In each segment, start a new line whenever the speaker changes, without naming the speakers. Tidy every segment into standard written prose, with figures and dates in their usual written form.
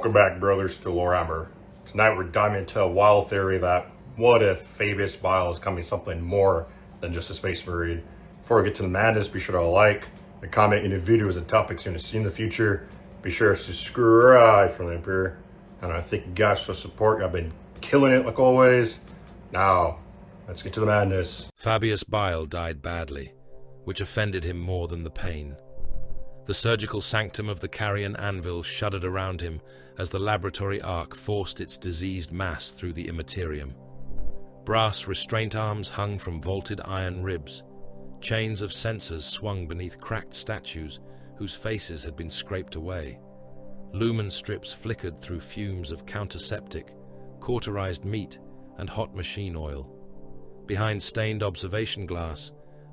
Welcome back, brothers, to Warhammer. Tonight we're diving into a wild theory that what if Fabius Bile is coming something more than just a Space Marine? Before we get to the madness, be sure to like and comment any videos and topics you're going to see in the future. Be sure to subscribe for the Emperor. And I thank you guys for the support. I've been killing it like always. Now, let's get to the madness.
Fabius Bile died badly, which offended him more than the pain. The surgical sanctum of the Carrion anvil shuddered around him as the laboratory arc forced its diseased mass through the immaterium. Brass restraint arms hung from vaulted iron ribs. Chains of sensors swung beneath cracked statues whose faces had been scraped away. Lumen strips flickered through fumes of counterseptic, cauterized meat, and hot machine oil. Behind stained observation glass,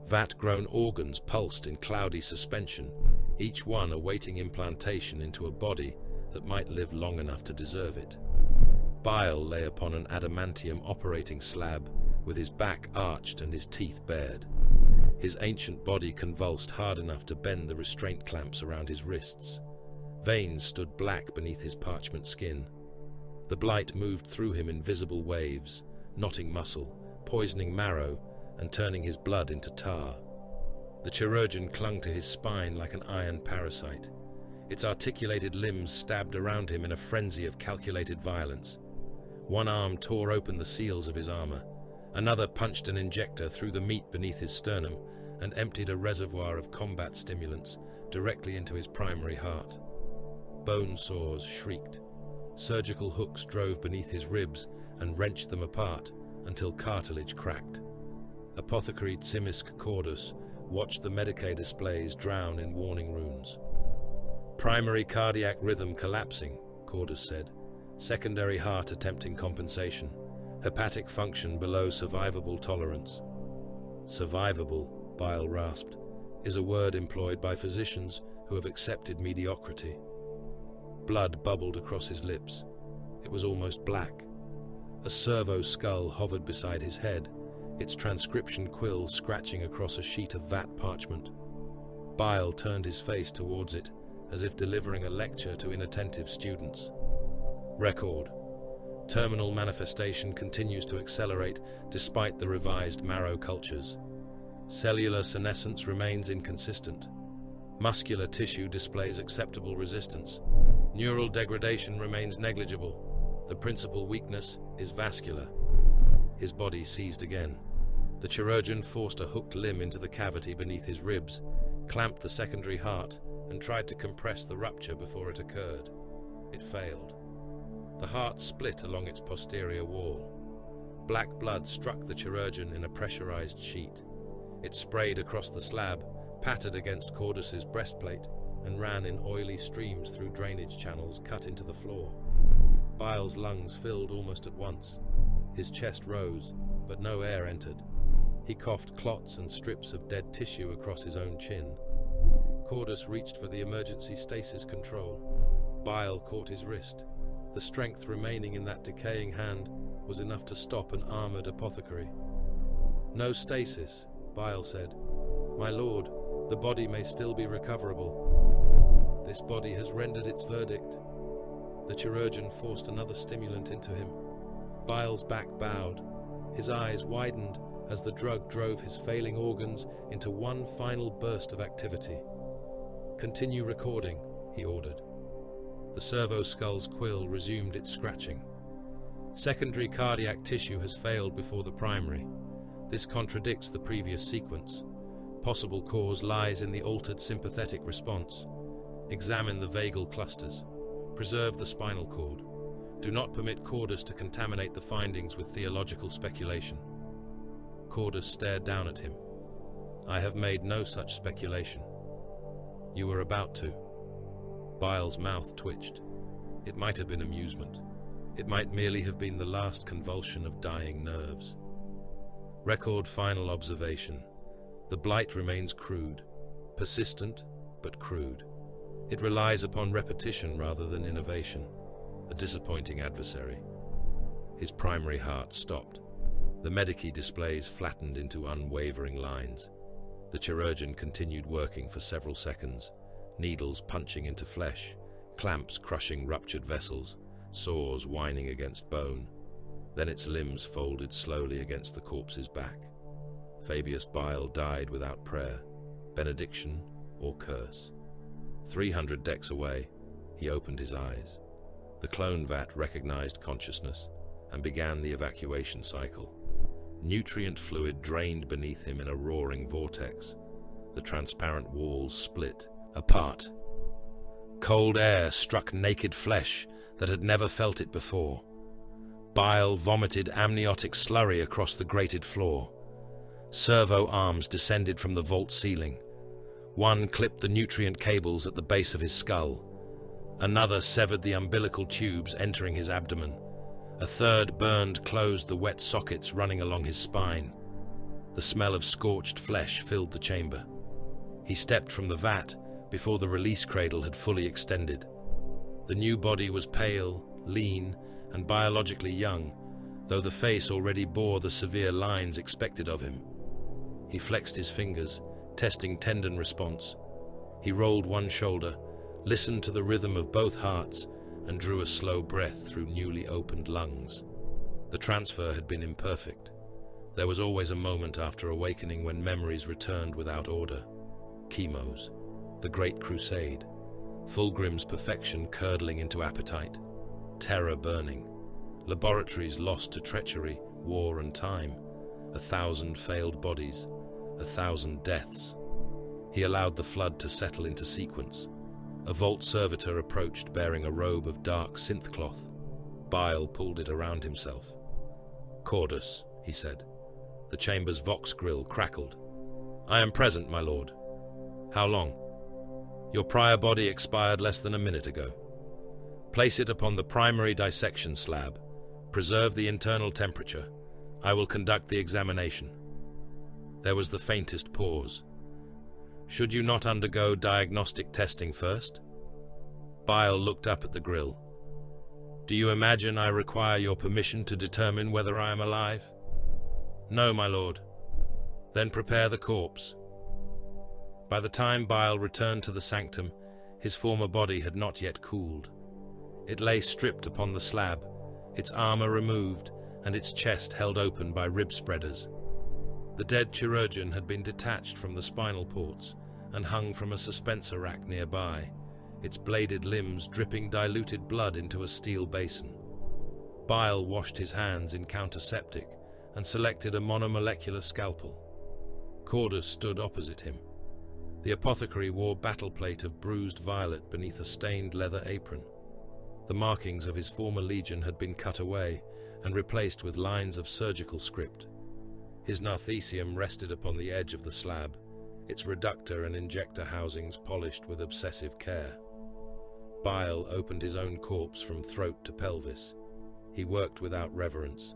vat-grown organs pulsed in cloudy suspension, each one awaiting implantation into a body that might live long enough to deserve it. Bile lay upon an adamantium operating slab, with his back arched and his teeth bared. His ancient body convulsed hard enough to bend the restraint clamps around his wrists. Veins stood black beneath his parchment skin. The blight moved through him in visible waves, knotting muscle, poisoning marrow, and turning his blood into tar. The chirurgeon clung to his spine like an iron parasite. Its articulated limbs stabbed around him in a frenzy of calculated violence. One arm tore open the seals of his armor. Another punched an injector through the meat beneath his sternum and emptied a reservoir of combat stimulants directly into his primary heart. Bone saws shrieked. Surgical hooks drove beneath his ribs and wrenched them apart until cartilage cracked. Apothecary Tsimisk Cordus watched the Medicae displays drown in warning runes. Primary cardiac rhythm collapsing, Cordus said. Secondary heart attempting compensation. Hepatic function below survivable tolerance. Survivable, Bile rasped, is a word employed by physicians who have accepted mediocrity. Blood bubbled across his lips. It was almost black. A servo skull hovered beside his head, its transcription quill scratching across a sheet of vat parchment. Bile turned his face towards it, as if delivering a lecture to inattentive students. Record. Terminal manifestation continues to accelerate despite the revised marrow cultures. Cellular senescence remains inconsistent. Muscular tissue displays acceptable resistance. Neural degradation remains negligible. The principal weakness is vascular. His body seized again. The chirurgeon forced a hooked limb into the cavity beneath his ribs, clamped the secondary heart, and tried to compress the rupture before it occurred. It failed. The heart split along its posterior wall. Black blood struck the chirurgeon in a pressurized sheet. It sprayed across the slab, pattered against Cordus's breastplate, and ran in oily streams through drainage channels cut into the floor. Bile's lungs filled almost at once. His chest rose, but no air entered. He coughed clots and strips of dead tissue across his own chin. Cordus reached for the emergency stasis control. Bile caught his wrist. The strength remaining in that decaying hand was enough to stop an armored apothecary. "No stasis," Bile said. "My lord, the body may still be recoverable." "This body has rendered its verdict." The chirurgeon forced another stimulant into him. Bile's back bowed. His eyes widened as the drug drove his failing organs into one final burst of activity. "Continue recording," he ordered. The servo skull's quill resumed its scratching. "Secondary cardiac tissue has failed before the primary. This contradicts the previous sequence. Possible cause lies in the altered sympathetic response. Examine the vagal clusters. Preserve the spinal cord. Do not permit Cordus to contaminate the findings with theological speculation." Cordus stared down at him. "I have made no such speculation." "You were about to." Bile's mouth twitched. It might have been amusement. It might merely have been the last convulsion of dying nerves. Record final observation. The blight remains crude. Persistent, but crude. It relies upon repetition rather than innovation. A disappointing adversary. His primary heart stopped. The Medicae displays flattened into unwavering lines. The chirurgeon continued working for several seconds, needles punching into flesh, clamps crushing ruptured vessels, saws whining against bone. Then its limbs folded slowly against the corpse's back. Fabius Bile died without prayer, benediction, or curse. 300 decks away, he opened his eyes. The clone vat recognized consciousness and began the evacuation cycle. Nutrient fluid drained beneath him in a roaring vortex. The transparent walls split apart. Cold air struck naked flesh that had never felt it before. Bile vomited amniotic slurry across the grated floor. Servo arms descended from the vault ceiling. One clipped the nutrient cables at the base of his skull. Another severed the umbilical tubes entering his abdomen. A third burned closed the wet sockets running along his spine. The smell of scorched flesh filled the chamber. He stepped from the vat before the release cradle had fully extended. The new body was pale, lean, and biologically young, though the face already bore the severe lines expected of him. He flexed his fingers, testing tendon response. He rolled one shoulder, listened to the rhythm of both hearts, and drew a slow breath through newly opened lungs. The transfer had been imperfect. There was always a moment after awakening when memories returned without order. Chemos, the Great Crusade, Fulgrim's perfection curdling into appetite, terror burning, laboratories lost to treachery, war, and time, 1,000 failed bodies, 1,000 deaths. He allowed the flood to settle into sequence. A vault servitor approached bearing a robe of dark synth cloth. Bile pulled it around himself. "Cordus," he said. The chamber's vox grill crackled. "I am present, my lord." "How long?" "Your prior body expired less than a minute ago. Place it upon the primary dissection slab. Preserve the internal temperature. I will conduct the examination." There was the faintest pause. "Should you not undergo diagnostic testing first?" Bile looked up at the grill. "Do you imagine I require your permission to determine whether I am alive?" "No, my lord." "Then prepare the corpse." By the time Bile returned to the sanctum, his former body had not yet cooled. It lay stripped upon the slab, its armor removed and its chest held open by rib spreaders. The dead chirurgeon had been detached from the spinal ports and hung from a suspensor rack nearby, its bladed limbs dripping diluted blood into a steel basin. Bile washed his hands in counterseptic and selected a monomolecular scalpel. Cordus stood opposite him. The apothecary wore battle plate of bruised violet beneath a stained leather apron. The markings of his former legion had been cut away and replaced with lines of surgical script. His narthecium rested upon the edge of the slab, its reductor and injector housings polished with obsessive care. Bile opened his own corpse from throat to pelvis. He worked without reverence.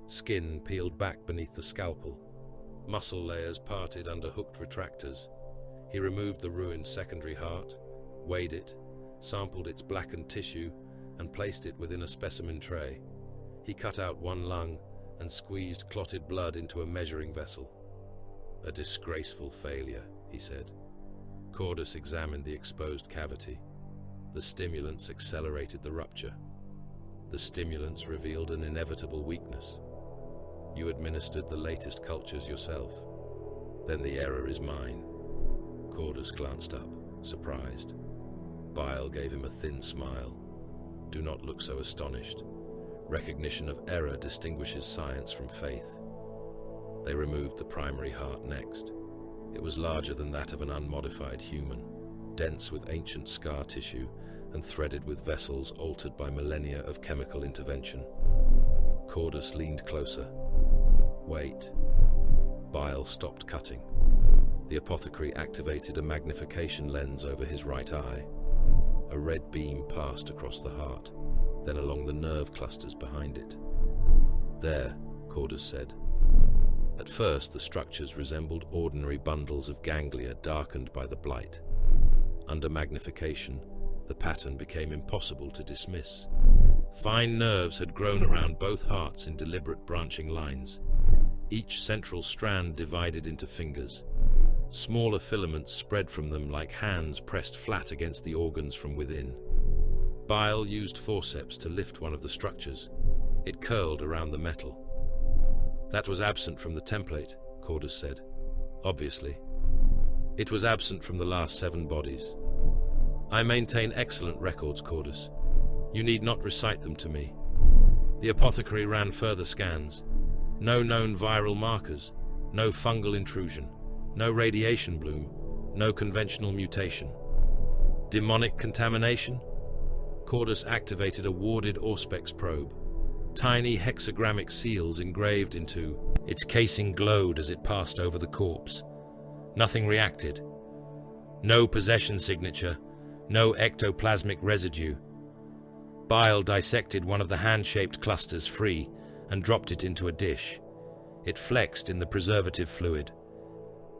Skin peeled back beneath the scalpel. Muscle layers parted under hooked retractors. He removed the ruined secondary heart, weighed it, sampled its blackened tissue, and placed it within a specimen tray. He cut out one lung and squeezed clotted blood into a measuring vessel. "A disgraceful failure," he said. Cordus examined the exposed cavity. The stimulants accelerated the rupture. The stimulants revealed an inevitable weakness. "You administered the latest cultures yourself. Then the error is mine." Cordus glanced up, surprised. Bile gave him a thin smile. "Do not look so astonished. Recognition of error distinguishes science from faith." They removed the primary heart next. It was larger than that of an unmodified human, dense with ancient scar tissue and threaded with vessels altered by millennia of chemical intervention. Cordus leaned closer. "Wait." Bile stopped cutting. The apothecary activated a magnification lens over his right eye. A red beam passed across the heart, then along the nerve clusters behind it. "There," Cordus said. At first, the structures resembled ordinary bundles of ganglia darkened by the blight. Under magnification, the pattern became impossible to dismiss. Fine nerves had grown around both hearts in deliberate branching lines, each central strand divided into fingers. Smaller filaments spread from them like hands pressed flat against the organs from within. Bile used forceps to lift one of the structures. It curled around the metal. That was absent from the template, Cordus said. Obviously. It was absent from the last 7 bodies. I maintain excellent records, Cordus. You need not recite them to me. The apothecary ran further scans. No known viral markers, no fungal intrusion, no radiation bloom, no conventional mutation. Demonic contamination? Cordus activated a warded Auspex probe. Tiny hexagrammic seals engraved into its casing glowed as it passed over the corpse. Nothing reacted. No possession signature, no ectoplasmic residue. Bile dissected one of the hand-shaped clusters free and dropped it into a dish. It flexed in the preservative fluid.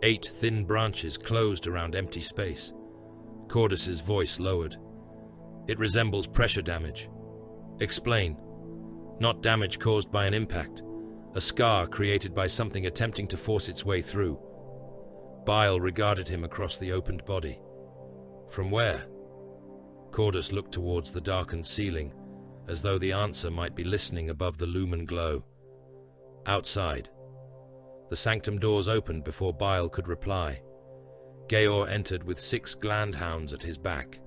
8 thin branches closed around empty space. Cordus's voice lowered. It resembles pressure damage. Explain. Not damage caused by an impact. A scar created by something attempting to force its way through. Bile regarded him across the opened body. From where? Cordus looked towards the darkened ceiling, as though the answer might be listening above the lumen glow. Outside. The sanctum doors opened before Bile could reply. Georg entered with 6 glandhounds at his back.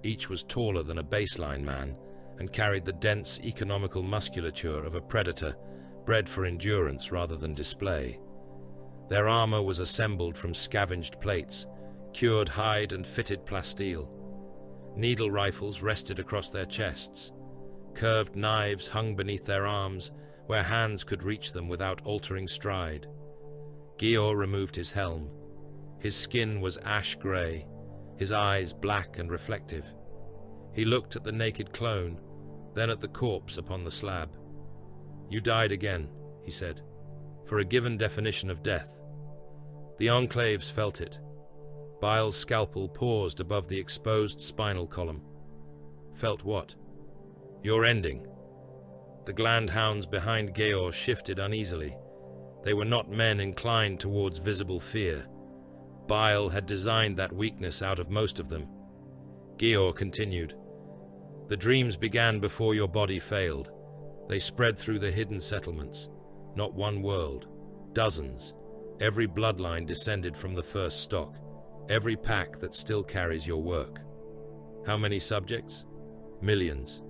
Each was taller than a baseline man and carried the dense, economical musculature of a predator bred for endurance rather than display. Their armor was assembled from scavenged plates, cured hide and fitted plasteel. Needle rifles rested across their chests. Curved knives hung beneath their arms, where hands could reach them without altering stride. Georg removed his helm. His skin was ash-grey, his eyes black and reflective. He looked at the naked clone, then at the corpse upon the slab. "You died again," he said, "for a given definition of death." The enclaves felt it. Bile's scalpel paused above the exposed spinal column. Felt what? Your ending. The glandhounds behind Georg shifted uneasily. They were not men inclined towards visible fear. Bile had designed that weakness out of most of them. Georg continued. The dreams began before your body failed. They spread through the hidden settlements. Not one world. Dozens. Every bloodline descended from the first stock. Every pack that still carries your work. How many subjects? Millions.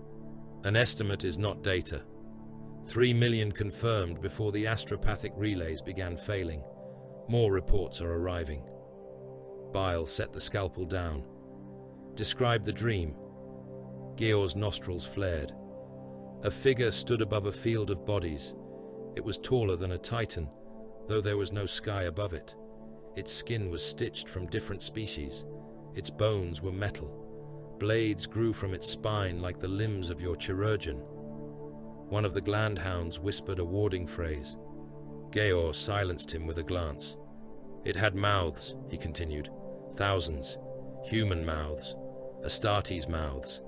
An estimate is not data. 3 million confirmed before the astropathic relays began failing. More reports are arriving. Bile set the scalpel down. Describe the dream. Georg's nostrils flared. A figure stood above a field of bodies. It was taller than a titan, though there was no sky above it. Its skin was stitched from different species. Its bones were metal. Blades grew from its spine like the limbs of your chirurgeon. One of the glandhounds whispered a warding phrase. Georg silenced him with a glance. It had mouths, he continued. Thousands. Human mouths. Astartes mouths.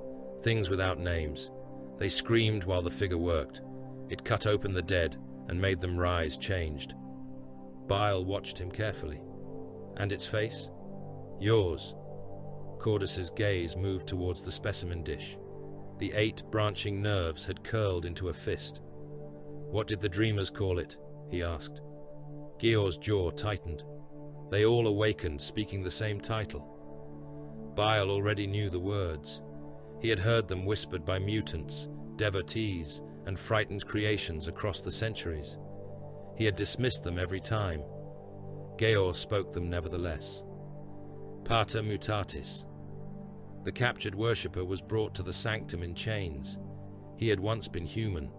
Things without names. They screamed while the figure worked. It cut open the dead and made them rise changed. Bile watched him carefully. And its face? Yours. Cordus's gaze moved towards the specimen dish. The 8 branching nerves had curled into a fist. What did the dreamers call it? He asked. Georg's jaw tightened. They all awakened, speaking the same title. Bile already knew the words. He had heard them whispered by mutants, devotees, and frightened creations across the centuries. He had dismissed them every time. Georg spoke them nevertheless. Pater Mutatis. The captured worshipper was brought to the sanctum in chains. He had once been human.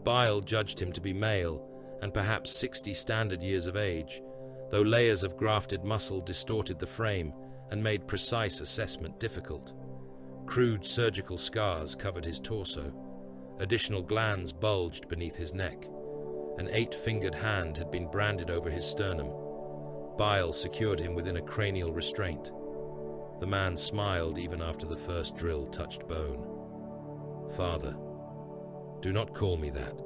Bile judged him to be male, and perhaps 60 standard years of age, though layers of grafted muscle distorted the frame and made precise assessment difficult. Crude surgical scars covered his torso. Additional glands bulged beneath his neck. An 8-fingered hand had been branded over his sternum. Bile secured him within a cranial restraint. The man smiled even after the first drill touched bone. Father, do not call me that.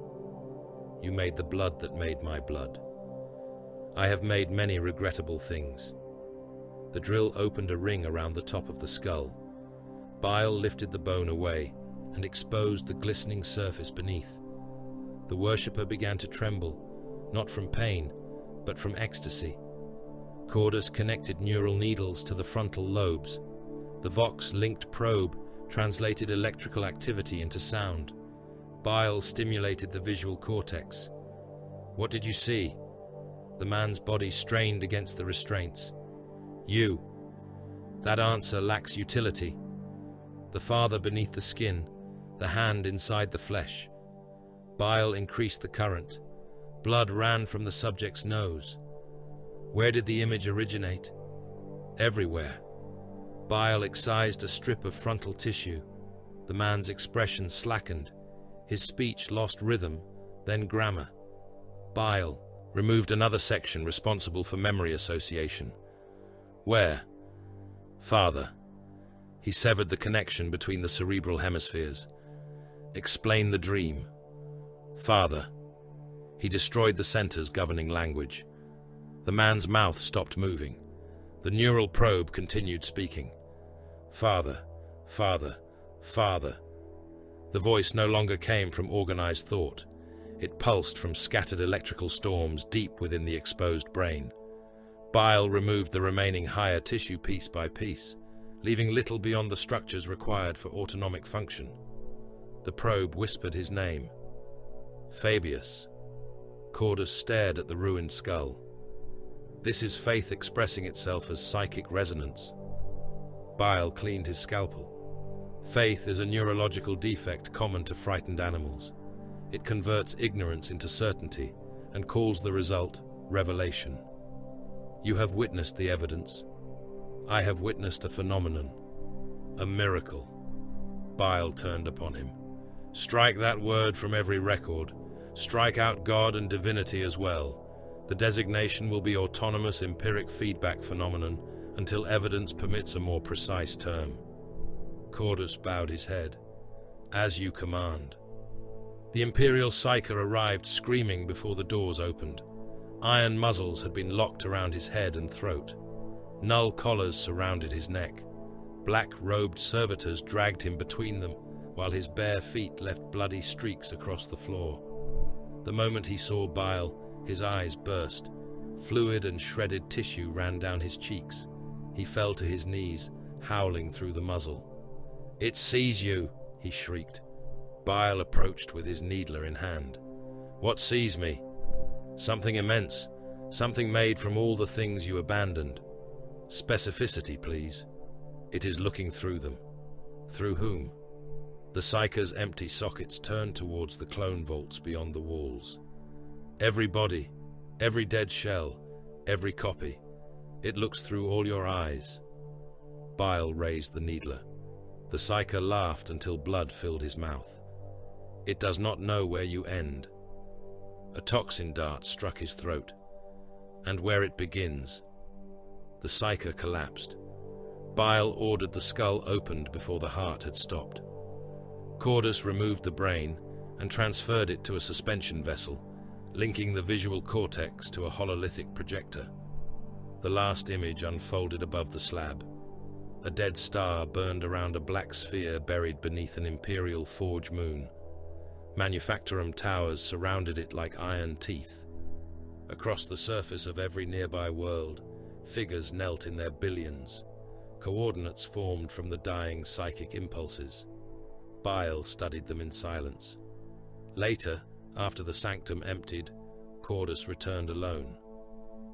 You made the blood that made my blood. I have made many regrettable things. The drill opened a ring around the top of the skull. Bile lifted the bone away and exposed the glistening surface beneath. The worshipper began to tremble, not from pain, but from ecstasy. Cordus connected neural needles to the frontal lobes. The Vox-linked probe translated electrical activity into sound. Bile stimulated the visual cortex. "What did you see?" The man's body strained against the restraints. "You. That answer lacks utility. The father beneath the skin, the hand inside the flesh." Bile increased the current. Blood ran from the subject's nose. Where did the image originate? Everywhere. Bile excised a strip of frontal tissue. The man's expression slackened. His speech lost rhythm, then grammar. Bile removed another section responsible for memory association. Where? Father. He severed the connection between the cerebral hemispheres. Explain the dream. Father. He destroyed the centers governing language. The man's mouth stopped moving. The neural probe continued speaking. Father, father, father. The voice no longer came from organized thought. It pulsed from scattered electrical storms deep within the exposed brain. Bile removed the remaining higher tissue piece by piece, leaving little beyond the structures required for autonomic function. The probe whispered his name. Fabius. Cordus stared at the ruined skull. This is faith expressing itself as psychic resonance. Bile cleaned his scalpel. Faith is a neurological defect common to frightened animals. It converts ignorance into certainty and calls the result revelation. You have witnessed the evidence. I have witnessed a phenomenon, a miracle. Bile turned upon him. Strike that word from every record. Strike out God and divinity as well. The designation will be autonomous empiric feedback phenomenon until evidence permits a more precise term. Cordus bowed his head. As you command. The Imperial Psyker arrived screaming before the doors opened. Iron muzzles had been locked around his head and throat. Null collars surrounded his neck. Black-robed servitors dragged him between them, while his bare feet left bloody streaks across the floor. The moment he saw Bile, his eyes burst. Fluid and shredded tissue ran down his cheeks. He fell to his knees, howling through the muzzle. "It sees you," he shrieked. Bile approached with his needler in hand. "What sees me?" "Something immense, something made from all the things you abandoned." "Specificity, please." "It is looking through them." "Through whom?" The Psyker's empty sockets turned towards the clone vaults beyond the walls. "Every body, every dead shell, every copy. It looks through all your eyes." Bile raised the needler. The Psyker laughed until blood filled his mouth. "It does not know where you end." A toxin dart struck his throat. "And where it begins." The Psyker collapsed. Bile ordered the skull opened before the heart had stopped. Cordus removed the brain and transferred it to a suspension vessel, linking the visual cortex to a hololithic projector. The last image unfolded above the slab. A dead star burned around a black sphere buried beneath an imperial forge moon. Manufactorum towers surrounded it like iron teeth. Across the surface of every nearby world, figures knelt in their billions. Coordinates formed from the dying psychic impulses. Bile studied them in silence. Later, after the sanctum emptied, Cordus returned alone.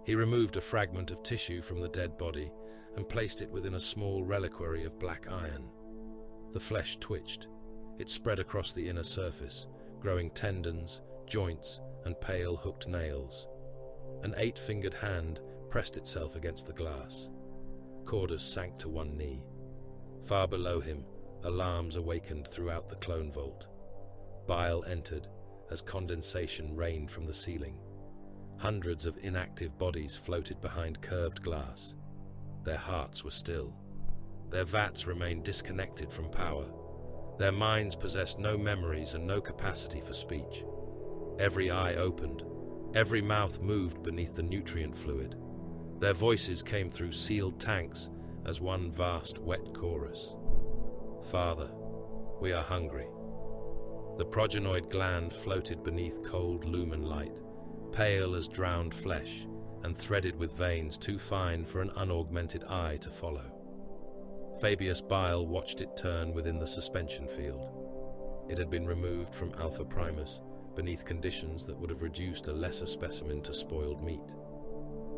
He removed a fragment of tissue from the dead body and placed it within a small reliquary of black iron. The flesh twitched. It spread across the inner surface, growing tendons, joints, and pale hooked nails. An 8-fingered hand pressed itself against the glass. Cordus sank to one knee. Far below him, alarms awakened throughout the clone vault. Bile entered as condensation rained from the ceiling. Hundreds of inactive bodies floated behind curved glass. Their hearts were still. Their vats remained disconnected from power. Their minds possessed no memories and no capacity for speech. Every eye opened. Every mouth moved beneath the nutrient fluid. Their voices came through sealed tanks as one vast wet chorus. "Father, we are hungry." The progenoid gland floated beneath cold lumen light, pale as drowned flesh, and threaded with veins too fine for an unaugmented eye to follow. Fabius Bile watched it turn within the suspension field. It had been removed from Alpha Primus beneath conditions that would have reduced a lesser specimen to spoiled meat.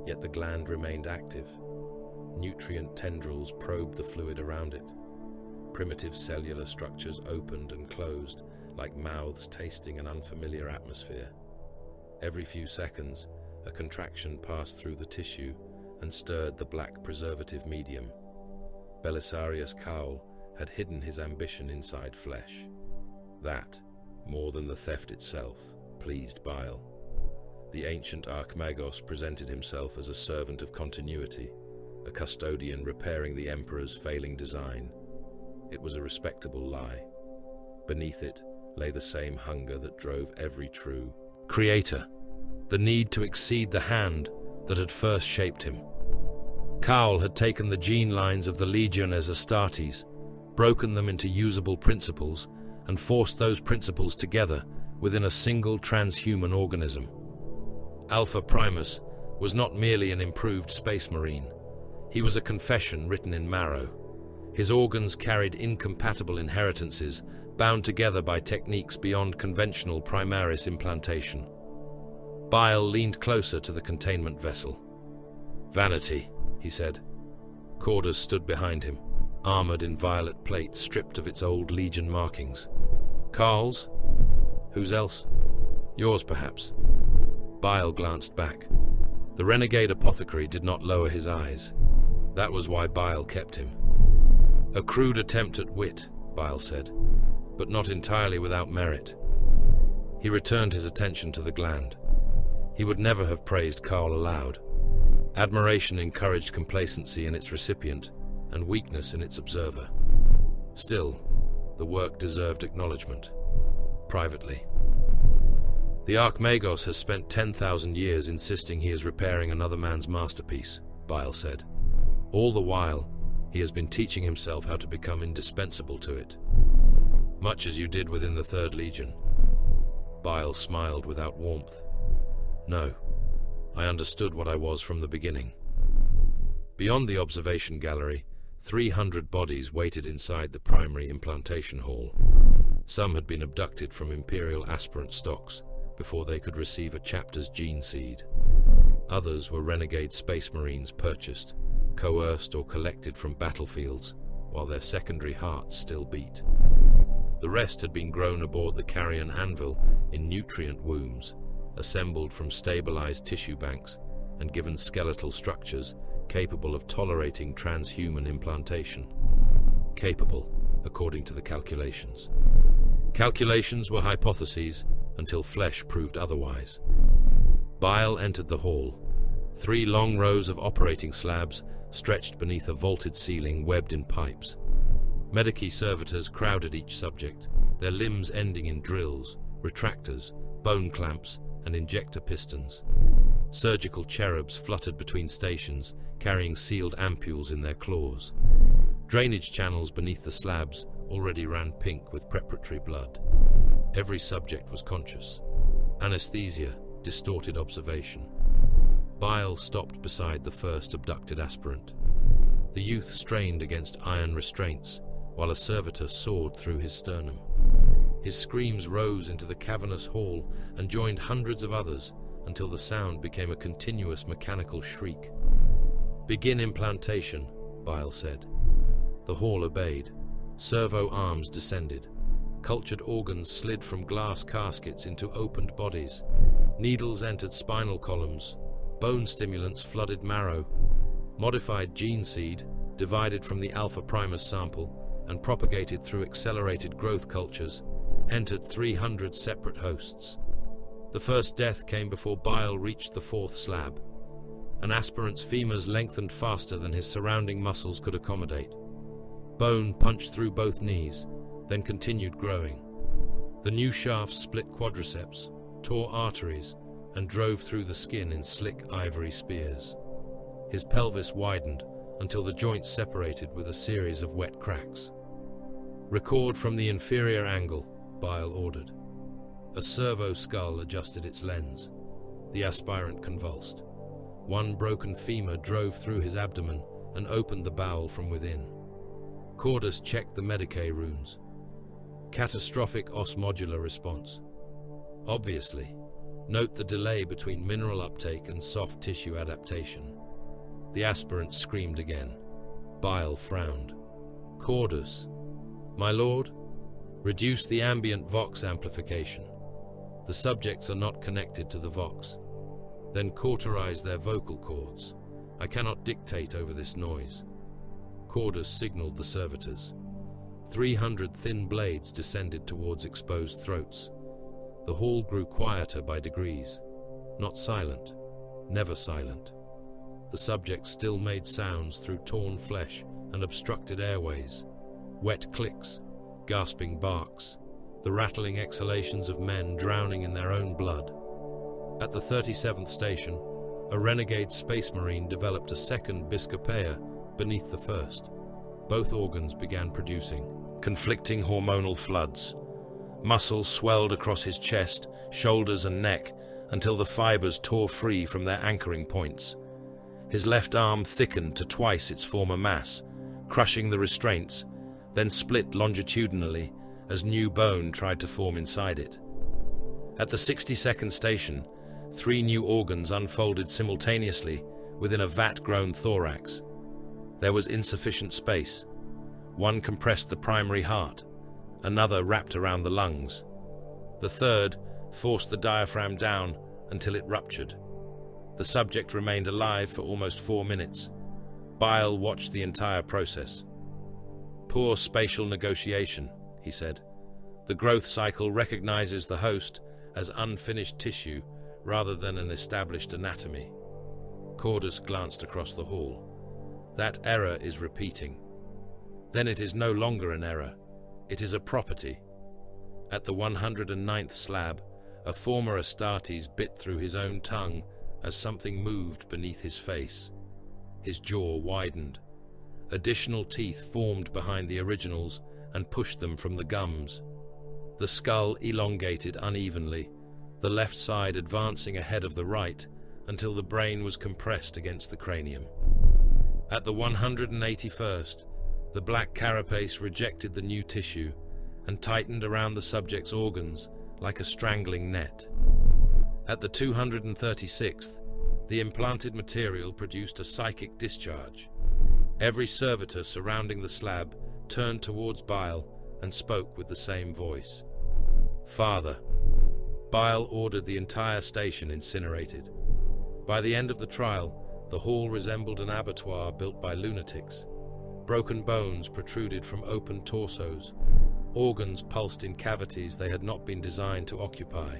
Yet the gland remained active. Nutrient tendrils probed the fluid around it. Primitive cellular structures opened and closed, like mouths tasting an unfamiliar atmosphere. Every few seconds, a contraction passed through the tissue and stirred the black preservative medium. Belisarius Cawl had hidden his ambition inside flesh. That, more than the theft itself, pleased Bile. The ancient Archmagos presented himself as a servant of continuity, a custodian repairing the Emperor's failing design. It was a respectable lie. Beneath it lay the same hunger that drove every true creator, the need to exceed the hand that had first shaped him. Cawl had taken the gene lines of the Legiones Astartes, broken them into usable principles, and forced those principles together within a single transhuman organism. Alpha Primus was not merely an improved space marine. He was a confession written in marrow. His organs carried incompatible inheritances, bound together by techniques beyond conventional primaris implantation. Bile leaned closer to the containment vessel. "Vanity," he said. Corders stood behind him, armored in violet plate stripped of its old Legion markings. "Cawl's? Whose else? Yours, perhaps?" Bile glanced back. The renegade apothecary did not lower his eyes. That was why Bile kept him. "A crude attempt at wit," Bile said, "but not entirely without merit." He returned his attention to the gland. He would never have praised Cawl aloud. Admiration encouraged complacency in its recipient and weakness in its observer. Still, the work deserved acknowledgement. Privately. "The Archmagos has spent 10,000 years insisting he is repairing another man's masterpiece," Bile said. "All the while, he has been teaching himself how to become indispensable to it. Much as you did within the Third Legion." Bile smiled without warmth. "No, I understood what I was from the beginning." Beyond the observation gallery, 300 bodies waited inside the primary implantation hall. Some had been abducted from Imperial aspirant stocks before they could receive a chapter's gene seed. Others were renegade space marines purchased, coerced or collected from battlefields, while their secondary hearts still beat. The rest had been grown aboard the carrion anvil in nutrient wombs, assembled from stabilized tissue banks and given skeletal structures capable of tolerating transhuman implantation. Capable, according to the calculations. Calculations were hypotheses until flesh proved otherwise. Bile entered the hall. 3 long rows of operating slabs stretched beneath a vaulted ceiling webbed in pipes. Medici servitors crowded each subject, their limbs ending in drills, retractors, bone clamps, and injector pistons. Surgical cherubs fluttered between stations, carrying sealed ampules in their claws. Drainage channels beneath the slabs already ran pink with preparatory blood. Every subject was conscious. Anesthesia distorted observation. Bile stopped beside the first abducted aspirant. The youth strained against iron restraints, while a servitor soared through his sternum. His screams rose into the cavernous hall and joined hundreds of others until the sound became a continuous mechanical shriek. "Begin implantation," Bile said. The hall obeyed. Servo arms descended. Cultured organs slid from glass caskets into opened bodies. Needles entered spinal columns. Bone stimulants flooded marrow. Modified gene seed, divided from the Alpha Primus sample and propagated through accelerated growth cultures, entered 300 separate hosts. The first death came before Bile reached the 4th slab. An aspirant's femurs lengthened faster than his surrounding muscles could accommodate. Bone punched through both knees, then continued growing. The new shafts split quadriceps, tore arteries, and drove through the skin in slick ivory spears. His pelvis widened until the joints separated with a series of wet cracks. Record from the inferior angle, Bile ordered. A servo skull adjusted its lens. The aspirant convulsed. One broken femur drove through his abdomen and opened the bowel from within. Cordus checked the Medicae runes. Catastrophic osmodular response. Obviously. Note the delay between mineral uptake and soft tissue adaptation. The aspirant screamed again. Bile frowned. Cordus. My lord? Reduce the ambient vox amplification. The subjects are not connected to the vox. Then cauterize their vocal cords. I cannot dictate over this noise. Cordus signaled the servitors. 300 thin blades descended towards exposed throats. The hall grew quieter by degrees. Not silent, never silent. The subjects still made sounds through torn flesh and obstructed airways. Wet clicks, gasping barks, the rattling exhalations of men drowning in their own blood. At the 37th station, a renegade space marine developed a second Biscopea beneath the first. Both organs began producing conflicting hormonal floods. Muscles swelled across his chest, shoulders and neck until the fibers tore free from their anchoring points. His left arm thickened to twice its former mass, crushing the restraints, then split longitudinally as new bone tried to form inside it. At the 62nd station, 3 new organs unfolded simultaneously within a vat-grown thorax. There was insufficient space. One compressed the primary heart, another wrapped around the lungs. The third forced the diaphragm down until it ruptured. The subject remained alive for almost 4 minutes. Bile watched the entire process. Poor spatial negotiation, he said. The growth cycle recognizes the host as unfinished tissue rather than an established anatomy. Cordus glanced across the hall. That error is repeating. Then it is no longer an error. It is a property. At the 109th slab, a former Astartes bit through his own tongue as something moved beneath his face. His jaw widened. Additional teeth formed behind the originals and pushed them from the gums. The skull elongated unevenly, the left side advancing ahead of the right until the brain was compressed against the cranium. At the 181st, the black carapace rejected the new tissue and tightened around the subject's organs like a strangling net. At the 236th, the implanted material produced a psychic discharge. Every servitor surrounding the slab turned towards Bile and spoke with the same voice. Father. Bile ordered the entire station incinerated. By the end of the trial, the hall resembled an abattoir built by lunatics. Broken bones protruded from open torsos. Organs pulsed in cavities they had not been designed to occupy.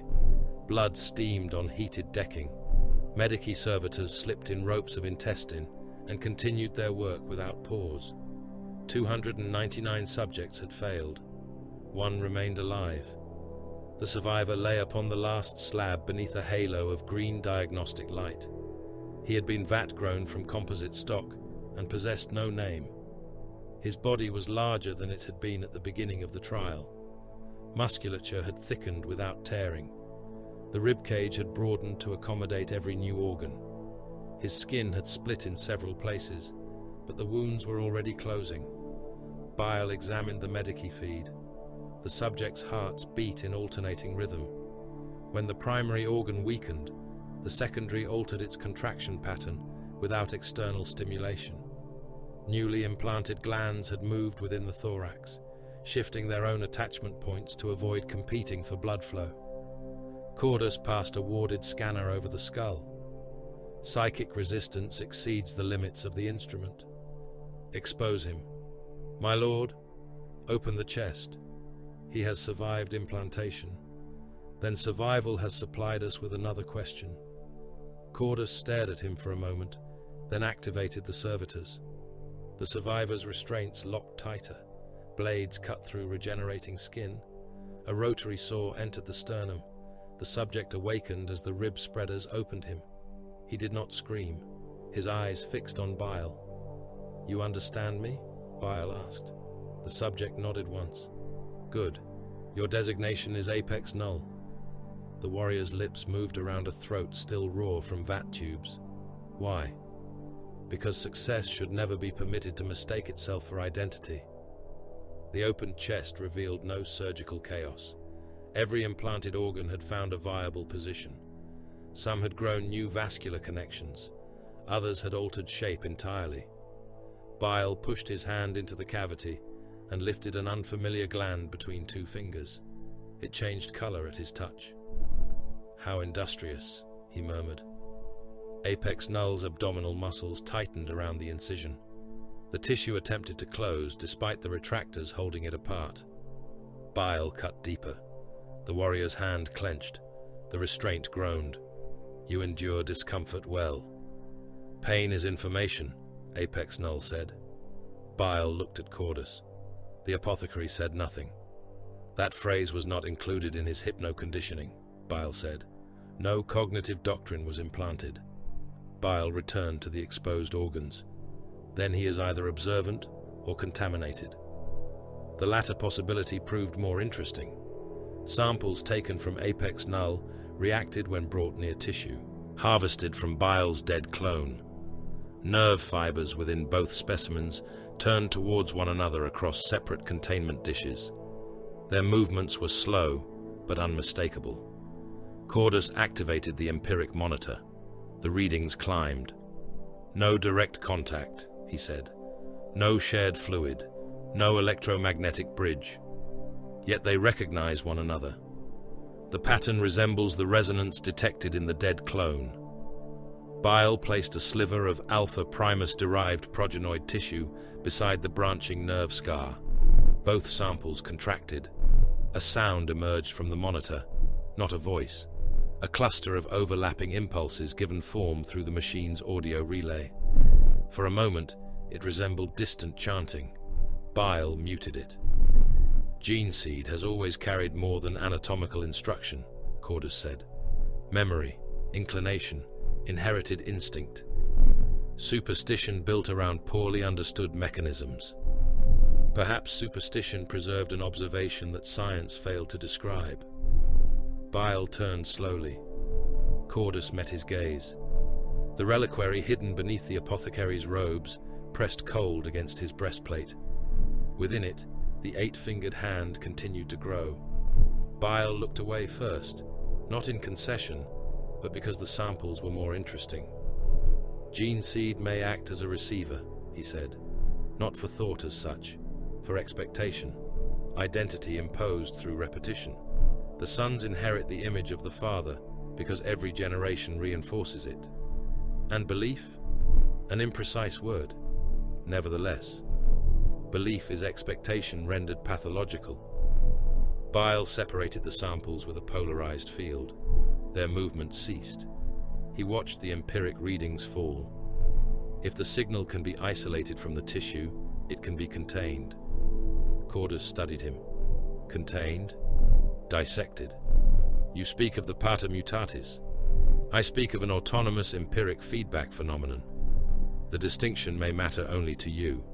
Blood steamed on heated decking. Medici servitors slipped in ropes of intestine and continued their work without pause. 299 subjects had failed. One remained alive. The survivor lay upon the last slab beneath a halo of green diagnostic light. He had been vat-grown from composite stock and possessed no name. His body was larger than it had been at the beginning of the trial. Musculature had thickened without tearing. The ribcage had broadened to accommodate every new organ. His skin had split in several places, but the wounds were already closing. Bile examined the Medici feed. The subject's hearts beat in alternating rhythm. When the primary organ weakened, the secondary altered its contraction pattern without external stimulation. Newly implanted glands had moved within the thorax, shifting their own attachment points to avoid competing for blood flow. Cordus passed a warded scanner over the skull. Psychic resistance exceeds the limits of the instrument. Expose him. My lord, open the chest. He has survived implantation. Then survival has supplied us with another question. Cordus stared at him for a moment, then activated the servitors. The survivor's restraints locked tighter. Blades cut through regenerating skin. A rotary saw entered the sternum. The subject awakened as the rib spreaders opened him. He did not scream, his eyes fixed on Bile. You understand me? Bile asked. The subject nodded once. Good. Your designation is Apex Null. The warrior's lips moved around a throat still raw from vat tubes. Why? Because success should never be permitted to mistake itself for identity. The opened chest revealed no surgical chaos. Every implanted organ had found a viable position. Some had grown new vascular connections. Others had altered shape entirely. Bile pushed his hand into the cavity and lifted an unfamiliar gland between two fingers. It changed color at his touch. How industrious, he murmured. Apex Null's abdominal muscles tightened around the incision. The tissue attempted to close despite the retractors holding it apart. Bile cut deeper. The warrior's hand clenched. The restraint groaned. You endure discomfort well. Pain is information, Apex Null said. Bile looked at Cordus. The apothecary said nothing. That phrase was not included in his hypno-conditioning, Bile said. No cognitive doctrine was implanted. Bile returned to the exposed organs. Then he is either observant or contaminated. The latter possibility proved more interesting. Samples taken from Apex Null reacted when brought near tissue, harvested from Bile's dead clone. Nerve fibers within both specimens turned towards one another across separate containment dishes. Their movements were slow, but unmistakable. Cordus activated the empiric monitor. The readings climbed. No direct contact, he said. No shared fluid. No electromagnetic bridge. Yet they recognize one another. The pattern resembles the resonance detected in the dead clone. Bile placed a sliver of alpha primus-derived progenoid tissue beside the branching nerve scar. Both samples contracted. A sound emerged from the monitor, not a voice. A cluster of overlapping impulses given form through the machine's audio relay. For a moment, it resembled distant chanting. Bile muted it. Gene seed has always carried more than anatomical instruction, Cordus said. Memory, inclination, inherited instinct. Superstition built around poorly understood mechanisms. Perhaps superstition preserved an observation that science failed to describe. Bile turned slowly. Cordus met his gaze. The reliquary hidden beneath the apothecary's robes pressed cold against his breastplate. Within it, the 8-fingered hand continued to grow. Bile looked away first, not in concession, but because the samples were more interesting. Gene seed may act as a receiver, he said, not for thought as such, for expectation, identity imposed through repetition. The sons inherit the image of the father because every generation reinforces it. And belief? An imprecise word. Nevertheless, belief is expectation rendered pathological. Bile separated the samples with a polarized field. Their movement ceased. He watched the empiric readings fall. If the signal can be isolated from the tissue, it can be contained. Cordus studied him. Contained? Dissected. You speak of the pater mutatis. I speak of an autonomous empiric feedback phenomenon. The distinction may matter only to you.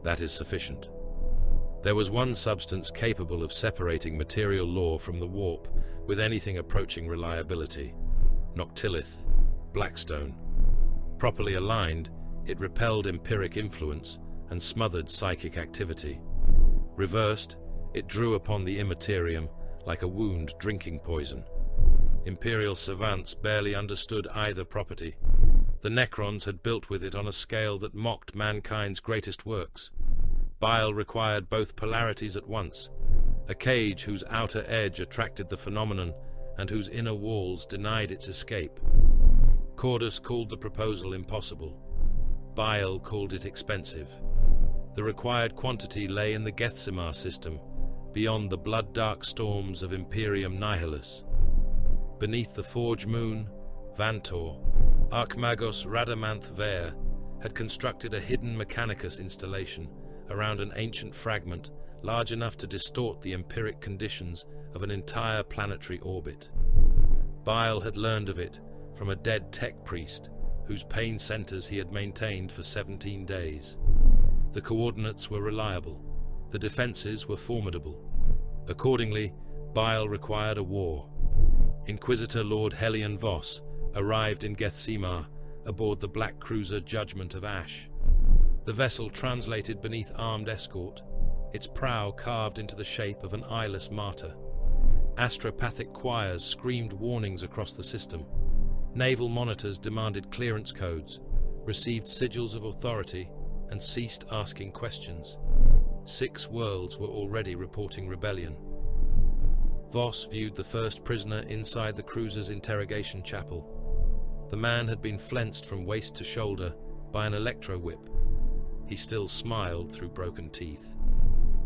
That is sufficient. There was one substance capable of separating material law from the warp with anything approaching reliability. Noctilith, Blackstone. Properly aligned, it repelled empiric influence and smothered psychic activity. Reversed, it drew upon the immaterium like a wound drinking poison. Imperial savants barely understood either property. The Necrons had built with it on a scale that mocked mankind's greatest works. Bile required both polarities at once, a cage whose outer edge attracted the phenomenon and whose inner walls denied its escape. Cordus called the proposal impossible. Bile called it expensive. The required quantity lay in the Gethsemar system, beyond the blood-dark storms of Imperium Nihilus. Beneath the Forge Moon, Vantor, Archmagos Radamanth Ver had constructed a hidden Mechanicus installation around an ancient fragment large enough to distort the empiric conditions of an entire planetary orbit. Bile had learned of it from a dead tech priest whose pain centers he had maintained for 17 days. The coordinates were reliable. The defenses were formidable. Accordingly, Bile required a war. Inquisitor Lord Helion Voss arrived in Gethsemar aboard the black cruiser Judgment of Ash. The vessel translated beneath armed escort, its prow carved into the shape of an eyeless martyr. Astropathic choirs screamed warnings across the system. Naval monitors demanded clearance codes, received sigils of authority, and ceased asking questions. 6 worlds were already reporting rebellion. Voss viewed the first prisoner inside the cruiser's interrogation chapel. The man had been flensed from waist to shoulder by an electro-whip. He still smiled through broken teeth.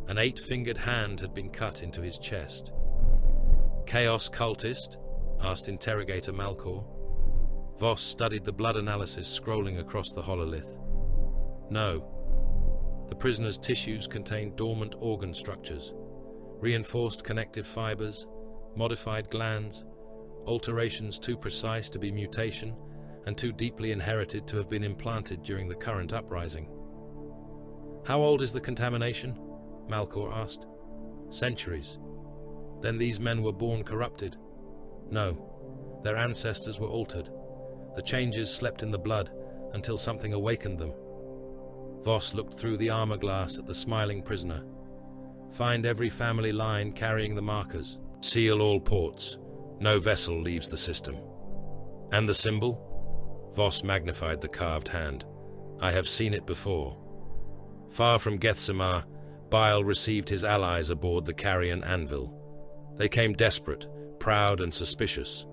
An 8-fingered hand had been cut into his chest. "Chaos cultist?" asked interrogator Malcor. Voss studied the blood analysis scrolling across the hololith. No. The prisoner's tissues contained dormant organ structures, reinforced connective fibers, modified glands, alterations too precise to be mutation and too deeply inherited to have been implanted during the current uprising. "How old is the contamination?" Malcor asked. "Centuries. Then these men were born corrupted?" "No. Their ancestors were altered. The changes slept in the blood until something awakened them." Voss looked through the armor glass at the smiling prisoner. "Find every family line carrying the markers. Seal all ports. No vessel leaves the system." "And the symbol?" Voss magnified the carved hand. "I have seen it before." Far from Gethsemar, Bile received his allies aboard the Carrion Anvil. They came desperate, proud and suspicious,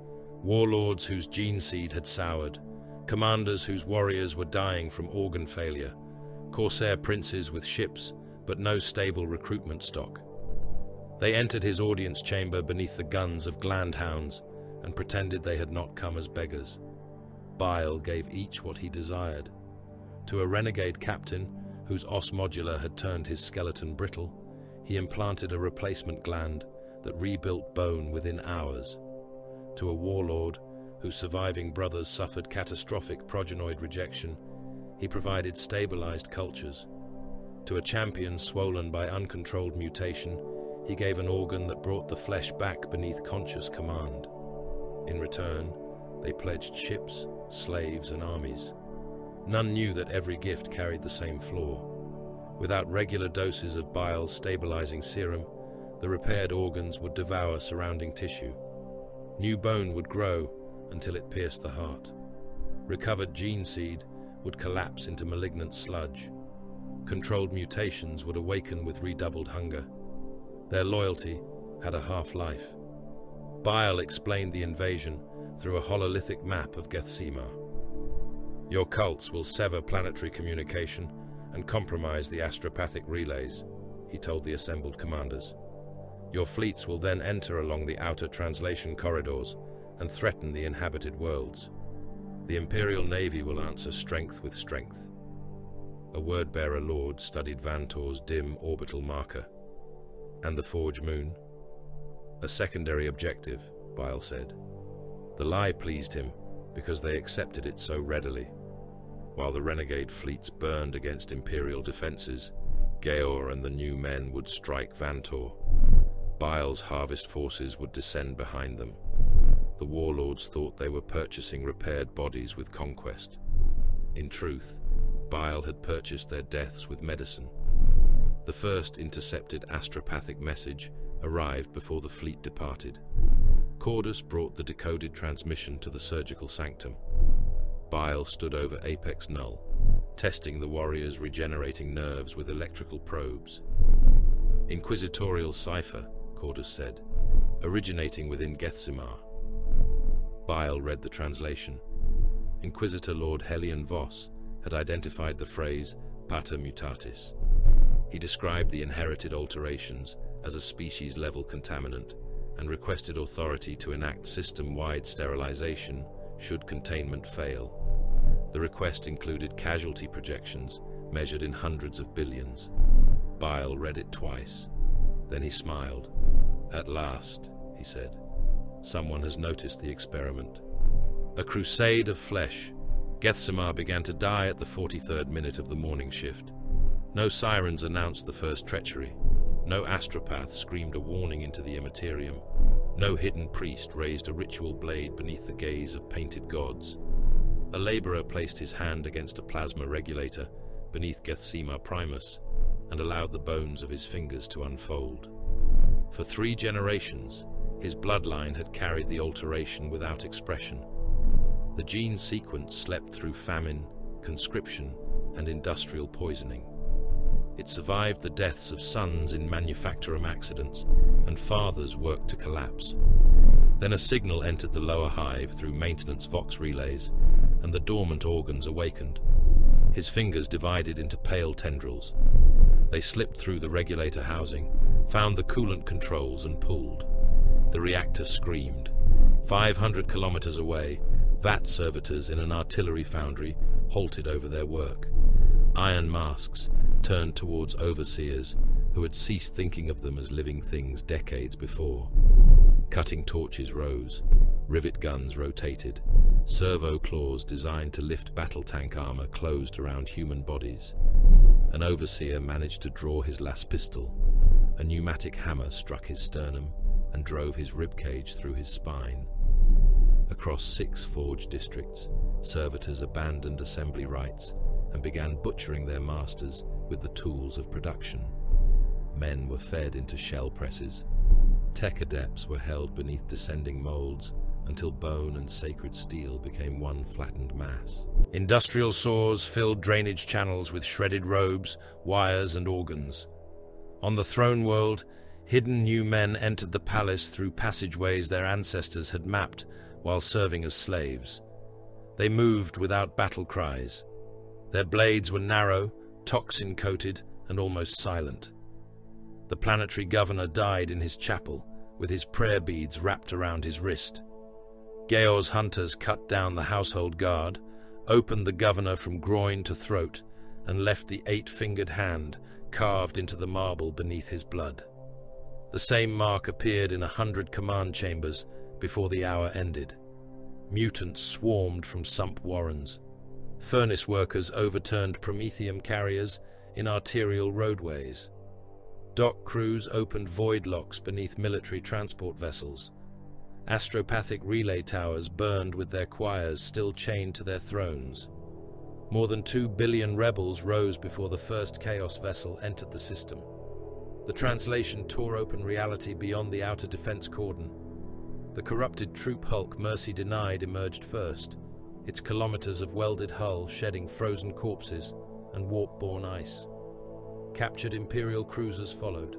warlords whose gene seed had soured, commanders whose warriors were dying from organ failure, corsair princes with ships but no stable recruitment stock. They entered his audience chamber beneath the guns of glandhounds and pretended they had not come as beggars. Bile gave each what he desired. To a renegade captain whose os modular had turned his skeleton brittle, he implanted a replacement gland that rebuilt bone within hours. To a warlord whose surviving brothers suffered catastrophic progenoid rejection, he provided stabilized cultures. To a champion swollen by uncontrolled mutation, he gave an organ that brought the flesh back beneath conscious command. In return, they pledged ships, slaves, and armies. None knew that every gift carried the same flaw. Without regular doses of Bile's stabilizing serum, the repaired organs would devour surrounding tissue. New bone would grow until it pierced the heart. Recovered gene seed would collapse into malignant sludge. Controlled mutations would awaken with redoubled hunger. Their loyalty had a half-life. Bile explained the invasion through a hololithic map of Gethsemar. "Your cults will sever planetary communication and compromise the astropathic relays," he told the assembled commanders. "Your fleets will then enter along the outer translation corridors and threaten the inhabited worlds. The Imperial Navy will answer strength with strength." A word-bearer lord studied Vantor's dim orbital marker. "And the Forge Moon?" "A secondary objective," Bile said. The lie pleased him because they accepted it so readily. While the renegade fleets burned against Imperial defenses, Geor and the new men would strike Vantor. Bile's harvest forces would descend behind them. The warlords thought they were purchasing repaired bodies with conquest. In truth, Bile had purchased their deaths with medicine. The first intercepted astropathic message arrived before the fleet departed. Cordus brought the decoded transmission to the surgical sanctum. Bile stood over Apex Null, testing the warrior's regenerating nerves with electrical probes. "Inquisitorial cipher," Cordus said, "originating within Gethsemar." Bile read the translation. Inquisitor Lord Helion Voss had identified the phrase pater mutatis. He described the inherited alterations as a species-level contaminant and requested authority to enact system-wide sterilization should containment fail. The request included casualty projections measured in hundreds of billions. Bile read it twice. Then he smiled. "At last," he said, "someone has noticed the experiment." A crusade of flesh. Gethsemar began to die at the 43rd minute of the morning shift. No sirens announced the first treachery. No astropath screamed a warning into the immaterium. No hidden priest raised a ritual blade beneath the gaze of painted gods. A laborer placed his hand against a plasma regulator beneath Gethsemar Primus and allowed the bones of his fingers to unfold. For 3 generations, his bloodline had carried the alteration without expression. The gene sequence slept through famine, conscription, and industrial poisoning. It survived the deaths of sons in manufacturum accidents, and fathers worked to collapse. Then a signal entered the lower hive through maintenance vox relays, and the dormant organs awakened. His fingers divided into pale tendrils. They slipped through the regulator housing, found the coolant controls and pulled. The reactor screamed. 500 kilometers away, vat servitors in an artillery foundry halted over their work. Iron masks turned towards overseers who had ceased thinking of them as living things decades before. Cutting torches rose, rivet guns rotated, servo claws designed to lift battle tank armor closed around human bodies. An overseer managed to draw his last pistol. A pneumatic hammer struck his sternum and drove his ribcage through his spine. Across 6 forge districts, servitors abandoned assembly rights and began butchering their masters with the tools of production. Men were fed into shell presses. Tech adepts were held beneath descending molds until bone and sacred steel became one flattened mass. Industrial saws filled drainage channels with shredded robes, wires, and organs. On the throne world, hidden new men entered the palace through passageways their ancestors had mapped while serving as slaves. They moved without battle cries. Their blades were narrow, toxin-coated, and almost silent. The planetary governor died in his chapel, with his prayer beads wrapped around his wrist. Geor's hunters cut down the household guard, opened the governor from groin to throat, and left the 8-fingered hand carved into the marble beneath his blood. The same mark appeared in 100 command chambers before the hour ended. Mutants swarmed from sump warrens. Furnace workers overturned promethium carriers in arterial roadways. Dock crews opened void locks beneath military transport vessels. Astropathic relay towers burned with their choirs still chained to their thrones. More than 2 billion rebels rose before the first Chaos vessel entered the system. The translation tore open reality beyond the outer defense cordon. The corrupted troop hulk Mercy Denied emerged first, its kilometers of welded hull shedding frozen corpses and warp-borne ice. Captured Imperial cruisers followed,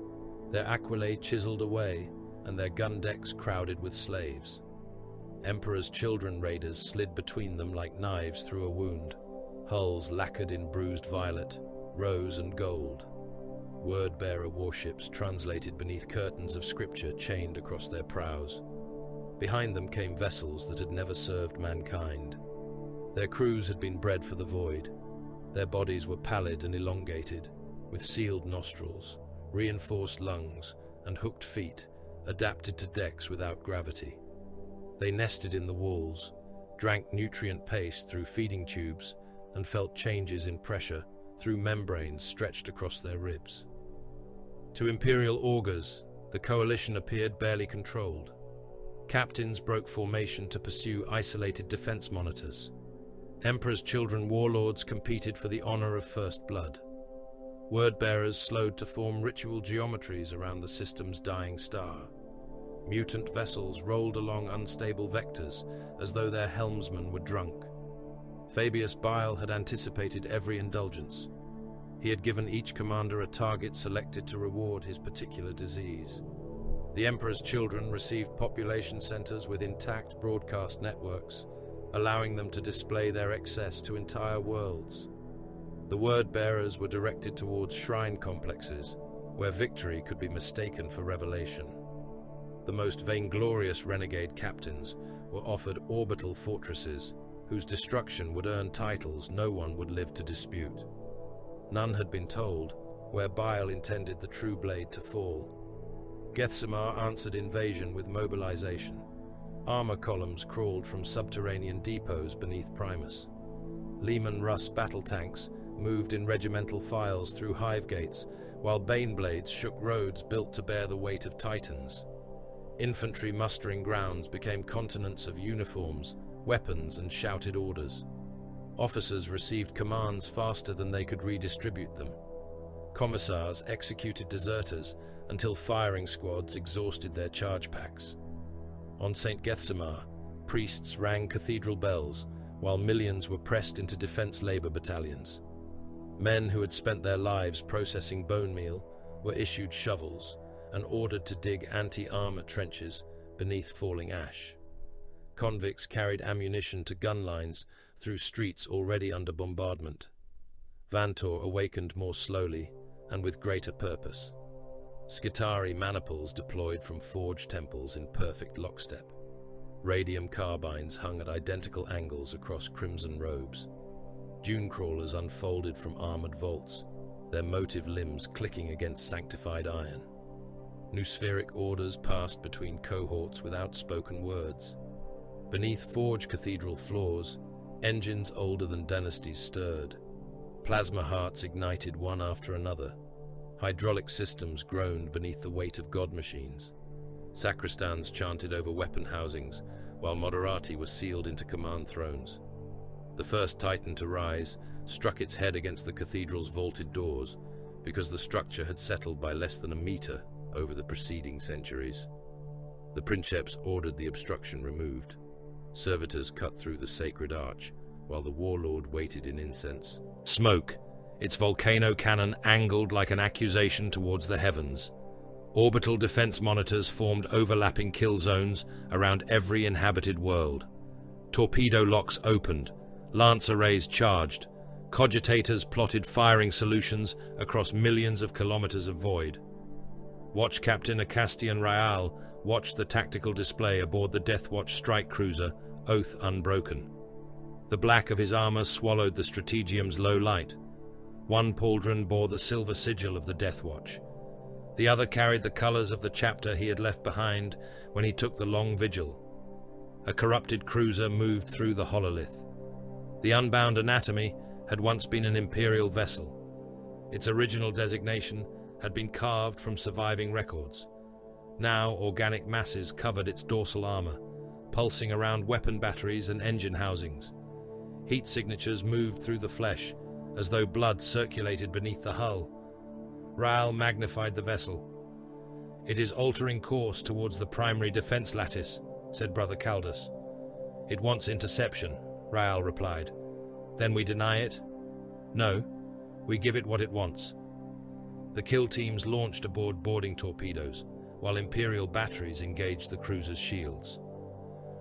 their aquilade chiseled away and their gun decks crowded with slaves. Emperor's Children raiders slid between them like knives through a wound, hulls lacquered in bruised violet, rose and gold. Word-bearer warships translated beneath curtains of scripture chained across their prows. Behind them came vessels that had never served mankind. Their crews had been bred for the void. Their bodies were pallid and elongated, with sealed nostrils, reinforced lungs, and hooked feet, adapted to decks without gravity. They nested in the walls, drank nutrient paste through feeding tubes, and felt changes in pressure through membranes stretched across their ribs. To Imperial augurs, the coalition appeared barely controlled. Captains broke formation to pursue isolated defense monitors. Emperor's Children warlords competed for the honor of first blood. Word-bearers slowed to form ritual geometries around the system's dying star. Mutant vessels rolled along unstable vectors as though their helmsmen were drunk. Fabius Bile had anticipated every indulgence. He had given each commander a target selected to reward his particular disease. The Emperor's Children received population centers with intact broadcast networks, allowing them to display their excess to entire worlds. The word-bearers were directed towards shrine complexes, where victory could be mistaken for revelation. The most vainglorious renegade captains were offered orbital fortresses, whose destruction would earn titles no one would live to dispute. None had been told where Bile intended the true blade to fall. Gethsemar answered invasion with mobilization. Armor columns crawled from subterranean depots beneath Primus. Lehman Russ battle tanks moved in regimental files through hive gates, while baneblades shook roads built to bear the weight of titans. Infantry mustering grounds became continents of uniforms, weapons, and shouted orders. Officers received commands faster than they could redistribute them. Commissars executed deserters until firing squads exhausted their charge packs. On St. Gethsemar, priests rang cathedral bells, while millions were pressed into defense labor battalions. Men who had spent their lives processing bone meal were issued shovels and ordered to dig anti-armor trenches beneath falling ash. Convicts carried ammunition to gun lines through streets already under bombardment. Vantor awakened more slowly and with greater purpose. Skitari maniples deployed from forge temples in perfect lockstep. Radium carbines hung at identical angles across crimson robes. Dune crawlers unfolded from armored vaults, their motive limbs clicking against sanctified iron. Noospheric orders passed between cohorts without spoken words. Beneath forge cathedral floors, engines older than dynasties stirred. Plasma hearts ignited one after another. Hydraulic systems groaned beneath the weight of god machines. Sacristans chanted over weapon housings, while Moderati was sealed into command thrones. The first Titan to rise struck its head against the cathedral's vaulted doors, because the structure had settled by less than a meter over the preceding centuries. The princeps ordered the obstruction removed. Servitors cut through the sacred arch, while the warlord waited in incense. Smoke, its volcano cannon angled like an accusation towards the heavens. Orbital defense monitors formed overlapping kill zones around every inhabited world. Torpedo locks opened, lance arrays charged, cogitators plotted firing solutions across millions of kilometers of void. Watch Captain Acastian Raal watched the tactical display aboard the Deathwatch strike cruiser, Oath Unbroken. The black of his armor swallowed the Strategium's low light. One pauldron bore the silver sigil of the Deathwatch. The other carried the colors of the chapter he had left behind when he took the long vigil. A corrupted cruiser moved through the hololith. The Unbound Anatomy had once been an imperial vessel. Its original designation had been carved from surviving records. Now organic masses covered its dorsal armor, pulsing around weapon batteries and engine housings. Heat signatures moved through the flesh, as though blood circulated beneath the hull. Raal magnified the vessel. "It is altering course towards the primary defense lattice," said Brother Caldus. "It wants interception," Raal replied. "Then we deny it?" "No, we give it what it wants." The kill teams launched aboard boarding torpedoes, while Imperial batteries engaged the cruiser's shields.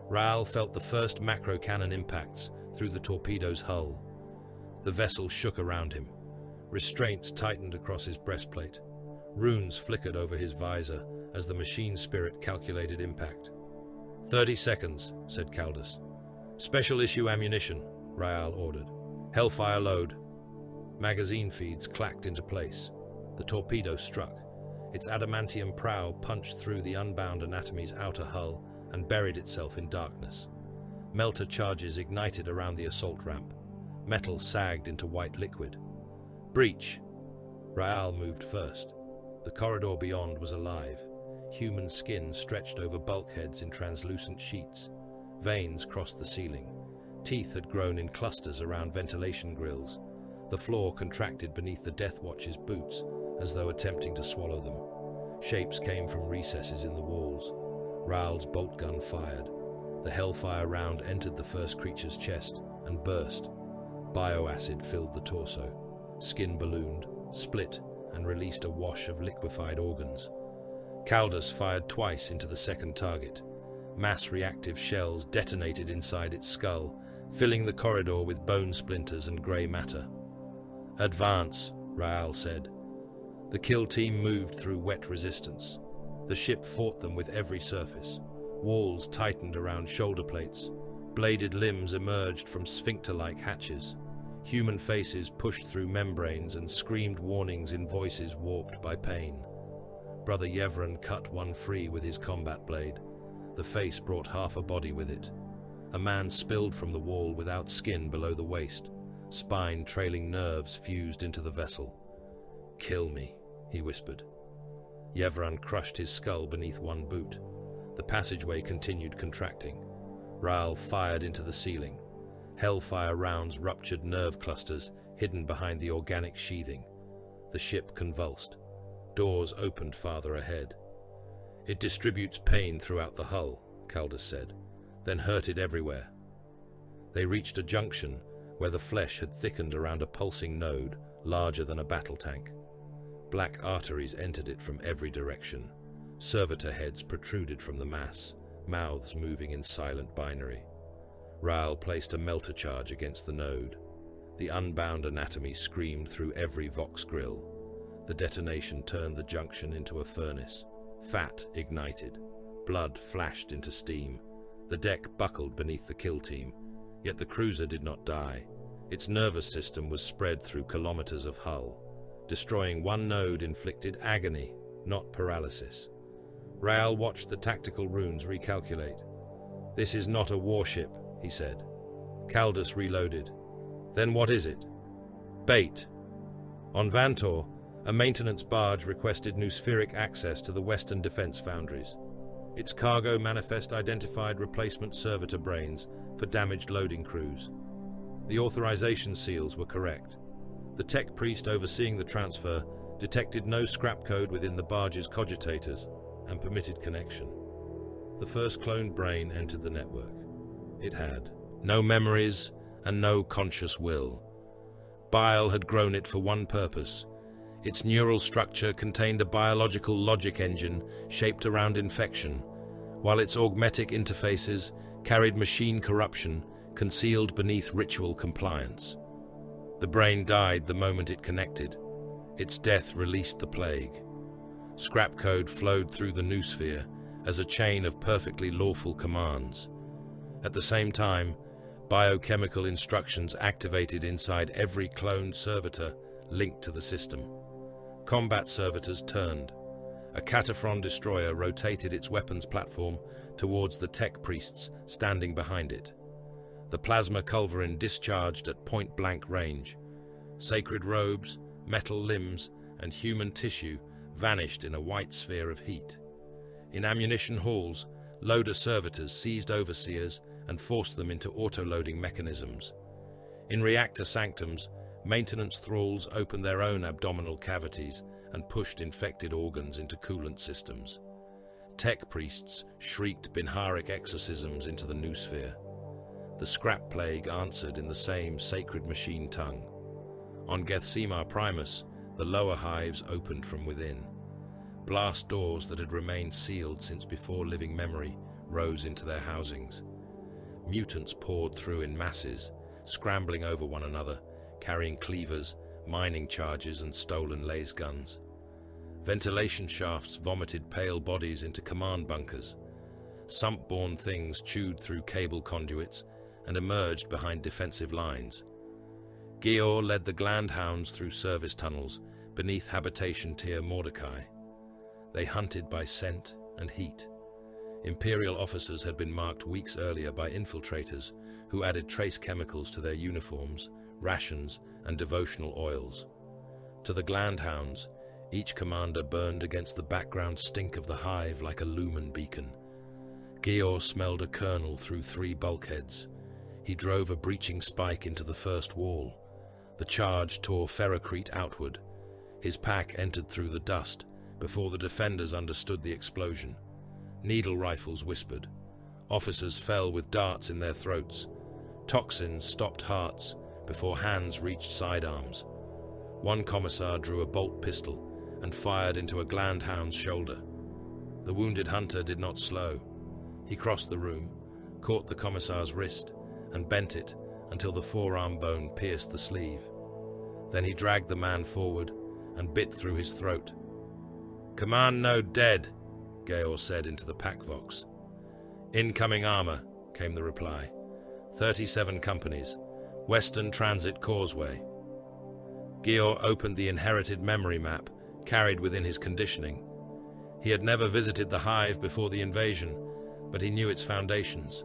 Raal felt the first macro-cannon impacts through the torpedo's hull. The vessel shook around him. Restraints tightened across his breastplate. Runes flickered over his visor as the machine spirit calculated impact. 30 seconds, said Caldus. "Special issue ammunition," Raal ordered. "Hellfire load." Magazine feeds clacked into place. The torpedo struck. Its adamantium prow punched through the Unbound Anatomy's outer hull and buried itself in darkness. Melter charges ignited around the assault ramp. Metal sagged into white liquid. "Breach!" Raal moved first. The corridor beyond was alive. Human skin stretched over bulkheads in translucent sheets. Veins crossed the ceiling. Teeth had grown in clusters around ventilation grills. The floor contracted beneath the Deathwatch's boots, as though attempting to swallow them. Shapes came from recesses in the walls. Raal's bolt gun fired. The Hellfire round entered the first creature's chest and burst. Bioacid filled the torso. Skin ballooned, split, and released a wash of liquefied organs. Caldus fired twice into the second target. Mass reactive shells detonated inside its skull, filling the corridor with bone splinters and grey matter. "Advance," Raal said. The kill team moved through wet resistance. The ship fought them with every surface. Walls tightened around shoulder plates. Bladed limbs emerged from sphincter-like hatches. Human faces pushed through membranes and screamed warnings in voices warped by pain. Brother Yevron cut one free with his combat blade. The face brought half a body with it. A man spilled from the wall without skin below the waist. spine trailing nerves fused into the vessel. "Kill me," he whispered. Yevran crushed his skull beneath one boot. The passageway continued contracting. Raal fired into the ceiling. Hellfire rounds ruptured nerve clusters hidden behind the organic sheathing. The ship convulsed. Doors opened farther ahead. "It distributes pain throughout the hull," Caldas said, "then hurted everywhere." They reached a junction where the flesh had thickened around a pulsing node larger than a battle tank. Black arteries entered it from every direction. Servitor heads protruded from the mass, mouths moving in silent binary. Raal placed a melter charge against the node. The unbound anatomy screamed through every Vox grill. The detonation turned the junction into a furnace. Fat ignited. Blood flashed into steam. The deck buckled beneath the kill team, yet the cruiser did not die. Its nervous system was spread through kilometers of hull. Destroying one node inflicted agony, not paralysis. Raal watched the tactical runes recalculate. "This is not a warship," he said. Caldas reloaded. "Then what is it?" "Bait." On Vantor, a maintenance barge requested noospheric access to the Western defense foundries. Its cargo manifest identified replacement servitor brains for damaged loading crews. The authorization seals were correct. The tech priest overseeing the transfer detected no scrap code within the barge's cogitators and permitted connection. The first cloned brain entered the network. It had no memories and no conscious will. Bile had grown it for one purpose. Its neural structure contained a biological logic engine shaped around infection, while its augmetic interfaces carried machine corruption concealed beneath ritual compliance. The brain died the moment it connected. Its death released the plague. Scrap code flowed through the noosphere as a chain of perfectly lawful commands. At the same time, biochemical instructions activated inside every cloned servitor linked to the system. Combat servitors turned. A Cataphron destroyer rotated its weapons platform towards the tech priests standing behind it. The plasma culverin discharged at point-blank range. Sacred robes, metal limbs, and human tissue vanished in a white sphere of heat. In ammunition halls, loader servitors seized overseers and forced them into auto-loading mechanisms. In reactor sanctums, maintenance thralls opened their own abdominal cavities and pushed infected organs into coolant systems. Tech priests shrieked binharic exorcisms into the noosphere. The scrap plague answered in the same sacred machine tongue. On Gethsemar Primus, the lower hives opened from within. Blast doors that had remained sealed since before living memory rose into their housings. Mutants poured through in masses, scrambling over one another, carrying cleavers, mining charges, and stolen laser guns. Ventilation shafts vomited pale bodies into command bunkers. Sump-borne things chewed through cable conduits and emerged behind defensive lines. Gior led the Glandhounds through service tunnels beneath habitation tier Mordecai. They hunted by scent and heat. Imperial officers had been marked weeks earlier by infiltrators who added trace chemicals to their uniforms, rations, and devotional oils. To the Glandhounds, each commander burned against the background stink of the hive like a lumen beacon. Gior smelled a kernel through 3 bulkheads. He drove a breaching spike into the first wall. The charge tore ferrocrete outward. His pack entered through the dust before the defenders understood the explosion. Needle rifles whispered. Officers fell with darts in their throats. Toxins stopped hearts before hands reached sidearms. One commissar drew a bolt pistol and fired into a Glandhound's shoulder. The wounded hunter did not slow. He crossed the room, caught the commissar's wrist, and bent it until the forearm bone pierced the sleeve. Then he dragged the man forward and bit through his throat. "Command node dead," Georg said into the packvox. "Incoming armor," came the reply. 37 companies. Western Transit Causeway. Georg opened the inherited memory map carried within his conditioning. He had never visited the hive before the invasion, but he knew its foundations.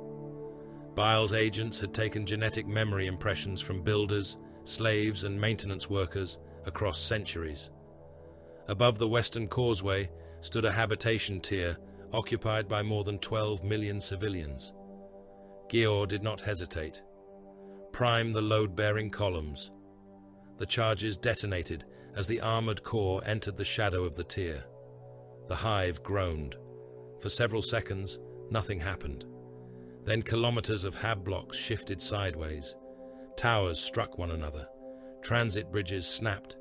Bile's agents had taken genetic memory impressions from builders, slaves and maintenance workers across centuries. Above the western causeway stood a habitation tier occupied by more than 12 million civilians. Gior did not hesitate. Prime the load-bearing columns. The charges detonated as the armored core entered the shadow of the tier. The hive groaned. For several seconds, nothing happened. Then kilometers of hab blocks shifted sideways. Towers struck one another. Transit bridges snapped.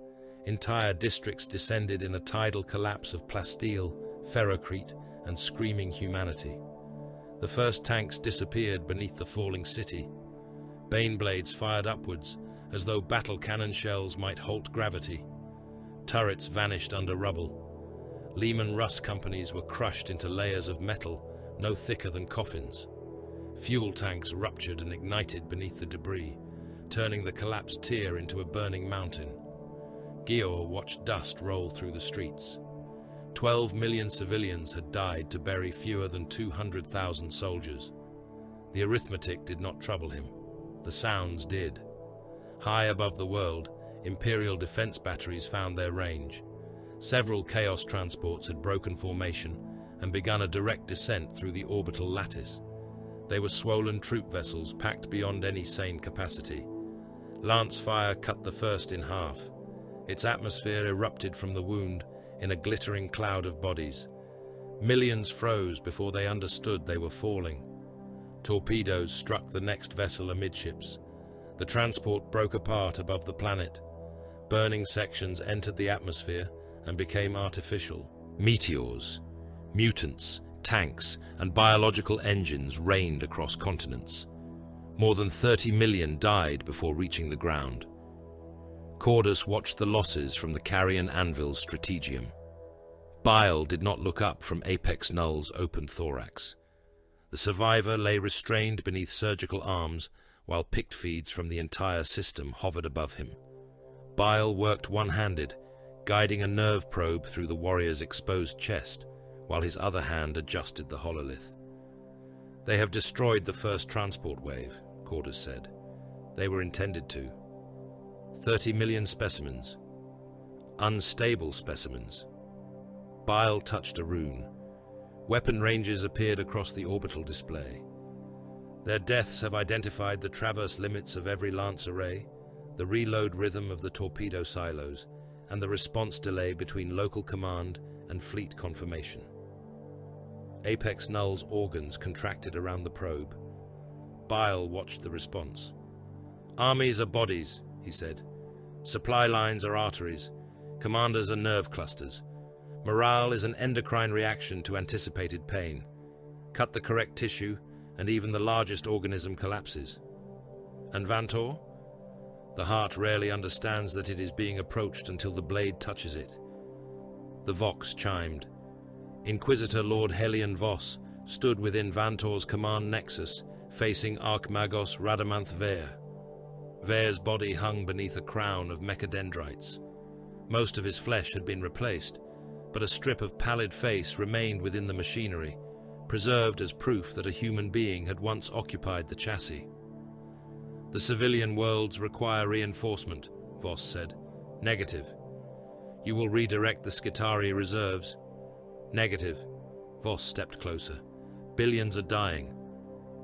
Entire districts descended in a tidal collapse of plasteel, ferrocrete, and screaming humanity. The first tanks disappeared beneath the falling city. Baneblades fired upwards, as though battle cannon shells might halt gravity. Turrets vanished under rubble. Lehman Russ companies were crushed into layers of metal no thicker than coffins. Fuel tanks ruptured and ignited beneath the debris, turning the collapsed tier into a burning mountain. Gior watched dust roll through the streets. 12 million civilians had died to bury fewer than 200,000 soldiers. The arithmetic did not trouble him. The sounds did. High above the world, Imperial defense batteries found their range. Several Chaos transports had broken formation and begun a direct descent through the orbital lattice. They were swollen troop vessels packed beyond any sane capacity. Lance fire cut the first in half. Its atmosphere erupted from the wound in a glittering cloud of bodies. Millions froze before they understood they were falling. Torpedoes struck the next vessel amidships. The transport broke apart above the planet. Burning sections entered the atmosphere and became artificial. Meteors, mutants, tanks, and biological engines rained across continents. More than 30 million died before reaching the ground. Cordus watched the losses from the Carrion Anvil's strategium. Bile did not look up from Apex Null's open thorax. The survivor lay restrained beneath surgical arms while picked feeds from the entire system hovered above him. Bile worked one-handed, guiding a nerve probe through the warrior's exposed chest, while his other hand adjusted the hololith. "They have destroyed the first transport wave," Cordus said. "They were intended to. 30 million specimens. Unstable specimens." Bile touched a rune. Weapon ranges appeared across the orbital display. "Their deaths have identified the traverse limits of every lance array, the reload rhythm of the torpedo silos, and the response delay between local command and fleet confirmation." Apex Null's organs contracted around the probe. Bile watched the response. "Armies are bodies," he said. "Supply lines are arteries. Commanders are nerve clusters. Morale is an endocrine reaction to anticipated pain. Cut the correct tissue, and even the largest organism collapses. And Vantor? The heart rarely understands that it is being approached until the blade touches it." The Vox chimed. Inquisitor Lord Helion Voss stood within Vantor's command nexus, facing Archmagos Radamanth Ver. Ver's body hung beneath a crown of mechadendrites. Most of his flesh had been replaced, but a strip of pallid face remained within the machinery, preserved as proof that a human being had once occupied the chassis. "The civilian worlds require reinforcement," Voss said. "Negative. You will redirect the Skitarii reserves." "Negative." Voss stepped closer. "Billions are dying.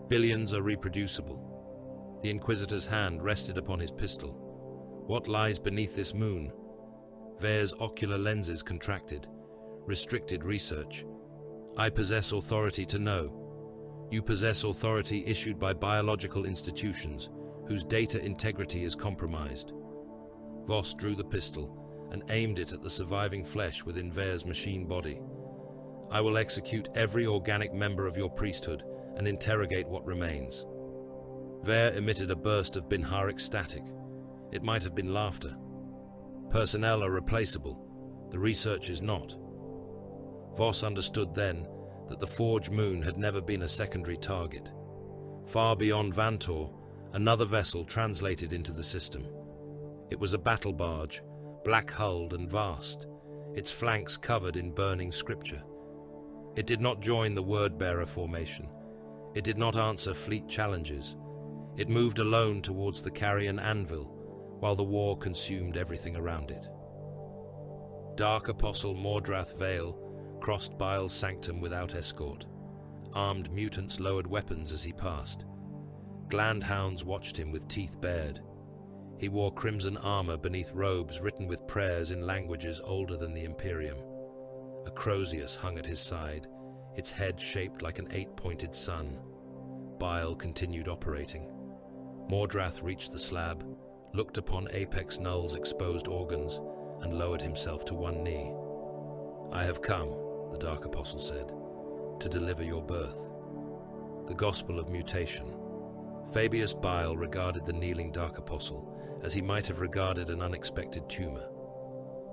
Billions are reproducible." The Inquisitor's hand rested upon his pistol. "What lies beneath this moon?" Ver's ocular lenses contracted. "Restricted research. I possess authority to know. You possess authority issued by biological institutions, whose data integrity is compromised." Voss drew the pistol and aimed it at the surviving flesh within Ver's machine body. "I will execute every organic member of your priesthood and interrogate what remains." Ver emitted a burst of Binharic static. It might have been laughter. "Personnel are replaceable. The research is not." Voss understood then that the Forge Moon had never been a secondary target. Far beyond Vantor, another vessel translated into the system. It was a battle barge, black-hulled and vast, its flanks covered in burning scripture. It did not join the Word-Bearer formation. It did not answer fleet challenges. It moved alone towards the Carrion Anvil, while the war consumed everything around it. Dark Apostle Mordrath Vale crossed Bile's sanctum without escort. Armed mutants lowered weapons as he passed. Glandhounds watched him with teeth bared. He wore crimson armor beneath robes written with prayers in languages older than the Imperium. A Crozius hung at his side, its head shaped like an 8-pointed sun. Bile continued operating. Mordrath reached the slab, looked upon Apex Null's exposed organs, and lowered himself to one knee. "I have come," the Dark Apostle said, "to deliver your birth." The Gospel of Mutation. Fabius Bile regarded the kneeling Dark Apostle as he might have regarded an unexpected tumor.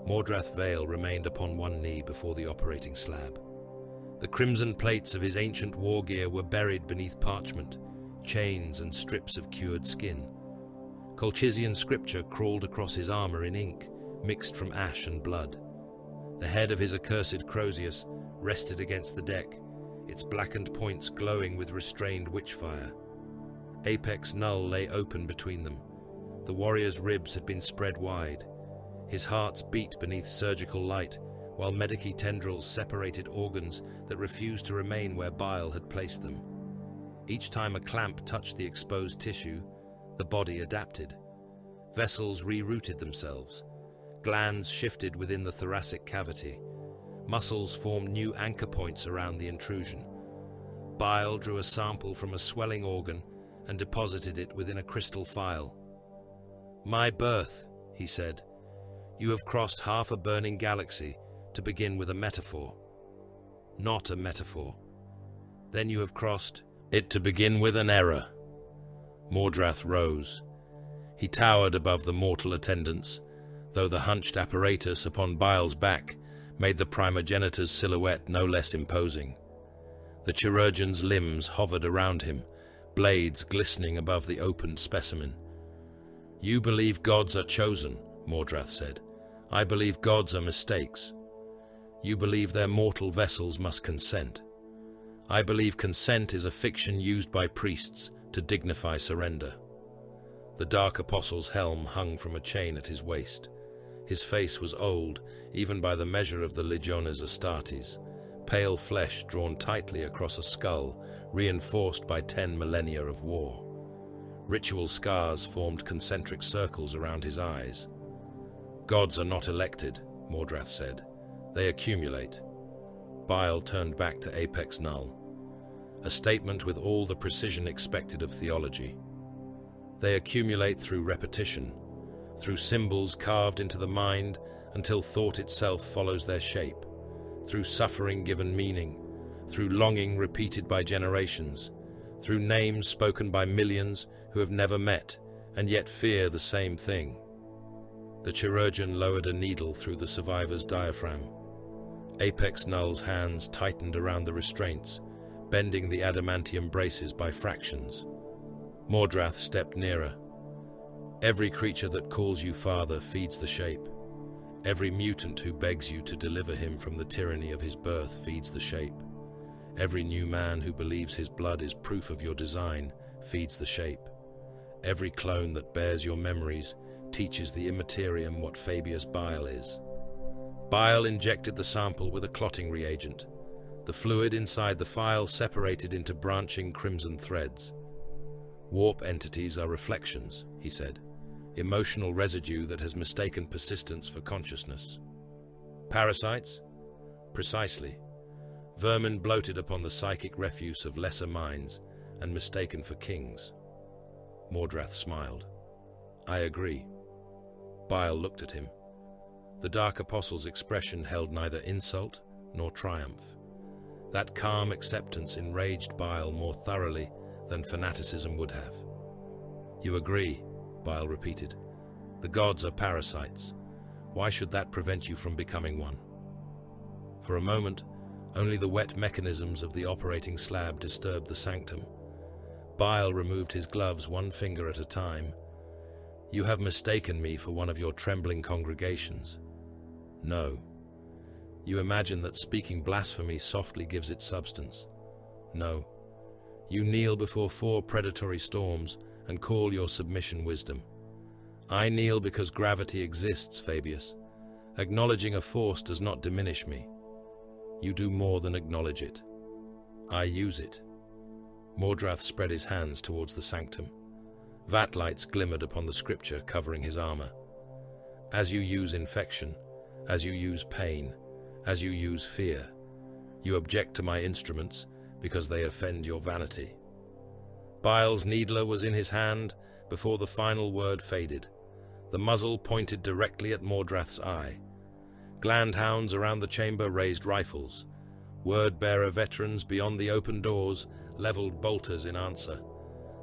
Mordrath Vale remained upon one knee before the operating slab. The crimson plates of his ancient war gear were buried beneath parchment, chains and strips of cured skin. Colchizian scripture crawled across his armor in ink, mixed from ash and blood. The head of his accursed Crozius rested against the deck, its blackened points glowing with restrained witchfire. Apex Null lay open between them. The warrior's ribs had been spread wide. His hearts beat beneath surgical light, while medici tendrils separated organs that refused to remain where Bile had placed them. Each time a clamp touched the exposed tissue, the body adapted. Vessels rerouted themselves. Glands shifted within the thoracic cavity. Muscles formed new anchor points around the intrusion. Bile drew a sample from a swelling organ and deposited it within a crystal phial. "My birth," he said. "You have crossed half a burning galaxy to begin with a metaphor. Not a metaphor. Then you have crossed it to begin with an error." Mordrath rose. He towered above the mortal attendants, though the hunched apparatus upon Bile's back made the primogenitor's silhouette no less imposing. The chirurgeon's limbs hovered around him, blades glistening above the opened specimen. "You believe gods are chosen," Mordrath said. "I believe gods are mistakes. You believe their mortal vessels must consent. I believe consent is a fiction used by priests to dignify surrender." The Dark Apostle's helm hung from a chain at his waist. His face was old, even by the measure of the Legiones Astartes, pale flesh drawn tightly across a skull, reinforced by 10 millennia of war. Ritual scars formed concentric circles around his eyes. "Gods are not elected," Mordrath said. "They accumulate." Bile turned back to Apex Null. A statement with all the precision expected of theology. "They accumulate through repetition, through symbols carved into the mind until thought itself follows their shape, through suffering given meaning, through longing repeated by generations, through names spoken by millions who have never met and yet fear the same thing." The chirurgeon lowered a needle through the survivor's diaphragm. Apex Null's hands tightened around the restraints, bending the adamantium braces by fractions. Mordrath stepped nearer. "Every creature that calls you father feeds the shape. Every mutant who begs you to deliver him from the tyranny of his birth feeds the shape. Every new man who believes his blood is proof of your design feeds the shape. Every clone that bears your memories teaches the immaterium what Fabius Bile is." Bile injected the sample with a clotting reagent. The fluid inside the phial separated into branching crimson threads. "Warp entities are reflections," he said. "Emotional residue that has mistaken persistence for consciousness." "Parasites?" "Precisely. Vermin bloated upon the psychic refuse of lesser minds and mistaken for kings." Mordrath smiled. "I agree." Bile looked at him. The Dark Apostle's expression held neither insult nor triumph. That calm acceptance enraged Bile more thoroughly than fanaticism would have. "You agree," Bile repeated. "The gods are parasites. Why should that prevent you from becoming one?" For a moment, only the wet mechanisms of the operating slab disturbed the sanctum. Bile removed his gloves one finger at a time. "You have mistaken me for one of your trembling congregations." "No." "You imagine that speaking blasphemy softly gives it substance." "No." "You kneel before 4 predatory storms and call your submission wisdom." I kneel because gravity exists, Fabius. Acknowledging a force does not diminish me. You do more than acknowledge it. I use it. Mordrath spread his hands towards the sanctum. Vat lights glimmered upon the scripture covering his armor. As you use infection, as you use pain, as you use fear, you object to my instruments because they offend your vanity. Bile's needler was in his hand before the final word faded. The muzzle pointed directly at Mordrath's eye. Glandhounds around the chamber raised rifles. Word-bearer veterans beyond the open doors leveled bolters in answer.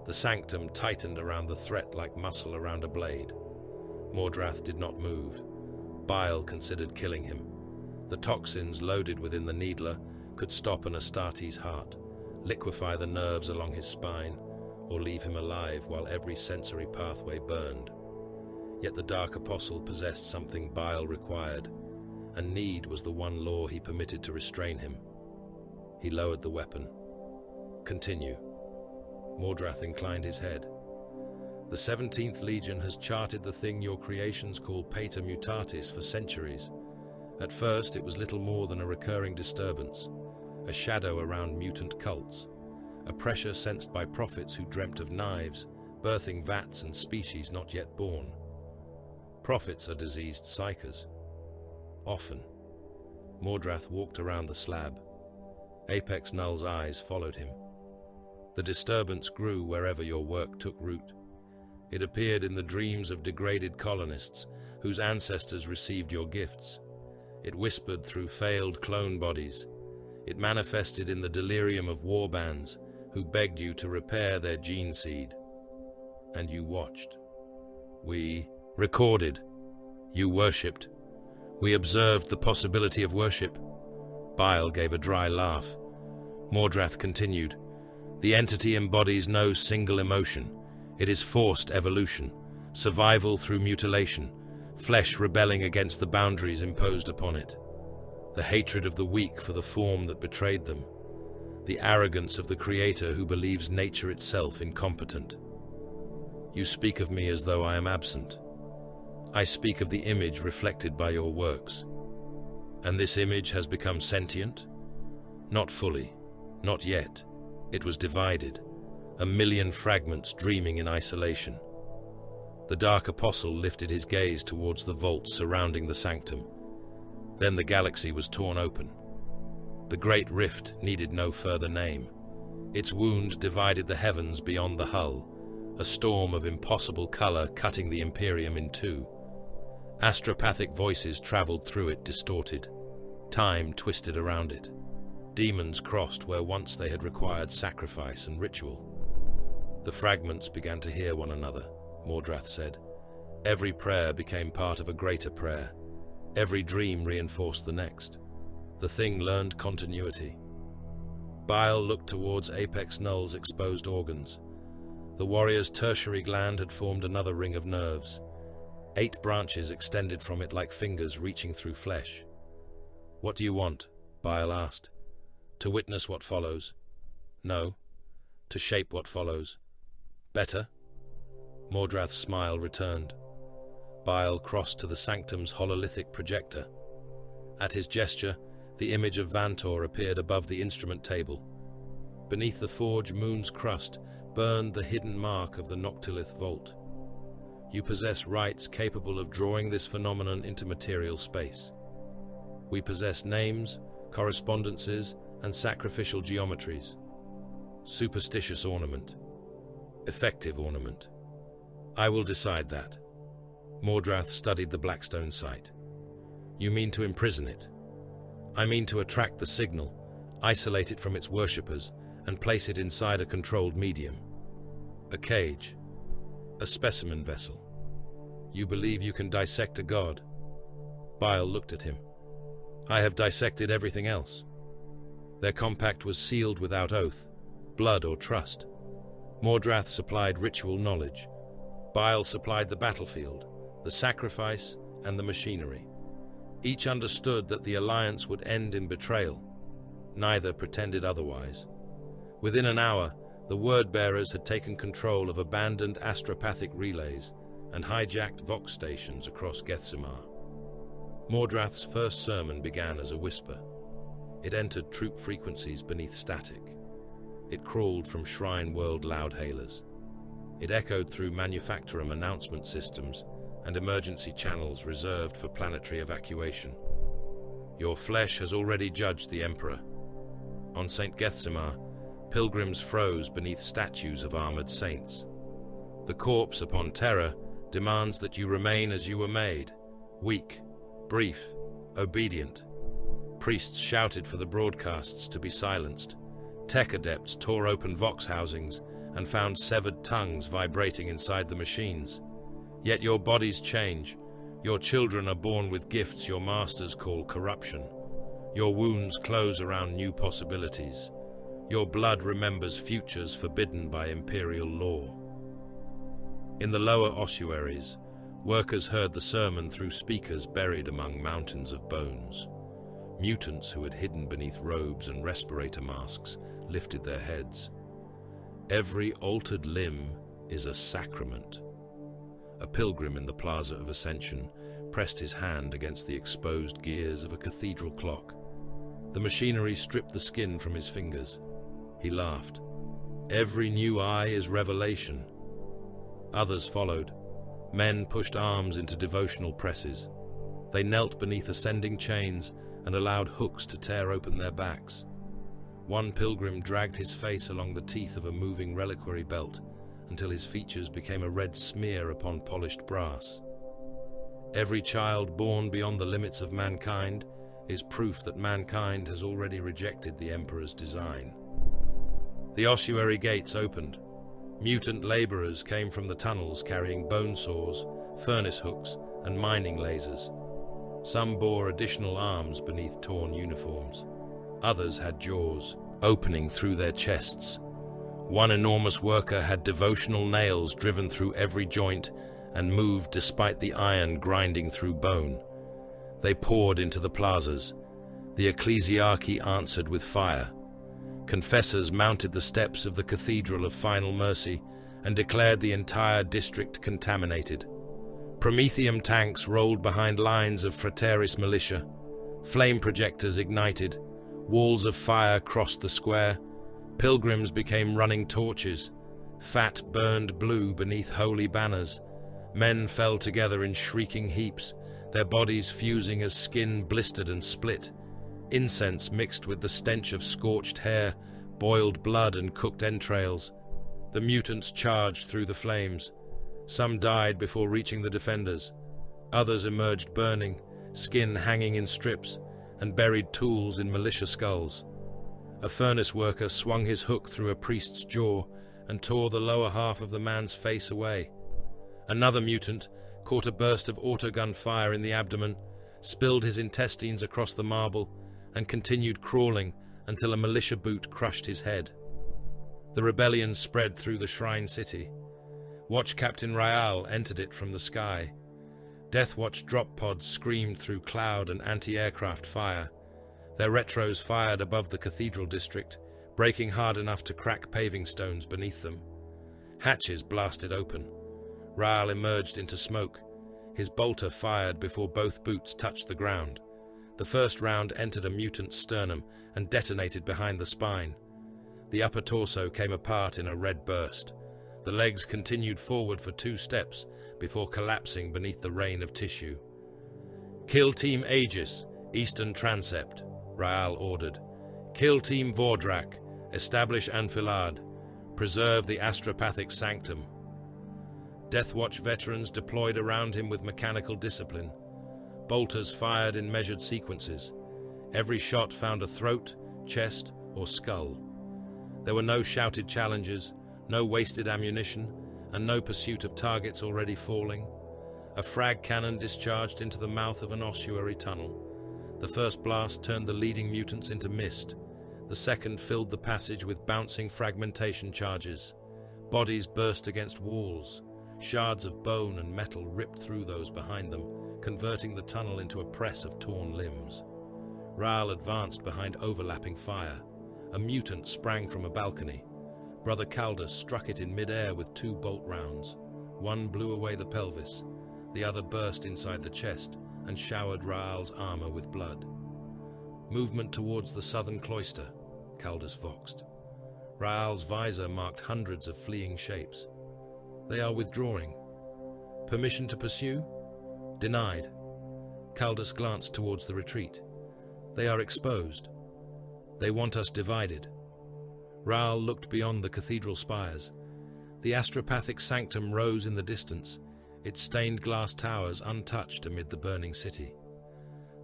The sanctum tightened around the threat like muscle around a blade. Mordrath did not move. Bile considered killing him. The toxins loaded within the needler could stop an Astartes' heart, liquefy the nerves along his spine, or leave him alive while every sensory pathway burned. Yet the Dark Apostle possessed something Bile required, and need was the one law he permitted to restrain him. He lowered the weapon. Continue. Mordrath inclined his head. The 17th Legion has charted the thing your creations call Pater Mutatis for centuries. At first it was little more than a recurring disturbance, a shadow around mutant cults, a pressure sensed by prophets who dreamt of knives, birthing vats and species not yet born. Prophets are diseased psychers. Often. Mordrath walked around the slab. Apex Null's eyes followed him. The disturbance grew wherever your work took root. It appeared in the dreams of degraded colonists whose ancestors received your gifts. It whispered through failed clone bodies. It manifested in the delirium of warbands who begged you to repair their gene seed. And you watched. We recorded. You worshipped. We observed the possibility of worship. Bile gave a dry laugh. Mordrath continued. The entity embodies no single emotion. It is forced evolution, survival through mutilation, flesh rebelling against the boundaries imposed upon it. The hatred of the weak for the form that betrayed them. The arrogance of the creator who believes nature itself incompetent. You speak of me as though I am absent. I speak of the image reflected by your works. And this image has become sentient? Not fully, not yet. It was divided, a million fragments dreaming in isolation. The Dark Apostle lifted his gaze towards the vault surrounding the sanctum. Then the galaxy was torn open. The Great Rift needed no further name. Its wound divided the heavens beyond the hull, a storm of impossible color cutting the Imperium in two. Astropathic voices traveled through it distorted. Time twisted around it. Demons crossed where once they had required sacrifice and ritual. The fragments began to hear one another, Mordrath said. Every prayer became part of a greater prayer. Every dream reinforced the next. The thing learned continuity. Bile looked towards Apex Null's exposed organs. The warrior's tertiary gland had formed another ring of nerves. 8 branches extended from it like fingers reaching through flesh. What do you want? Bile asked. To witness what follows? No. To shape what follows. Better? Mordrath's smile returned. Bile crossed to the sanctum's hololithic projector. At his gesture, the image of Vantor appeared above the instrument table. Beneath the forge moon's crust burned the hidden mark of the Noctilith vault. You possess rights capable of drawing this phenomenon into material space. We possess names, correspondences, and sacrificial geometries. Superstitious ornament. Effective ornament. I will decide that. Mordrath studied the Blackstone site. You mean to imprison it? I mean to attract the signal, isolate it from its worshippers, and place it inside a controlled medium. A cage. A specimen vessel. You believe you can dissect a god? Bile looked at him. I have dissected everything else. Their compact was sealed without oath, blood or trust. Mordrath supplied ritual knowledge. Bile supplied the battlefield, the sacrifice, and the machinery. Each understood that the alliance would end in betrayal. Neither pretended otherwise. Within an hour, the word-bearers had taken control of abandoned astropathic relays, and hijacked Vox stations across Gethsemar. Mordrath's first sermon began as a whisper. It entered troop frequencies beneath static. It crawled from Shrine World loudhailers. It echoed through manufacturer announcement systems and emergency channels reserved for planetary evacuation. Your flesh has already judged the Emperor. On St. Gethsemar, pilgrims froze beneath statues of armored saints. The corpse upon terror demands that you remain as you were made, weak, brief, obedient. Priests shouted for the broadcasts to be silenced. Tech adepts tore open Vox housings and found severed tongues vibrating inside the machines. Yet your bodies change. Your children are born with gifts your masters call corruption. Your wounds close around new possibilities. Your blood remembers futures forbidden by imperial law. In the lower ossuaries, workers heard the sermon through speakers buried among mountains of bones. Mutants who had hidden beneath robes and respirator masks lifted their heads. Every altered limb is a sacrament. A pilgrim in the Plaza of Ascension pressed his hand against the exposed gears of a cathedral clock. The machinery stripped the skin from his fingers. He laughed. Every new eye is revelation. Others followed. Men pushed arms into devotional presses. They knelt beneath ascending chains and allowed hooks to tear open their backs. One pilgrim dragged his face along the teeth of a moving reliquary belt until his features became a red smear upon polished brass. Every child born beyond the limits of mankind is proof that mankind has already rejected the Emperor's design. The ossuary gates opened. Mutant laborers came from the tunnels carrying bone saws, furnace hooks, and mining lasers. Some bore additional arms beneath torn uniforms. Others had jaws, opening through their chests. One enormous worker had devotional nails driven through every joint and moved despite the iron grinding through bone. They poured into the plazas. The ecclesiarchy answered with fire. Confessors mounted the steps of the Cathedral of Final Mercy and declared the entire district contaminated. Prometheum tanks rolled behind lines of Frateris militia. Flame projectors ignited. Walls of fire crossed the square. Pilgrims became running torches. Fat burned blue beneath holy banners. Men fell together in shrieking heaps, their bodies fusing as skin blistered and split. Incense mixed with the stench of scorched hair, boiled blood and cooked entrails. The mutants charged through the flames. Some died before reaching the defenders. Others emerged burning, skin hanging in strips, and buried tools in militia skulls. A furnace worker swung his hook through a priest's jaw and tore the lower half of the man's face away. Another mutant caught a burst of autogun fire in the abdomen, spilled his intestines across the marble, and continued crawling until a militia boot crushed his head. The rebellion spread through the shrine city. Watch Captain Raal entered it from the sky. Deathwatch drop pods screamed through cloud and anti-aircraft fire. Their retros fired above the cathedral district, breaking hard enough to crack paving stones beneath them. Hatches blasted open. Raal emerged into smoke. His bolter fired before both boots touched the ground. The first round entered a mutant's sternum and detonated behind the spine. The upper torso came apart in a red burst. The legs continued forward for 2 steps before collapsing beneath the rain of tissue. "Kill Team Aegis, Eastern Transept," Raal ordered. "Kill Team Vordrak, establish Enfilade. Preserve the astropathic sanctum." Deathwatch veterans deployed around him with mechanical discipline. Bolters fired in measured sequences. Every shot found a throat, chest, or skull. There were no shouted challenges, no wasted ammunition, and no pursuit of targets already falling. A frag cannon discharged into the mouth of an ossuary tunnel. The first blast turned the leading mutants into mist. The second filled the passage with bouncing fragmentation charges. Bodies burst against walls. Shards of bone and metal ripped through those behind them, converting the tunnel into a press of torn limbs. Raal advanced behind overlapping fire. A mutant sprang from a balcony. Brother Calder struck it in mid-air with 2 bolt rounds. One blew away the pelvis, the other burst inside the chest and showered Raal's armor with blood. Movement towards the southern cloister, Caldus voxed. Raal's visor marked hundreds of fleeing shapes. They are withdrawing. Permission to pursue? Denied. Caldus glanced towards the retreat. They are exposed. They want us divided. Raal looked beyond the cathedral spires. The astropathic sanctum rose in the distance, its stained glass towers untouched amid the burning city.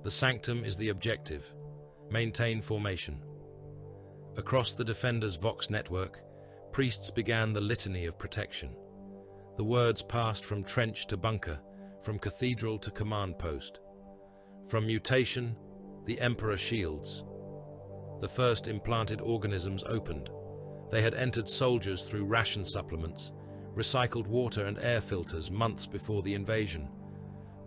The sanctum is the objective. Maintain formation. Across the Defenders' Vox network, priests began the litany of protection. The words passed from trench to bunker, from cathedral to command post. From mutation, the Emperor shields. The first implanted organisms opened. They had entered soldiers through ration supplements, recycled water and air filters months before the invasion.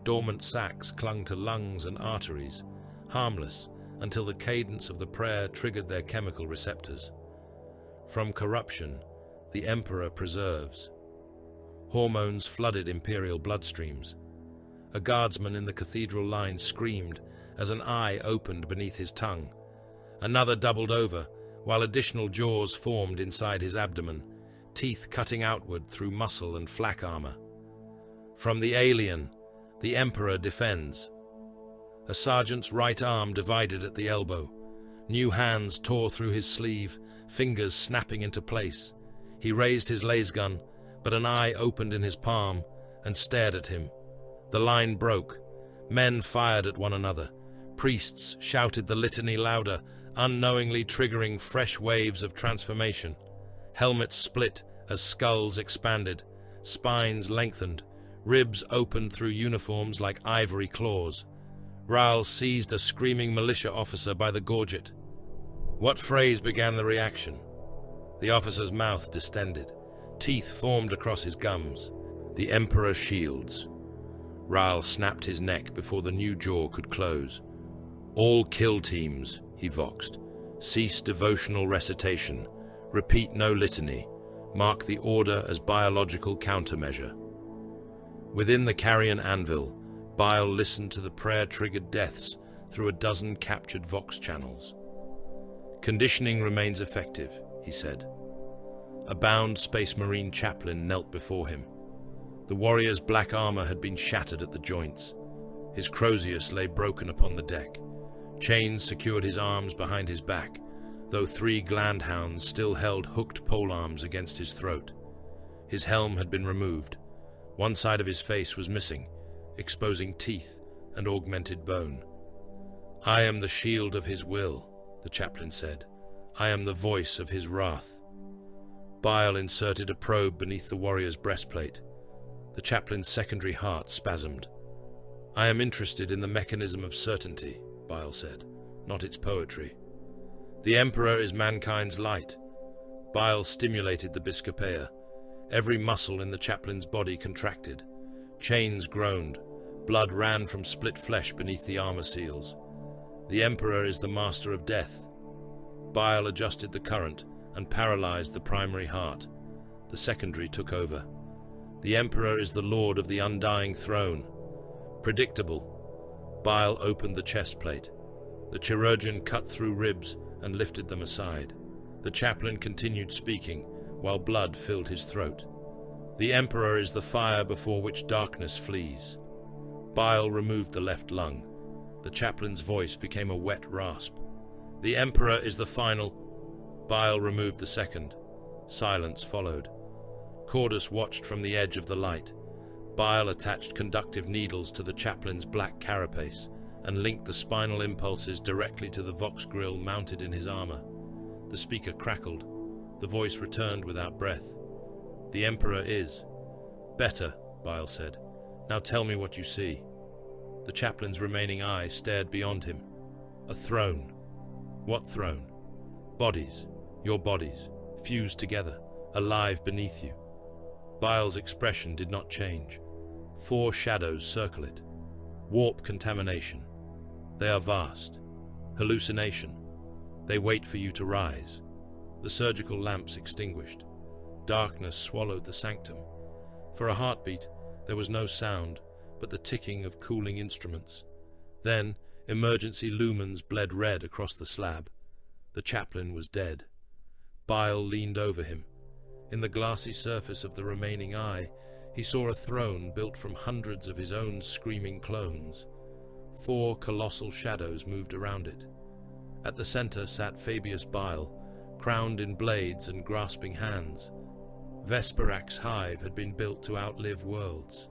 Dormant sacs clung to lungs and arteries, harmless until the cadence of the prayer triggered their chemical receptors. From corruption, the Emperor preserves. Hormones flooded imperial bloodstreams. A guardsman in the cathedral line screamed as an eye opened beneath his tongue. Another doubled over, while additional jaws formed inside his abdomen, teeth cutting outward through muscle and flak armor. From the alien, the Emperor defends. A sergeant's right arm divided at the elbow. New hands tore through his sleeve, fingers snapping into place. He raised his lasgun, but an eye opened in his palm and stared at him. The line broke. Men fired at one another. Priests shouted the litany louder, unknowingly triggering fresh waves of transformation. Helmets split as skulls expanded, spines lengthened, ribs opened through uniforms like ivory claws. Raal seized a screaming militia officer by the gorget. What phrase began the reaction? The officer's mouth distended. Teeth formed across his gums. The Emperor shields. Raal snapped his neck before the new jaw could close. All kill teams, he voxed. Cease devotional recitation. Repeat no litany. Mark the order as biological countermeasure. Within the Carrion Anvil, Bile listened to the prayer-triggered deaths through a dozen captured Vox channels. Conditioning remains effective, he said. A bound Space Marine chaplain knelt before him. The warrior's black armor had been shattered at the joints. His crozius lay broken upon the deck. Chains secured his arms behind his back, though 3 glandhounds still held hooked polearms against his throat. His helm had been removed. One side of his face was missing, exposing teeth and augmented bone. I am the shield of his will, the chaplain said. I am the voice of his wrath. Bile inserted a probe beneath the warrior's breastplate. The chaplain's secondary heart spasmed. I am interested in the mechanism of certainty, Bile said, not its poetry. The Emperor is mankind's light. Bile stimulated the Biscopea. Every muscle in the chaplain's body contracted. Chains groaned. Blood ran from split flesh beneath the armor seals. The Emperor is the master of death. Bile adjusted the current and paralyzed the primary heart. The secondary took over. The Emperor is the lord of the undying throne. Predictable. Bile opened the chest plate. The chirurgeon cut through ribs and lifted them aside. The chaplain continued speaking, while blood filled his throat. The Emperor is the fire before which darkness flees. Bile removed the left lung. The chaplain's voice became a wet rasp. The Emperor is the final. Bile removed the second. Silence followed. Cordus watched from the edge of the light. Bile attached conductive needles to the chaplain's black carapace and linked the spinal impulses directly to the Vox grill mounted in his armor. The speaker crackled. The voice returned without breath. The Emperor is. Better, Bile said. Now tell me what you see. The chaplain's remaining eye stared beyond him. A throne. What throne? Bodies. Your bodies. Fused together. Alive beneath you. Bile's expression did not change. 4 shadows circle it. Warp contamination. They are vast. Hallucination. They wait for you to rise. The surgical lamps extinguished. Darkness swallowed the sanctum. For a heartbeat, there was no sound, but the ticking of cooling instruments. Then, emergency lumens bled red across the slab. The chaplain was dead. Bile leaned over him. In the glassy surface of the remaining eye, he saw a throne built from hundreds of his own screaming clones. 4 colossal shadows moved around it. At the center sat Fabius Bile, crowned in blades and grasping hands. Vesperac's hive had been built to outlive worlds.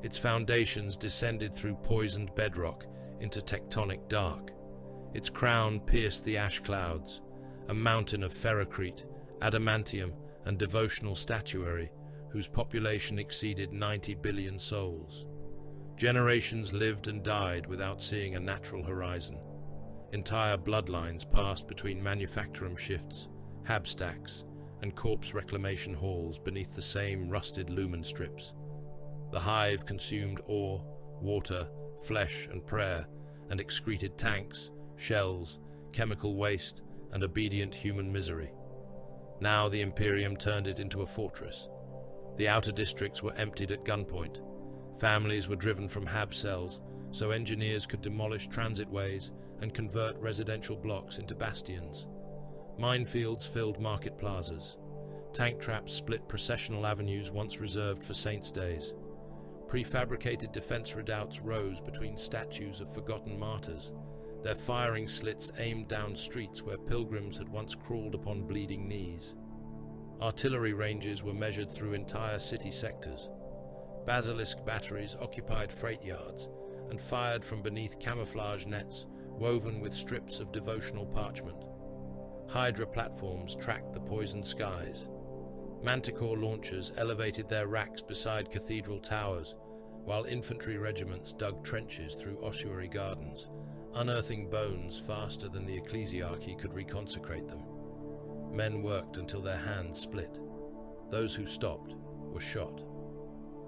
Its foundations descended through poisoned bedrock into tectonic dark. Its crown pierced the ash clouds, a mountain of ferrocrete, adamantium, and devotional statuary whose population exceeded 90 billion souls. Generations lived and died without seeing a natural horizon. Entire bloodlines passed between manufactorum shifts, hab stacks, and corpse reclamation halls beneath the same rusted lumen strips. The hive consumed ore, water, flesh, and prayer, and excreted tanks, shells, chemical waste, and obedient human misery. Now the Imperium turned it into a fortress. The outer districts were emptied at gunpoint. Families were driven from hab cells, so engineers could demolish transitways and convert residential blocks into bastions. Minefields filled market plazas. Tank traps split processional avenues once reserved for saints' days. Prefabricated defense redoubts rose between statues of forgotten martyrs, their firing slits aimed down streets where pilgrims had once crawled upon bleeding knees. Artillery ranges were measured through entire city sectors. Basilisk batteries occupied freight yards and fired from beneath camouflage nets woven with strips of devotional parchment. Hydra platforms tracked the poisoned skies. Manticore launchers elevated their racks beside cathedral towers, while infantry regiments dug trenches through ossuary gardens, unearthing bones faster than the ecclesiarchy could reconsecrate them. Men worked until their hands split. Those who stopped were shot.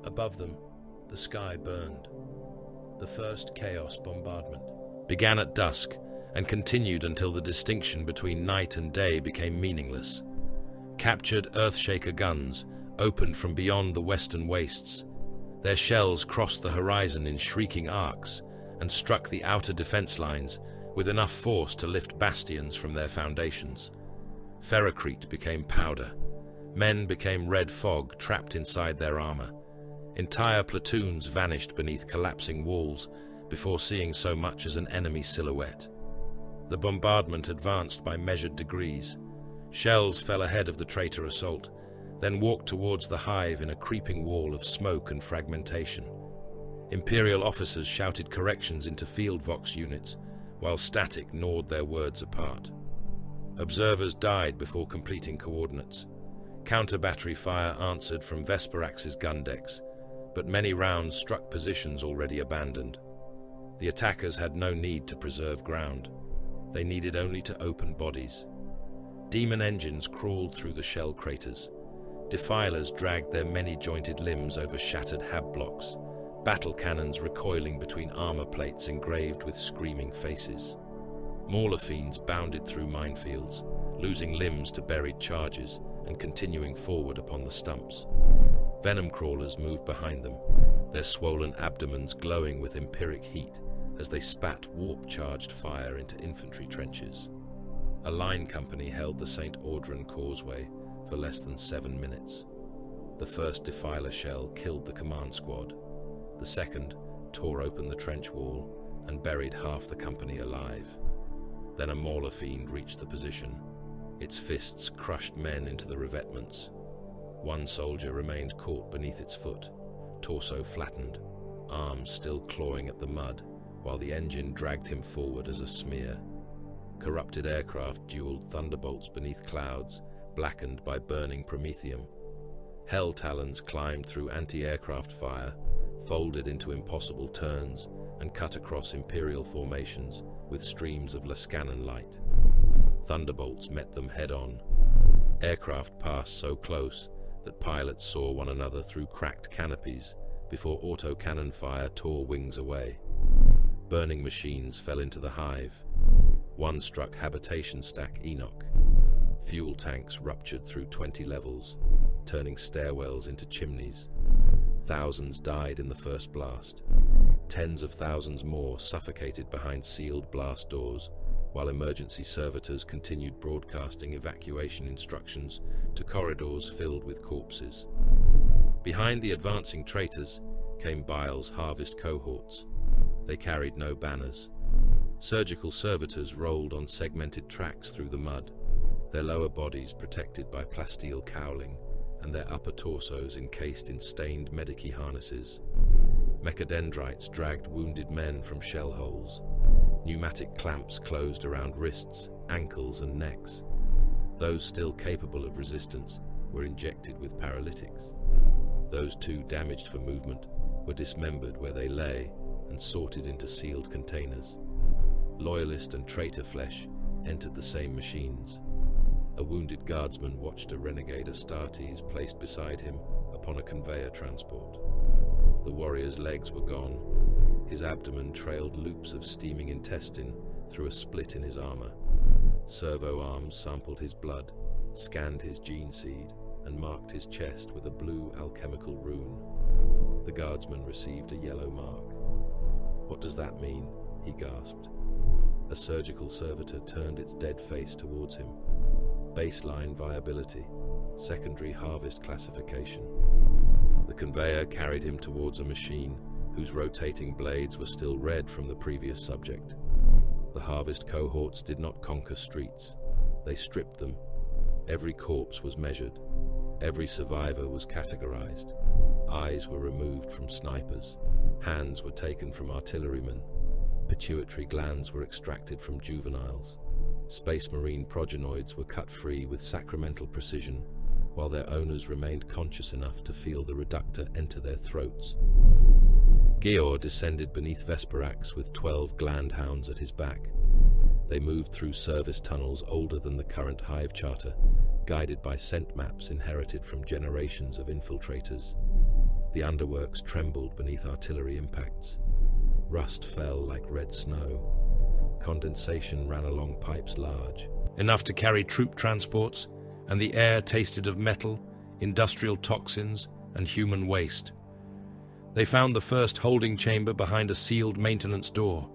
Above them, the sky burned. The first Chaos bombardment began at dusk and continued until the distinction between night and day became meaningless. Captured Earthshaker guns opened from beyond the western wastes. Their shells crossed the horizon in shrieking arcs and struck the outer defense lines with enough force to lift bastions from their foundations. Ferrocrete became powder. Men became red fog trapped inside their armor. Entire platoons vanished beneath collapsing walls before seeing so much as an enemy silhouette. The bombardment advanced by measured degrees. Shells fell ahead of the traitor assault, then walked towards the hive in a creeping wall of smoke and fragmentation. Imperial officers shouted corrections into field vox units, while static gnawed their words apart. Observers died before completing coordinates. Counter-battery fire answered from Vesperax's gun decks, but many rounds struck positions already abandoned. The attackers had no need to preserve ground. They needed only to open bodies. Demon engines crawled through the shell craters. Defilers dragged their many-jointed limbs over shattered hab blocks, battle cannons recoiling between armor plates engraved with screaming faces. Mauler fiends bounded through minefields, losing limbs to buried charges and continuing forward upon the stumps. Venom crawlers moved behind them, their swollen abdomens glowing with empiric heat as they spat warp-charged fire into infantry trenches. A line company held the St. Audran causeway for less than 7 minutes. The first Defiler shell killed the command squad. The second tore open the trench wall and buried half the company alive. Then a Mauler fiend reached the position. Its fists crushed men into the revetments. One soldier remained caught beneath its foot, torso flattened, arms still clawing at the mud, while the engine dragged him forward as a smear. Corrupted aircraft dueled thunderbolts beneath clouds, blackened by burning promethium. Hell talons climbed through anti-aircraft fire, folded into impossible turns, and cut across Imperial formations with streams of Lascanon light. Thunderbolts met them head-on. Aircraft passed so close that pilots saw one another through cracked canopies before autocannon fire tore wings away. Burning machines fell into the hive. One struck habitation stack Enoch. Fuel tanks ruptured through 20 levels, turning stairwells into chimneys. Thousands died in the first blast. Tens of thousands more suffocated behind sealed blast doors, while emergency servitors continued broadcasting evacuation instructions to corridors filled with corpses. Behind the advancing traitors came Bile's harvest cohorts. They carried no banners. Surgical servitors rolled on segmented tracks through the mud, their lower bodies protected by plasteel cowling and their upper torsos encased in stained medici harnesses. Mechadendrites dragged wounded men from shell holes. Pneumatic clamps closed around wrists, ankles, and necks. Those still capable of resistance were injected with paralytics. Those too damaged for movement were dismembered where they lay and sorted into sealed containers. Loyalist and traitor flesh entered the same machines. A wounded guardsman watched a renegade Astartes placed beside him upon a conveyor transport. The warrior's legs were gone. His abdomen trailed loops of steaming intestine through a split in his armor. Servo arms sampled his blood, scanned his gene seed, and marked his chest with a blue alchemical rune. The guardsman received a yellow mark. "What does that mean?" he gasped. A surgical servitor turned its dead face towards him. Baseline viability, secondary harvest classification. The conveyor carried him towards a machine whose rotating blades were still red from the previous subject. The harvest cohorts did not conquer streets. They stripped them. Every corpse was measured. Every survivor was categorized. Eyes were removed from snipers. Hands were taken from artillerymen. Pituitary glands were extracted from juveniles. Space Marine progenoids were cut free with sacramental precision, while their owners remained conscious enough to feel the reductor enter their throats. Georg descended beneath Vesperax with 12 gland hounds at his back. They moved through service tunnels older than the current Hive Charter, guided by scent maps inherited from generations of infiltrators. The underworks trembled beneath artillery impacts. Rust fell like red snow. Condensation ran along pipes large, enough to carry troop transports, and the air tasted of metal, industrial toxins, and human waste. They found the first holding chamber behind a sealed maintenance door.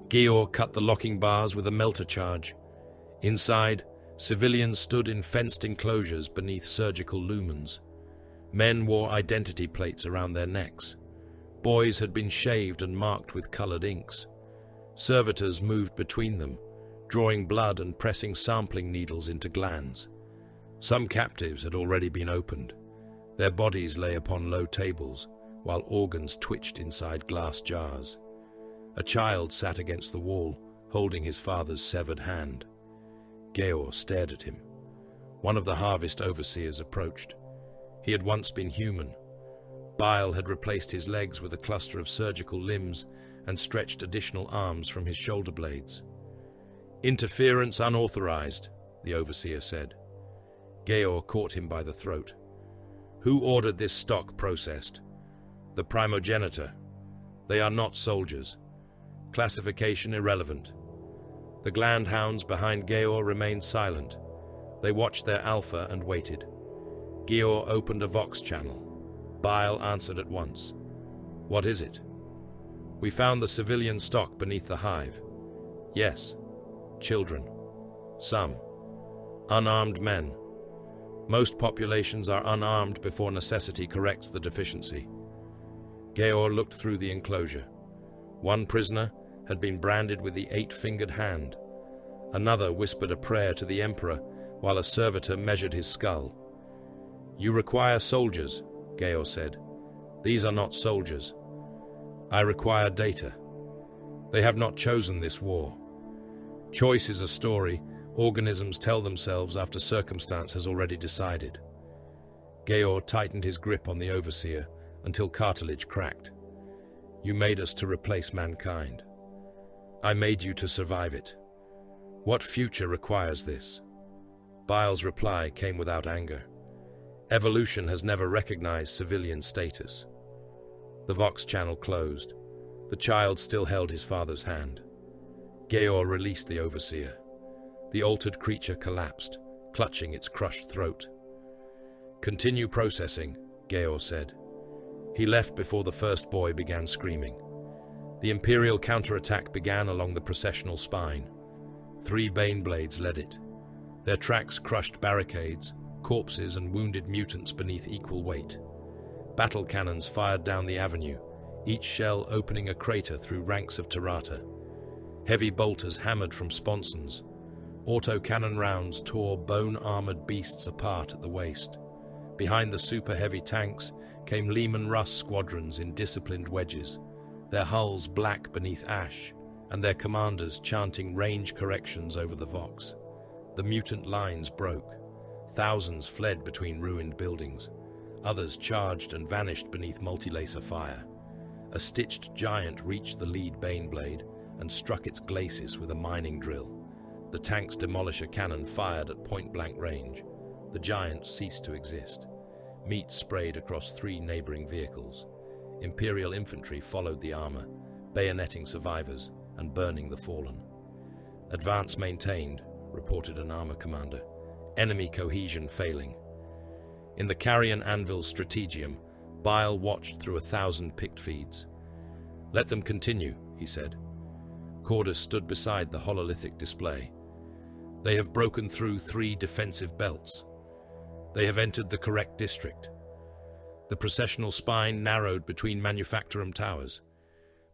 Georg cut the locking bars with a melter charge. Inside, civilians stood in fenced enclosures beneath surgical lumens. Men wore identity plates around their necks. Boys had been shaved and marked with colored inks. Servitors moved between them, drawing blood and pressing sampling needles into glands. Some captives had already been opened. Their bodies lay upon low tables, while organs twitched inside glass jars. A child sat against the wall, holding his father's severed hand. Georg stared at him. One of the harvest overseers approached. He had once been human. Bile had replaced his legs with a cluster of surgical limbs and stretched additional arms from his shoulder blades. "Interference unauthorized," the overseer said. Georg caught him by the throat. "Who ordered this stock processed?" "The primogenitor. They are not soldiers. Classification irrelevant." The gland hounds behind Georg remained silent. They watched their alpha and waited. Georg opened a Vox channel. Bile answered at once. "What is it?" "We found the civilian stock beneath the hive." "Yes. Children. Some. Unarmed men. Most populations are unarmed before necessity corrects the deficiency." Georg looked through the enclosure. One prisoner had been branded with the 8-fingered hand. Another whispered a prayer to the Emperor while a servitor measured his skull. "You require soldiers," Georg said. "These are not soldiers. I require data. They have not chosen this war. Choice is a story organisms tell themselves after circumstance has already decided." Georg tightened his grip on the overseer until cartilage cracked. "You made us to replace mankind. I made you to survive it. What future requires this?" Bile's reply came without anger. "Evolution has never recognized civilian status." The Vox channel closed. The child still held his father's hand. Georg released the overseer. The altered creature collapsed, clutching its crushed throat. "Continue processing," Georg said. He left before the first boy began screaming. The Imperial counterattack began along the processional spine. 3 Baneblades led it. Their tracks crushed barricades, corpses and wounded mutants beneath equal weight. Battle cannons fired down the avenue, each shell opening a crater through ranks of Tirata. Heavy bolters hammered from sponsons. Autocannon rounds tore bone-armored beasts apart at the waist. Behind the super-heavy tanks came Leman Russ squadrons in disciplined wedges, their hulls black beneath ash, and their commanders chanting range corrections over the Vox. The mutant lines broke. Thousands fled between ruined buildings. Others charged and vanished beneath multi-laser fire. A stitched giant reached the lead Baneblade and struck its glacis with a mining drill. The tank's demolisher cannon fired at point-blank range. The giant ceased to exist. Meat sprayed across 3 neighboring vehicles. Imperial infantry followed the armor, bayoneting survivors and burning the fallen. "Advance maintained," reported an armor commander. "Enemy cohesion failing." In the Carrion Anvil's strategium, Bile watched through 1,000 picked feeds. "Let them continue," he said. Cordus stood beside the hololithic display. "They have broken through 3 defensive belts. They have entered the correct district." The processional spine narrowed between manufactorum towers.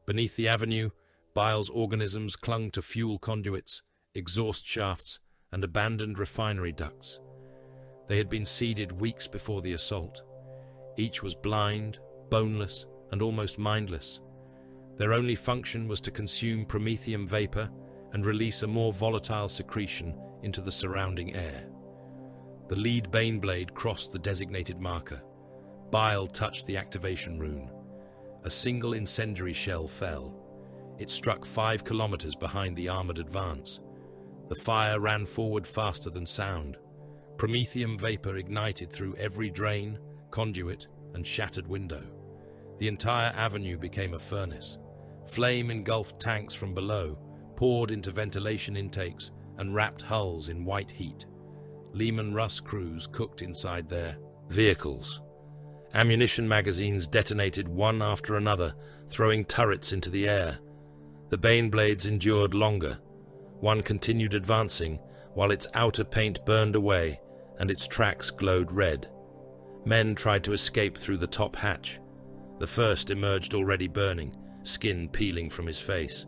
Beneath the avenue, Bile's organisms clung to fuel conduits, exhaust shafts, and abandoned refinery ducts. They had been seeded weeks before the assault. Each was blind, boneless, and almost mindless. Their only function was to consume promethium vapor and release a more volatile secretion into the surrounding air. The lead Baneblade crossed the designated marker. Bile touched the activation rune. A single incendiary shell fell. It struck 5 kilometers behind the armored advance. The fire ran forward faster than sound. Promethium vapor ignited through every drain, conduit, and shattered window. The entire avenue became a furnace. Flame engulfed tanks from below, poured into ventilation intakes, and wrapped hulls in white heat. Leman Russ crews cooked inside their vehicles. Ammunition magazines detonated one after another, throwing turrets into the air. The Baneblades endured longer. One continued advancing, while its outer paint burned away and its tracks glowed red. Men tried to escape through the top hatch. The first emerged already burning, skin peeling from his face.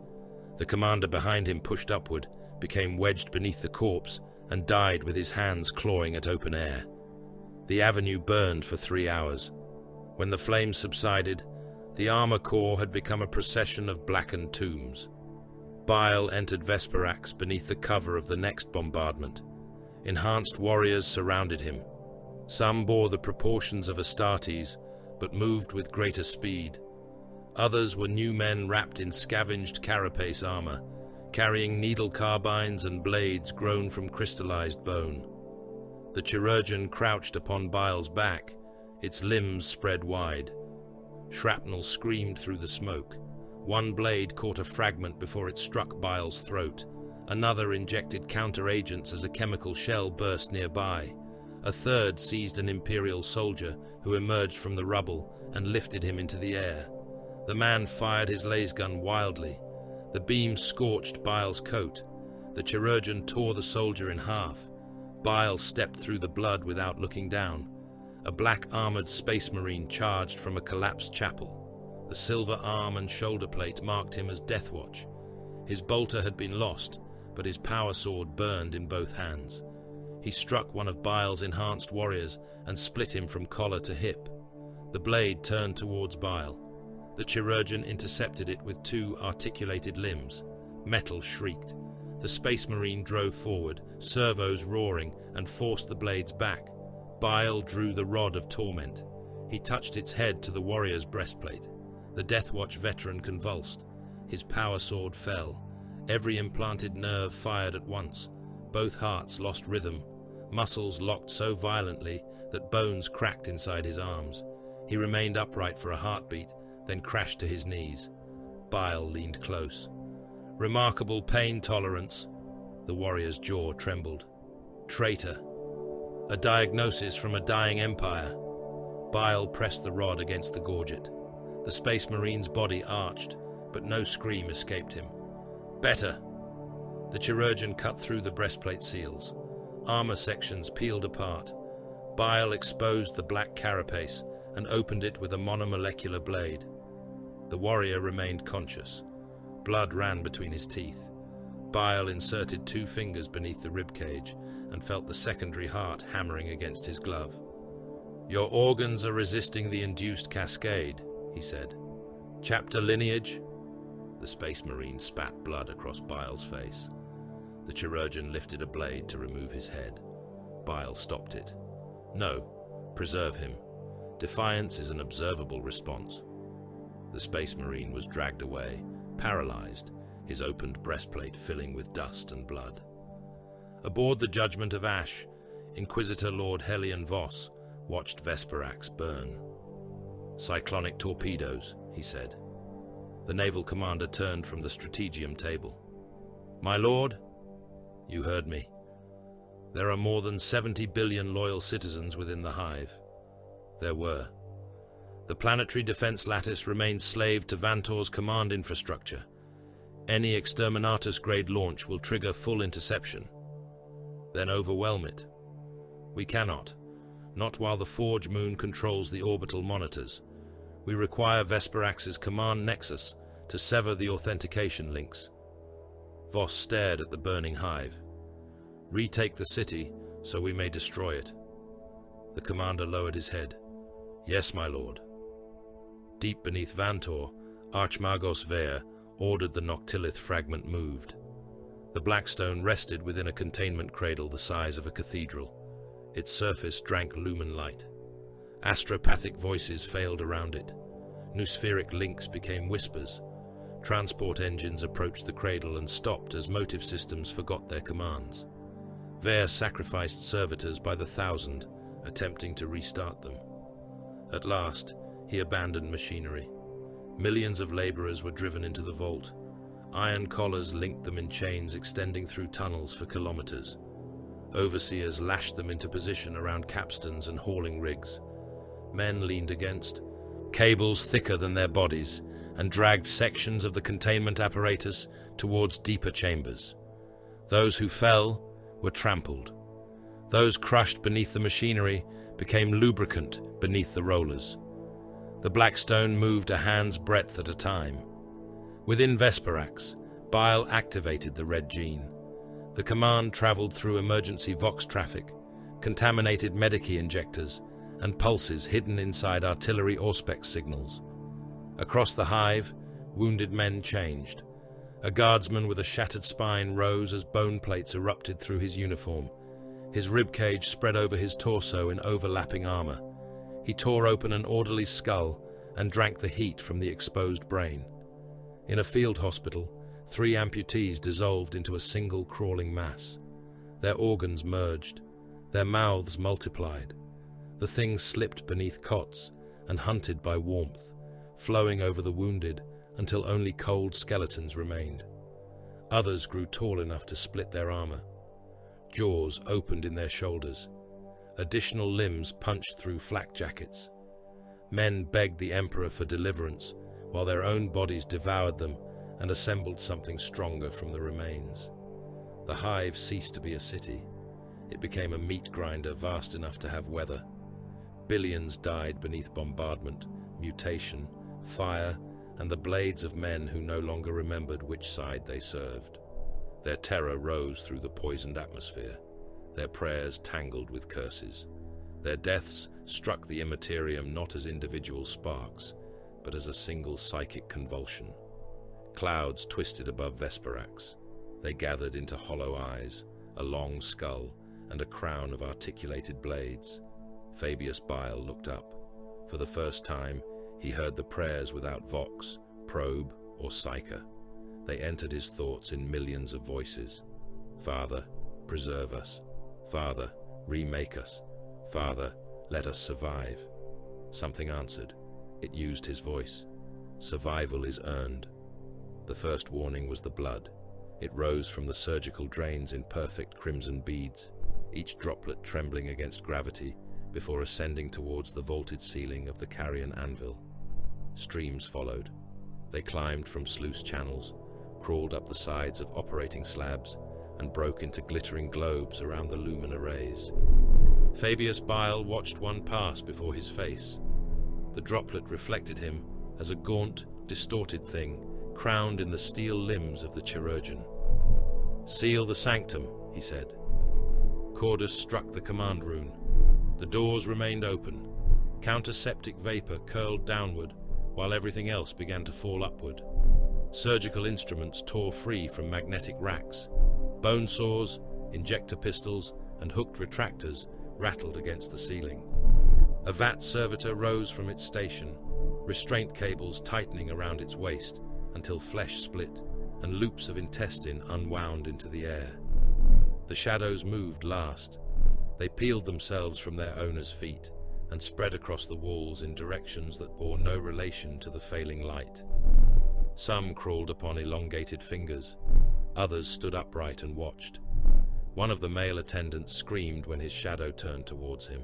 The commander behind him pushed upward, became wedged beneath the corpse, and died with his hands clawing at open air. The avenue burned for 3 hours. When the flames subsided, the armor corps had become a procession of blackened tombs. Bile entered Vesperax beneath the cover of the next bombardment. Enhanced warriors surrounded him. Some bore the proportions of Astartes, but moved with greater speed. Others were new men wrapped in scavenged carapace armor, carrying needle carbines and blades grown from crystallized bone. The chirurgeon crouched upon Bile's back, its limbs spread wide. Shrapnel screamed through the smoke. One blade caught a fragment before it struck Bile's throat. Another injected counter-agents as a chemical shell burst nearby. A third seized an Imperial soldier who emerged from the rubble and lifted him into the air. The man fired his lasgun wildly. The beam scorched Bile's coat. The chirurgeon tore the soldier in half. Bile stepped through the blood without looking down. A black-armored space marine charged from a collapsed chapel. The silver arm and shoulder plate marked him as Deathwatch. His bolter had been lost, but his power sword burned in both hands. He struck one of Bile's enhanced warriors and split him from collar to hip. The blade turned towards Bile. The chirurgeon intercepted it with 2 articulated limbs. Metal shrieked. The space marine drove forward, servos roaring, and forced the blades back. Bile drew the rod of torment. He touched its head to the warrior's breastplate. The Deathwatch veteran convulsed. His power sword fell. Every implanted nerve fired at once. Both hearts lost rhythm. Muscles locked so violently that bones cracked inside his arms. He remained upright for a heartbeat, then crashed to his knees. Bile leaned close. Remarkable pain tolerance. The warrior's jaw trembled. Traitor. A diagnosis from a dying empire. Bile pressed the rod against the gorget. The Space Marine's body arched, but no scream escaped him. Better! The chirurgeon cut through the breastplate seals. Armor sections peeled apart. Bile exposed the black carapace and opened it with a monomolecular blade. The warrior remained conscious. Blood ran between his teeth. Bile inserted 2 fingers beneath the ribcage and felt the secondary heart hammering against his glove. "Your organs are resisting the induced cascade," he said. "Chapter lineage?" The Space Marine spat blood across Bile's face. The chirurgeon lifted a blade to remove his head. Bile stopped it. "No, preserve him. Defiance is an observable response." The Space Marine was dragged away, paralyzed, his opened breastplate filling with dust and blood. Aboard the Judgment of Ash, Inquisitor Lord Hellion Voss watched Vesperax burn. "Cyclonic torpedoes," he said. The naval commander turned from the strategium table. "My lord?" "You heard me. There are more than 70 billion loyal citizens within the hive." There were. The planetary defense lattice remains slave to Vantor's command infrastructure. Any Exterminatus-grade launch will trigger full interception. Then overwhelm it. We cannot. Not while the Forge Moon controls the orbital monitors. We require Vesperax's command nexus to sever the authentication links. Voss stared at the burning hive. "Retake the city so we may destroy it." The commander lowered his head. "Yes, my lord." Deep beneath Vantor, Archmagos Vere ordered the Noctilith fragment moved. The Blackstone rested within a containment cradle the size of a cathedral. Its surface drank lumen light. Astropathic voices failed around it. Noospheric links became whispers. Transport engines approached the cradle and stopped as motive systems forgot their commands. Vere sacrificed servitors by the thousand, attempting to restart them. At last, he abandoned machinery. Millions of laborers were driven into the vault. Iron collars linked them in chains extending through tunnels for kilometers. Overseers lashed them into position around capstans and hauling rigs. Men leaned against, cables thicker than their bodies, and dragged sections of the containment apparatus towards deeper chambers. Those who fell were trampled. Those crushed beneath the machinery became lubricant beneath the rollers. The Blackstone moved a hand's breadth at a time. Within Vesperax, Bile activated the red gene. The command traveled through emergency Vox traffic, contaminated Medici injectors, and pulses hidden inside artillery Auspex signals. Across the hive, wounded men changed. A guardsman with a shattered spine rose as bone plates erupted through his uniform. His ribcage spread over his torso in overlapping armor. He tore open an orderly's skull and drank the heat from the exposed brain. In a field hospital, 3 amputees dissolved into a single crawling mass. Their organs merged. Their mouths multiplied. The things slipped beneath cots and hunted by warmth, flowing over the wounded until only cold skeletons remained. Others grew tall enough to split their armor. Jaws opened in their shoulders. Additional limbs punched through flak jackets. Men begged the Emperor for deliverance, while their own bodies devoured them and assembled something stronger from the remains. The hive ceased to be a city. It became a meat grinder vast enough to have weather. Billions died beneath bombardment, mutation, fire, and the blades of men who no longer remembered which side they served. Their terror rose through the poisoned atmosphere. Their prayers tangled with curses. Their deaths struck the immaterium not as individual sparks, but as a single psychic convulsion. Clouds twisted above Vesperax. They gathered into hollow eyes, a long skull, and a crown of articulated blades. Fabius Bile looked up. For the first time, he heard the prayers without vox, probe, or psyche. They entered his thoughts in millions of voices. Father, preserve us. Father, remake us. Father, let us survive. Something answered. It used his voice. Survival is earned. The first warning was the blood. It rose from the surgical drains in perfect crimson beads, each droplet trembling against gravity, before ascending towards the vaulted ceiling of the carrion anvil. Streams followed. They climbed from sluice channels, crawled up the sides of operating slabs, and broke into glittering globes around the lumen arrays. Fabius Bile watched one pass before his face. The droplet reflected him as a gaunt, distorted thing, crowned in the steel limbs of the chirurgeon. "Seal the sanctum," he said. Cordus struck the command rune. The doors remained open. Counterseptic vapor curled downward, while everything else began to fall upward. Surgical instruments tore free from magnetic racks. Bone saws, injector pistols, and hooked retractors rattled against the ceiling. A vat servitor rose from its station, restraint cables tightening around its waist until flesh split and loops of intestine unwound into the air. The shadows moved last. They peeled themselves from their owner's feet and spread across the walls in directions that bore no relation to the failing light. Some crawled upon elongated fingers. Others stood upright and watched. One of the male attendants screamed when his shadow turned towards him.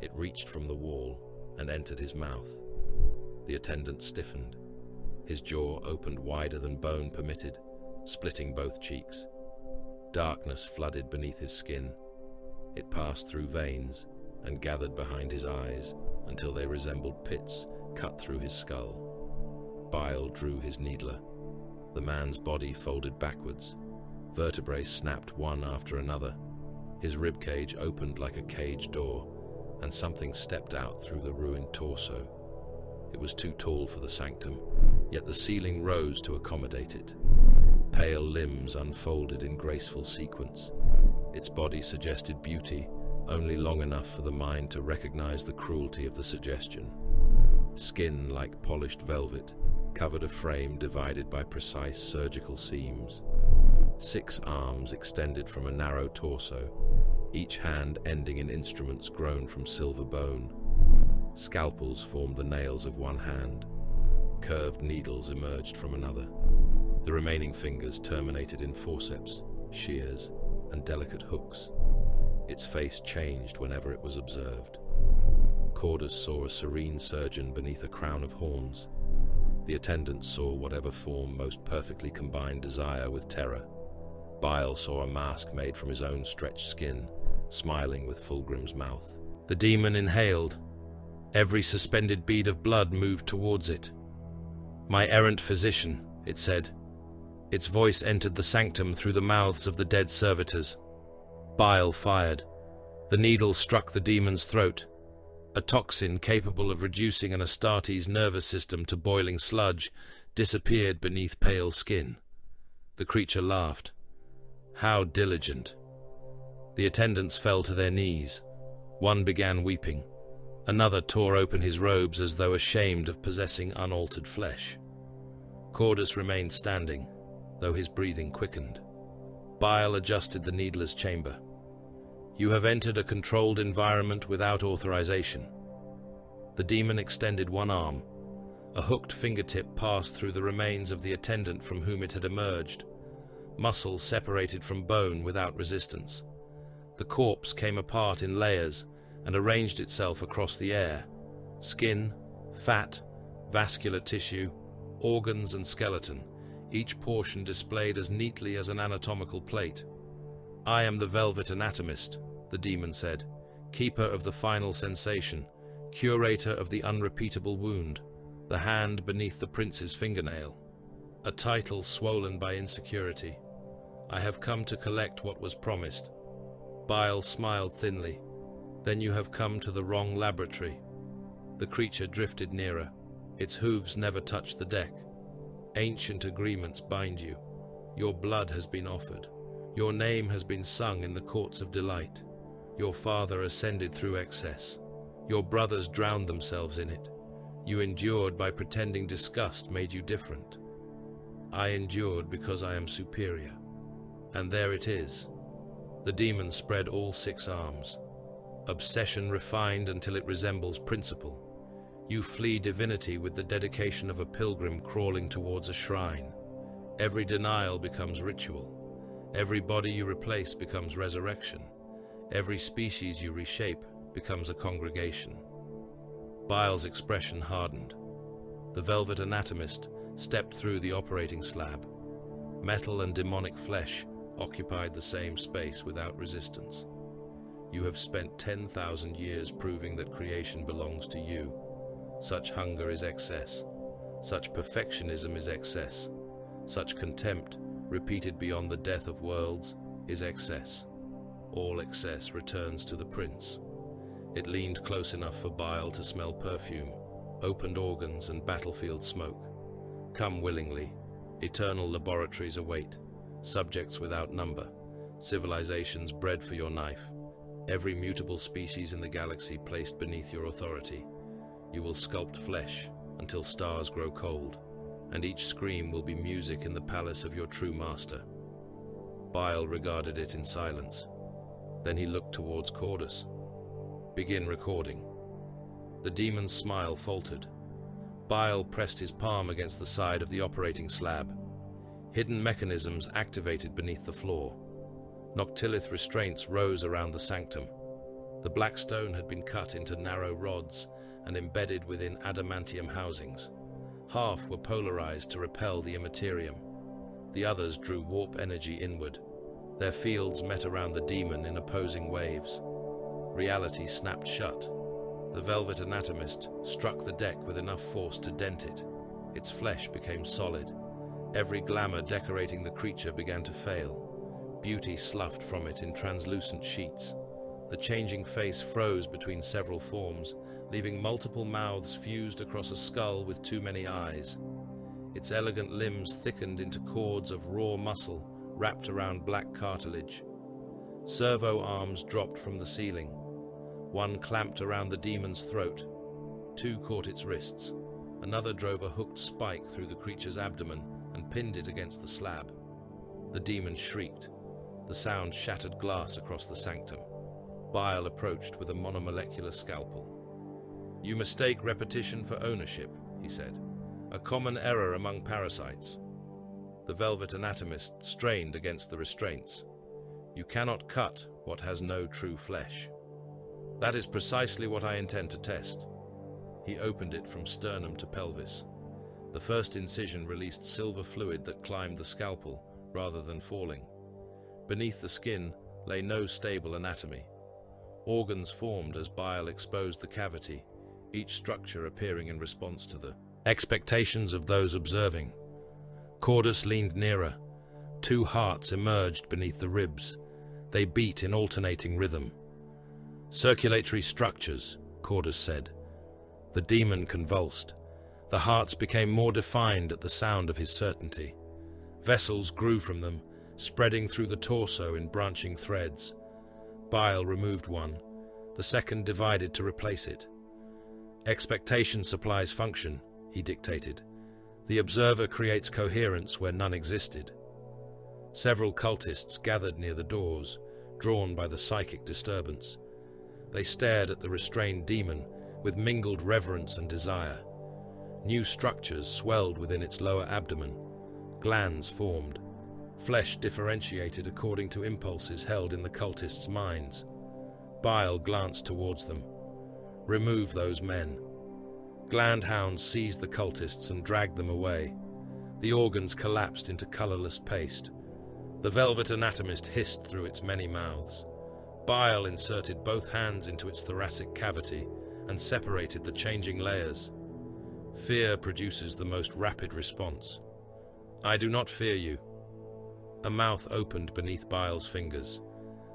It reached from the wall and entered his mouth. The attendant stiffened. His jaw opened wider than bone permitted, splitting both cheeks. Darkness flooded beneath his skin. It passed through veins and gathered behind his eyes until they resembled pits cut through his skull. Bile drew his needler. The man's body folded backwards. Vertebrae snapped one after another. His ribcage opened like a cage door, and something stepped out through the ruined torso. It was too tall for the sanctum, yet the ceiling rose to accommodate it. Pale limbs unfolded in graceful sequence. Its body suggested beauty, only long enough for the mind to recognize the cruelty of the suggestion. Skin like polished velvet covered a frame divided by precise surgical seams. 6 arms extended from a narrow torso, each hand ending in instruments grown from silver bone. Scalpels formed the nails of one hand. Curved needles emerged from another. The remaining fingers terminated in forceps, shears, and delicate hooks. Its face changed whenever it was observed. Cordus saw a serene surgeon beneath a crown of horns. The attendants saw whatever form most perfectly combined desire with terror. Bile saw a mask made from his own stretched skin, smiling with Fulgrim's mouth. The demon inhaled. Every suspended bead of blood moved towards it. "My errant physician," it said. Its voice entered the sanctum through the mouths of the dead servitors. Bile fired. The needle struck the demon's throat. A toxin capable of reducing an Astartes nervous system to boiling sludge disappeared beneath pale skin. The creature laughed. How diligent. The attendants fell to their knees. One began weeping. Another tore open his robes as though ashamed of possessing unaltered flesh. Cordus remained standing, though his breathing quickened. Bile adjusted the needler's chamber. "You have entered a controlled environment without authorization." The demon extended one arm. A hooked fingertip passed through the remains of the attendant from whom it had emerged. Muscle separated from bone without resistance. The corpse came apart in layers and arranged itself across the air. Skin, fat, vascular tissue, organs and skeleton, each portion displayed as neatly as an anatomical plate. "I am the Velvet Anatomist," the demon said, "keeper of the final sensation, curator of the unrepeatable wound, the hand beneath the prince's fingernail. A title swollen by insecurity. I have come to collect what was promised." Bile smiled thinly. "Then you have come to the wrong laboratory." The creature drifted nearer. Its hooves never touched the deck. "Ancient agreements bind you. Your blood has been offered. Your name has been sung in the courts of delight. Your father ascended through excess. Your brothers drowned themselves in it. You endured by pretending disgust made you different. I endured because I am superior. And there it is." The demon spread all 6 arms. "Obsession refined until it resembles principle. You flee divinity with the dedication of a pilgrim crawling towards a shrine. Every denial becomes ritual. Every body you replace becomes resurrection. Every species you reshape becomes a congregation. Bile's expression hardened. The velvet anatomist stepped through the operating slab. Metal and demonic flesh occupied the same space without resistance. You have spent 10,000 years proving that creation belongs to you. Such hunger is excess. Such perfectionism is excess. Such contempt, repeated beyond the death of worlds, is excess. All excess returns to the prince. It leaned close enough for Bile to smell perfume, opened organs and battlefield smoke. Come willingly. Eternal laboratories await, subjects without number, civilizations bred for your knife, every mutable species in the galaxy placed beneath your authority. You will sculpt flesh until stars grow cold, and each scream will be music in the palace of your true master. Bile regarded it in silence. Then he looked towards Cordus. Begin recording. The demon's smile faltered. Bile pressed his palm against the side of the operating slab. Hidden mechanisms activated beneath the floor. Noctilith restraints rose around the sanctum. The black stone had been cut into narrow rods and embedded within adamantium housings. Half were polarized to repel the immaterium. The others drew warp energy inward. Their fields met around the demon in opposing waves. Reality snapped shut. The velvet anatomist struck the deck with enough force to dent it. Its flesh became solid. Every glamour decorating the creature began to fail. Beauty sloughed from it in translucent sheets. The changing face froze between several forms, leaving multiple mouths fused across a skull with too many eyes. Its elegant limbs thickened into cords of raw muscle wrapped around black cartilage. Servo arms dropped from the ceiling. One clamped around the demon's throat. Two caught its wrists. Another drove a hooked spike through the creature's abdomen and pinned it against the slab. The demon shrieked. The sound shattered glass across the sanctum. Bile approached with a monomolecular scalpel. "You mistake repetition for ownership," he said. "A common error among parasites." The velvet anatomist strained against the restraints. "You cannot cut what has no true flesh." "That is precisely what I intend to test." He opened it from sternum to pelvis. The first incision released silver fluid that climbed the scalpel rather than falling. Beneath the skin lay no stable anatomy. Organs formed as Bile exposed the cavity, each structure appearing in response to the expectations of those observing. Cordus leaned nearer. Two hearts emerged beneath the ribs. They beat in alternating rhythm. "Circulatory structures," Cordus said. The demon convulsed. The hearts became more defined at the sound of his certainty. Vessels grew from them, spreading through the torso in branching threads. Bile removed one. The second divided to replace it. "Expectation supplies function," he dictated. "The observer creates coherence where none existed." Several cultists gathered near the doors, drawn by the psychic disturbance. They stared at the restrained demon with mingled reverence and desire. New structures swelled within its lower abdomen. Glands formed. Flesh differentiated according to impulses held in the cultists' minds. Bile glanced towards them. "Remove those men." Glandhounds seized the cultists and dragged them away. The organs collapsed into colorless paste. The velvet anatomist hissed through its many mouths. Bile inserted both hands into its thoracic cavity and separated the changing layers. Fear produces the most rapid response. "I do not fear you." A mouth opened beneath Bile's fingers.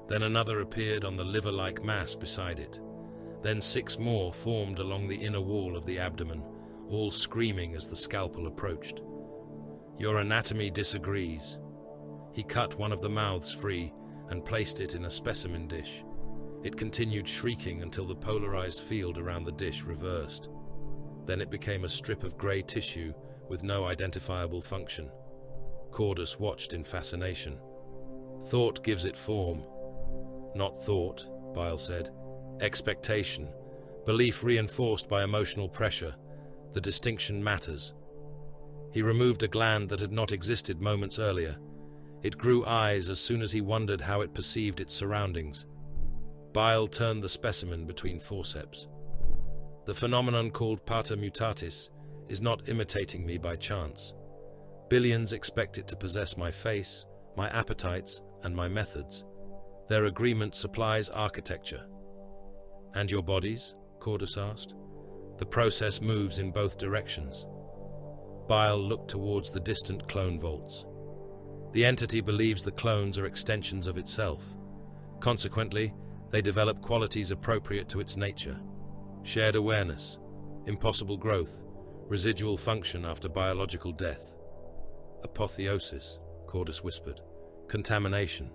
Then another appeared on the liver-like mass beside it. Then 6 more formed along the inner wall of the abdomen, all screaming as the scalpel approached. "Your anatomy disagrees." He cut one of the mouths free and placed it in a specimen dish. It continued shrieking until the polarized field around the dish reversed. Then it became a strip of grey tissue with no identifiable function. Cordus watched in fascination. "Thought gives it form." "Not thought," Bile said. "Expectation. Belief reinforced by emotional pressure. The distinction matters." He removed a gland that had not existed moments earlier. It grew eyes as soon as he wondered how it perceived its surroundings. Bile turned the specimen between forceps. The phenomenon called pater mutatis is not imitating me by chance. Billions expect it to possess my face, my appetites, and my methods. Their agreement supplies architecture. And your bodies? Cordus asked. The process moves in both directions. Bile looked towards the distant clone vaults. The entity believes the clones are extensions of itself. Consequently, they develop qualities appropriate to its nature. Shared awareness, impossible growth, residual function after biological death. Apotheosis, Cordus whispered. Contamination.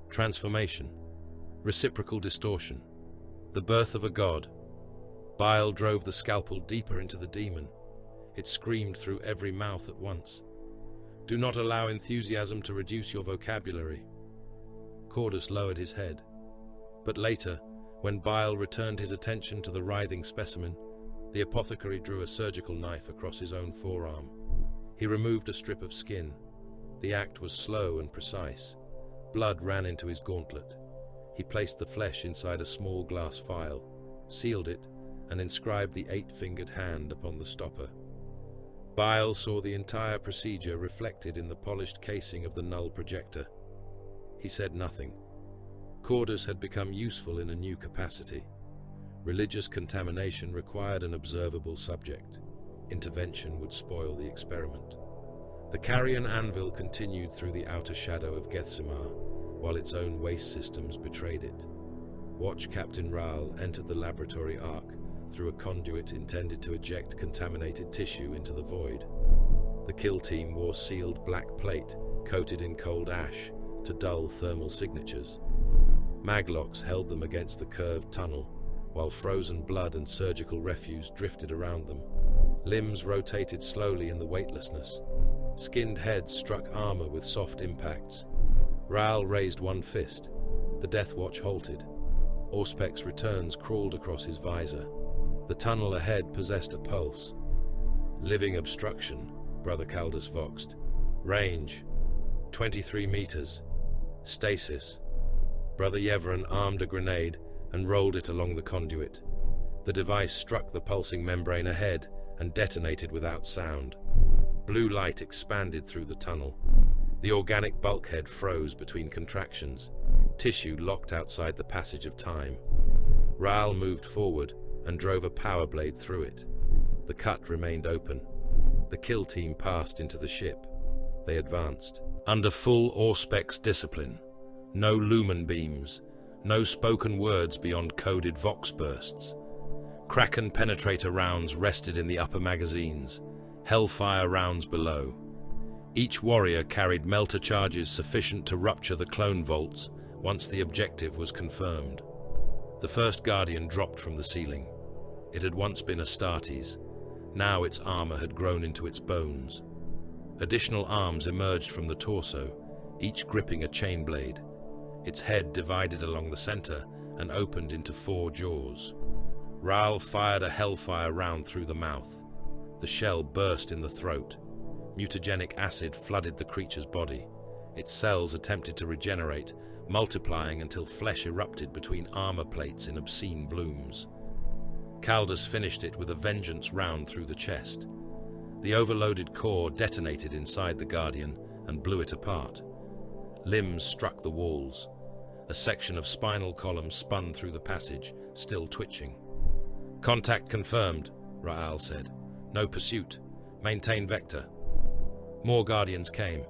Transformation. Reciprocal distortion. The birth of a god. Bile drove the scalpel deeper into the demon. It screamed through every mouth at once. Do not allow enthusiasm to reduce your vocabulary. Cordus lowered his head. But later, when Bile returned his attention to the writhing specimen, the apothecary drew a surgical knife across his own forearm. He removed a strip of skin. The act was slow and precise. Blood ran into his gauntlet. He placed the flesh inside a small glass vial, sealed it, and inscribed the 8-fingered hand upon the stopper. Bile saw the entire procedure reflected in the polished casing of the null projector. He said nothing. Cordus had become useful in a new capacity. Religious contamination required an observable subject. Intervention would spoil the experiment. The carrion anvil continued through the outer shadow of Gethsemar, while its own waste systems betrayed it. Watch Captain Rahl entered the laboratory arc through a conduit intended to eject contaminated tissue into the void. The kill team wore sealed black plate coated in cold ash to dull thermal signatures. Maglocks held them against the curved tunnel, while frozen blood and surgical refuse drifted around them. Limbs rotated slowly in the weightlessness. Skinned heads struck armor with soft impacts. Rahl raised one fist. The Death Watch halted. Auspec's returns crawled across his visor. The tunnel ahead possessed a pulse. Living obstruction, Brother Caldus voxed. Range, 23 meters. Stasis. Brother Yevron armed a grenade and rolled it along the conduit. The device struck the pulsing membrane ahead and detonated without sound. Blue light expanded through the tunnel. The organic bulkhead froze between contractions. Tissue locked outside the passage of time. Rahl moved forward and drove a power blade through it. The cut remained open. The kill team passed into the ship. They advanced. Under full Auspec's discipline. No lumen beams. No spoken words beyond coded vox bursts. Kraken penetrator rounds rested in the upper magazines. Hellfire rounds below. Each warrior carried melter charges sufficient to rupture the clone vaults once the objective was confirmed. The first Guardian dropped from the ceiling. It had once been Astartes. Now its armor had grown into its bones. Additional arms emerged from the torso, each gripping a chain blade. Its head divided along the center and opened into 4 jaws. Rahl fired a hellfire round through the mouth. The shell burst in the throat. Mutagenic acid flooded the creature's body. Its cells attempted to regenerate, multiplying until flesh erupted between armor plates in obscene blooms. Caldus finished it with a vengeance round through the chest. The overloaded core detonated inside the Guardian and blew it apart. Limbs struck the walls. A section of spinal column spun through the passage, still twitching. "Contact confirmed," Rahl said. "No pursuit. Maintain vector." More Guardians came.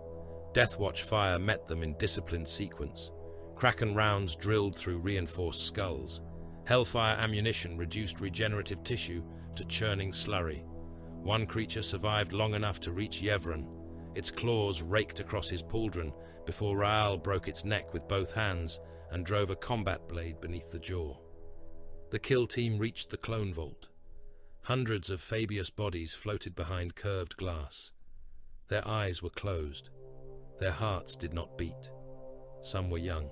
Deathwatch fire met them in disciplined sequence. Kraken rounds drilled through reinforced skulls. Hellfire ammunition reduced regenerative tissue to churning slurry. One creature survived long enough to reach Yevron. Its claws raked across his pauldron before Rahl broke its neck with both hands and drove a combat blade beneath the jaw. The kill team reached the clone vault. Hundreds of Fabius bodies floated behind curved glass. Their eyes were closed. Their hearts did not beat. Some were young.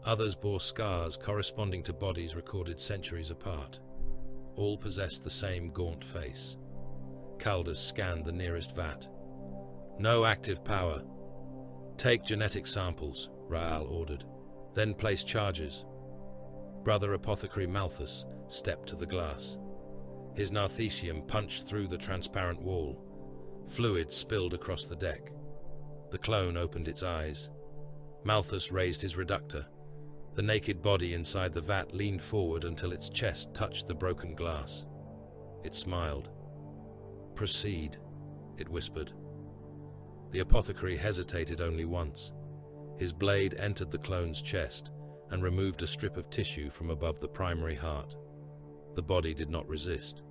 Others bore scars corresponding to bodies recorded centuries apart. All possessed the same gaunt face. Caldus scanned the nearest vat. "No active power. Take genetic samples," Rahl ordered. "Then place charges." Brother Apothecary Malthus stepped to the glass. His narthecium punched through the transparent wall. Fluid spilled across the deck. The clone opened its eyes. Malthus raised his reductor. The naked body inside the vat leaned forward until its chest touched the broken glass. It smiled. "Proceed," it whispered. The apothecary hesitated only once. His blade entered the clone's chest and removed a strip of tissue from above the primary heart. The body did not resist.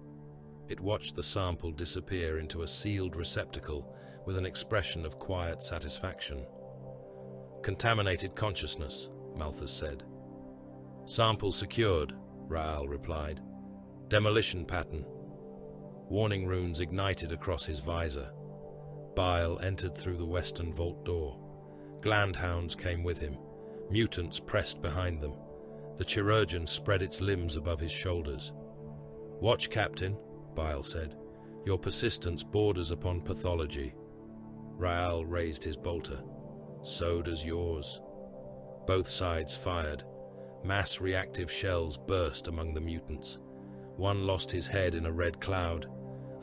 It watched the sample disappear into a sealed receptacle with an expression of quiet satisfaction. "Contaminated consciousness," Malthus said. "Sample secured," Raal replied. "Demolition pattern." Warning runes ignited across his visor. Bile entered through the western vault door. Glandhounds came with him. Mutants pressed behind them. The chirurgeon spread its limbs above his shoulders. "Watch, Captain," Bile said. "Your persistence borders upon pathology." Raal raised his bolter. "So does yours." Both sides fired. Mass reactive shells burst among the mutants. One lost his head in a red cloud.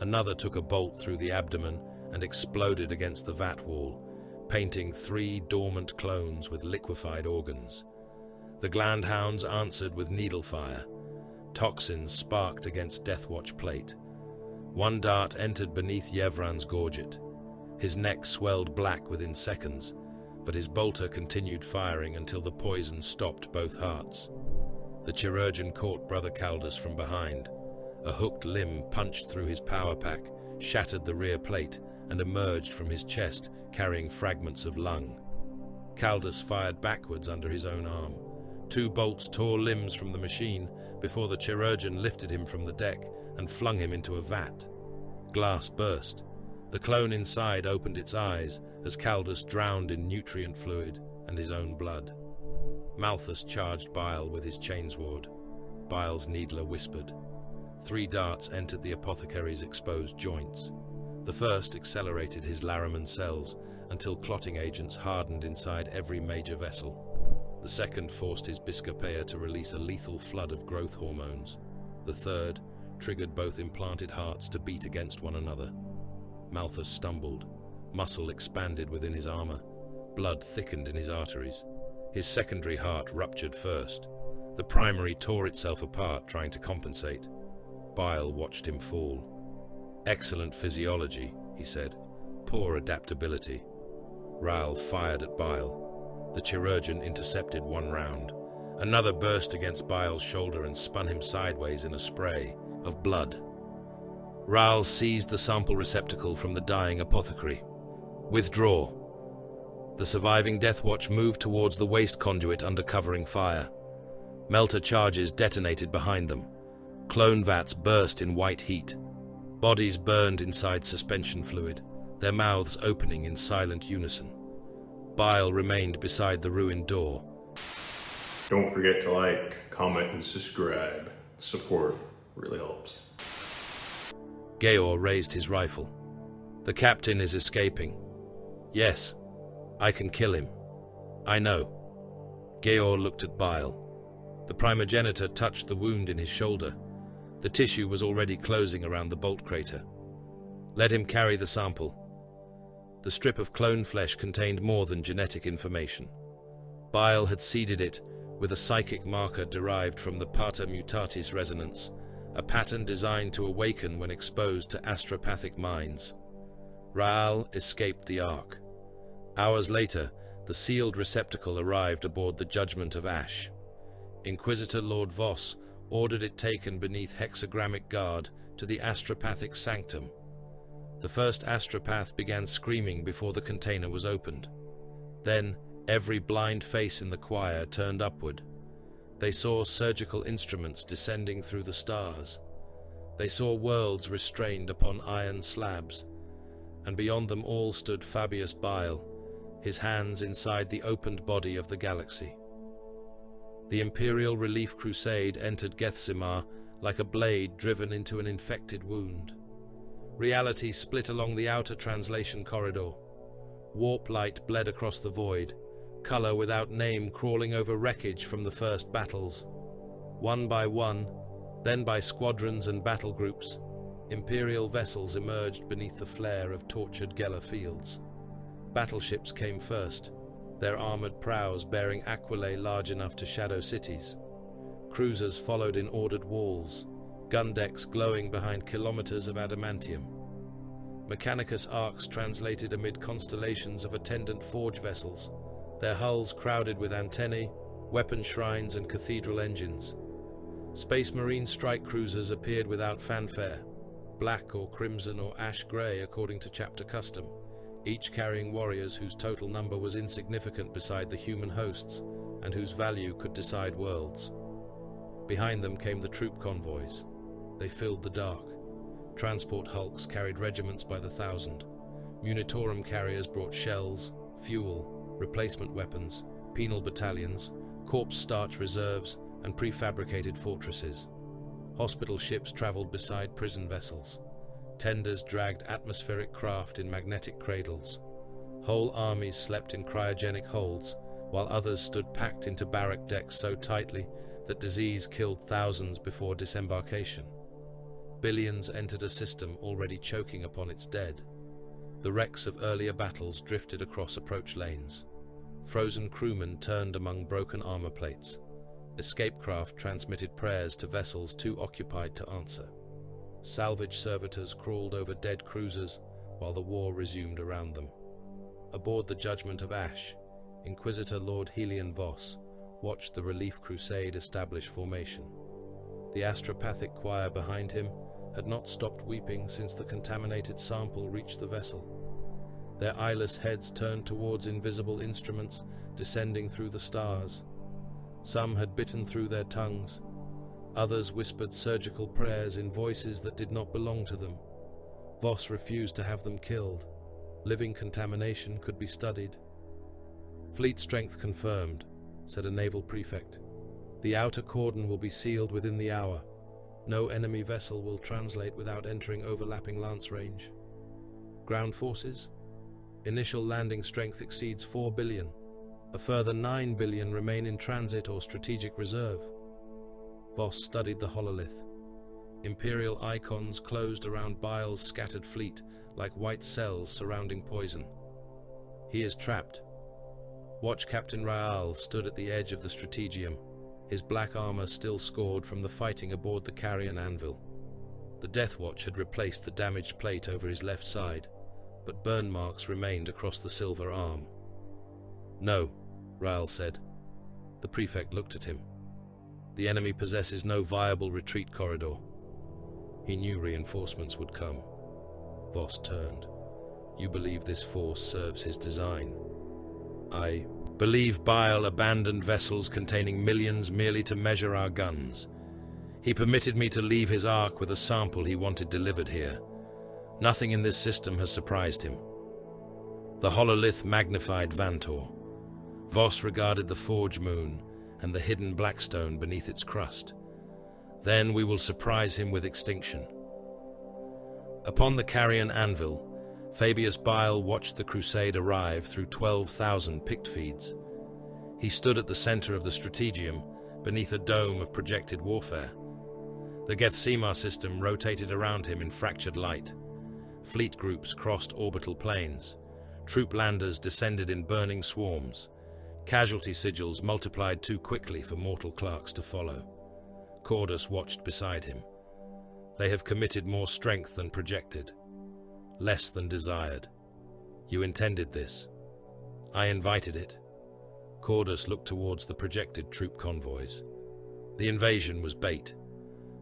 Another took a bolt through the abdomen and exploded against the vat wall, painting 3 dormant clones with liquefied organs. The Glandhounds answered with needle fire. Toxins sparked against Deathwatch plate. One dart entered beneath Yevran's gorget. His neck swelled black within seconds, but his bolter continued firing until the poison stopped both hearts. The chirurgeon caught Brother Caldus from behind. A hooked limb punched through his power pack, shattered the rear plate, and emerged from his chest carrying fragments of lung. Caldus fired backwards under his own arm. 2 bolts tore limbs from the machine before the chirurgeon lifted him from the deck and flung him into a vat. Glass burst. The clone inside opened its eyes as Caldus drowned in nutrient fluid and his own blood. Malthus charged Bile with his chainsword. Bile's needler whispered. 3 darts entered the apothecary's exposed joints. The first accelerated his Laraman cells until clotting agents hardened inside every major vessel. The second forced his Biscopea to release a lethal flood of growth hormones. The third triggered both implanted hearts to beat against one another. Malthus stumbled. Muscle expanded within his armor. Blood thickened in his arteries. His secondary heart ruptured first. The primary tore itself apart, trying to compensate. Bile watched him fall. "Excellent physiology," he said. "Poor adaptability." Raal fired at Bile. The chirurgeon intercepted one round. Another burst against Bile's shoulder and spun him sideways in a spray of blood. Raal seized the sample receptacle from the dying apothecary. "Withdraw." The surviving Deathwatch moved towards the waste conduit under covering fire. Melter charges detonated behind them. Clone vats burst in white heat. Bodies burned inside suspension fluid, their mouths opening in silent unison. Bile remained beside the ruined door.
Don't forget to like, comment, and subscribe. Support really helps.
Georg raised his rifle. "The captain is escaping." "Yes, I can kill him." "I know." Georg looked at Bile. The primogenitor touched the wound in his shoulder. The tissue was already closing around the bolt crater. "Let him carry the sample." The strip of clone flesh contained more than genetic information. Bile had seeded it with a psychic marker derived from the Pater Mutatis resonance, a pattern designed to awaken when exposed to astropathic minds. Raal escaped the Ark. Hours later, the sealed receptacle arrived aboard the Judgment of Ash. Inquisitor Lord Voss ordered it taken beneath hexagrammic guard to the astropathic sanctum. The first astropath began screaming before the container was opened. Then, every blind face in the choir turned upward. They saw surgical instruments descending through the stars. They saw worlds restrained upon iron slabs, and beyond them all stood Fabius Bile, his hands inside the opened body of the galaxy. The Imperial Relief Crusade entered Gethsemar like a blade driven into an infected wound. Reality split along the outer translation corridor. Warp light bled across the void, color without name crawling over wreckage from the first battles. One by one, then by squadrons and battle groups, Imperial vessels emerged beneath the flare of tortured Geller fields. Battleships came first, their armored prows bearing aquilae large enough to shadow cities. Cruisers followed in ordered walls, gun decks glowing behind kilometers of adamantium. Mechanicus arcs translated amid constellations of attendant forge vessels, their hulls crowded with antennae, weapon shrines and cathedral engines. Space Marine strike cruisers appeared without fanfare, black or crimson or ash grey according to chapter custom, each carrying warriors whose total number was insignificant beside the human hosts and whose value could decide worlds. Behind them came the troop convoys. They filled the dark. Transport hulks carried regiments by the thousand. Munitorum carriers brought shells, fuel, replacement weapons, penal battalions, corpse starch reserves, and prefabricated fortresses. Hospital ships traveled beside prison vessels. Tenders dragged atmospheric craft in magnetic cradles. Whole armies slept in cryogenic holds, while others stood packed into barrack decks so tightly that disease killed thousands before disembarkation. Billions entered a system already choking upon its dead. The wrecks of earlier battles drifted across approach lanes. Frozen crewmen turned among broken armor plates. Escape craft transmitted prayers to vessels too occupied to answer. Salvage servitors crawled over dead cruisers while the war resumed around them. Aboard the Judgment of Ash, Inquisitor Lord Helion Voss watched the relief crusade establish formation. The astropathic choir behind him had not stopped weeping since the contaminated sample reached the vessel. Their eyeless heads turned towards invisible instruments descending through the stars. Some had bitten through their tongues. Others whispered surgical prayers in voices that did not belong to them. Voss refused to have them killed. Living contamination could be studied. "Fleet strength confirmed," said a naval prefect. "The outer cordon will be sealed within the hour. No enemy vessel will translate without entering overlapping lance range. Ground forces? Initial landing strength exceeds 4 billion. A further 9 billion remain in transit or strategic reserve." Voss studied the hololith. Imperial icons closed around Bile's scattered fleet like white cells surrounding poison. "He is trapped." Watch Captain Raal stood at the edge of the strategium, his black armor still scored from the fighting aboard the Carrion Anvil. The Death Watch had replaced the damaged plate over his left side, but burn marks remained across the silver arm. "No," Raal said. The prefect looked at him. "The enemy possesses no viable retreat corridor." He knew reinforcements would come. Voss turned. "You believe this force serves his design?" "I believe Bile abandoned vessels containing millions merely to measure our guns. He permitted me to leave his ark with a sample he wanted delivered here. Nothing in this system has surprised him." The hololith magnified Vantor. Voss regarded the forge moon and the hidden blackstone beneath its crust. "Then we will surprise him with extinction." Upon the Carrion Anvil, Fabius Bile watched the crusade arrive through 12,000 pict feeds. He stood at the center of the strategium, beneath a dome of projected warfare. The Gethsemar system rotated around him in fractured light. Fleet groups crossed orbital planes. Troop landers descended in burning swarms. Casualty sigils multiplied too quickly for mortal clerks to follow. Cordus watched beside him. "They have committed more strength than projected. Less than desired. You intended this. I invited it." Cordus looked towards the projected troop convoys. The invasion was bait.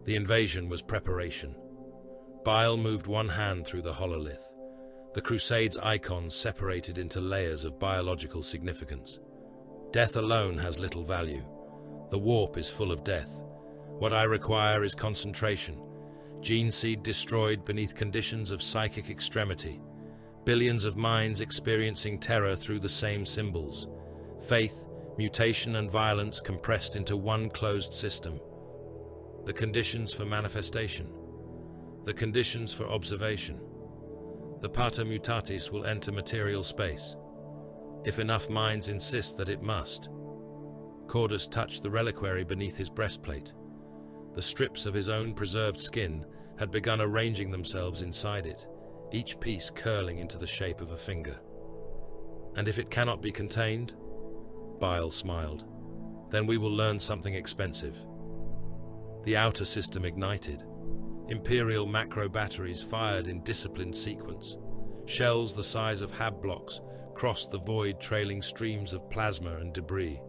The invasion was preparation. Bile moved one hand through the hololith. The Crusade's icons separated into layers of biological significance. Death alone has little value. The warp is full of death. What I require is concentration. Gene seed destroyed beneath conditions of psychic extremity. Billions of minds experiencing terror through the same symbols. Faith, mutation, and violence compressed into one closed system. The conditions for manifestation. The conditions for observation. The Pater Mutatis will enter material space, if enough minds insist that it must. Cordus touched the reliquary beneath his breastplate. The strips of his own preserved skin had begun arranging themselves inside it, each piece curling into the shape of a finger. And if it cannot be contained? Bile smiled. Then we will learn something expensive. The outer system ignited. Imperial macro batteries fired in disciplined sequence. Shells the size of hab blocks crossed the void, trailing streams of plasma and debris.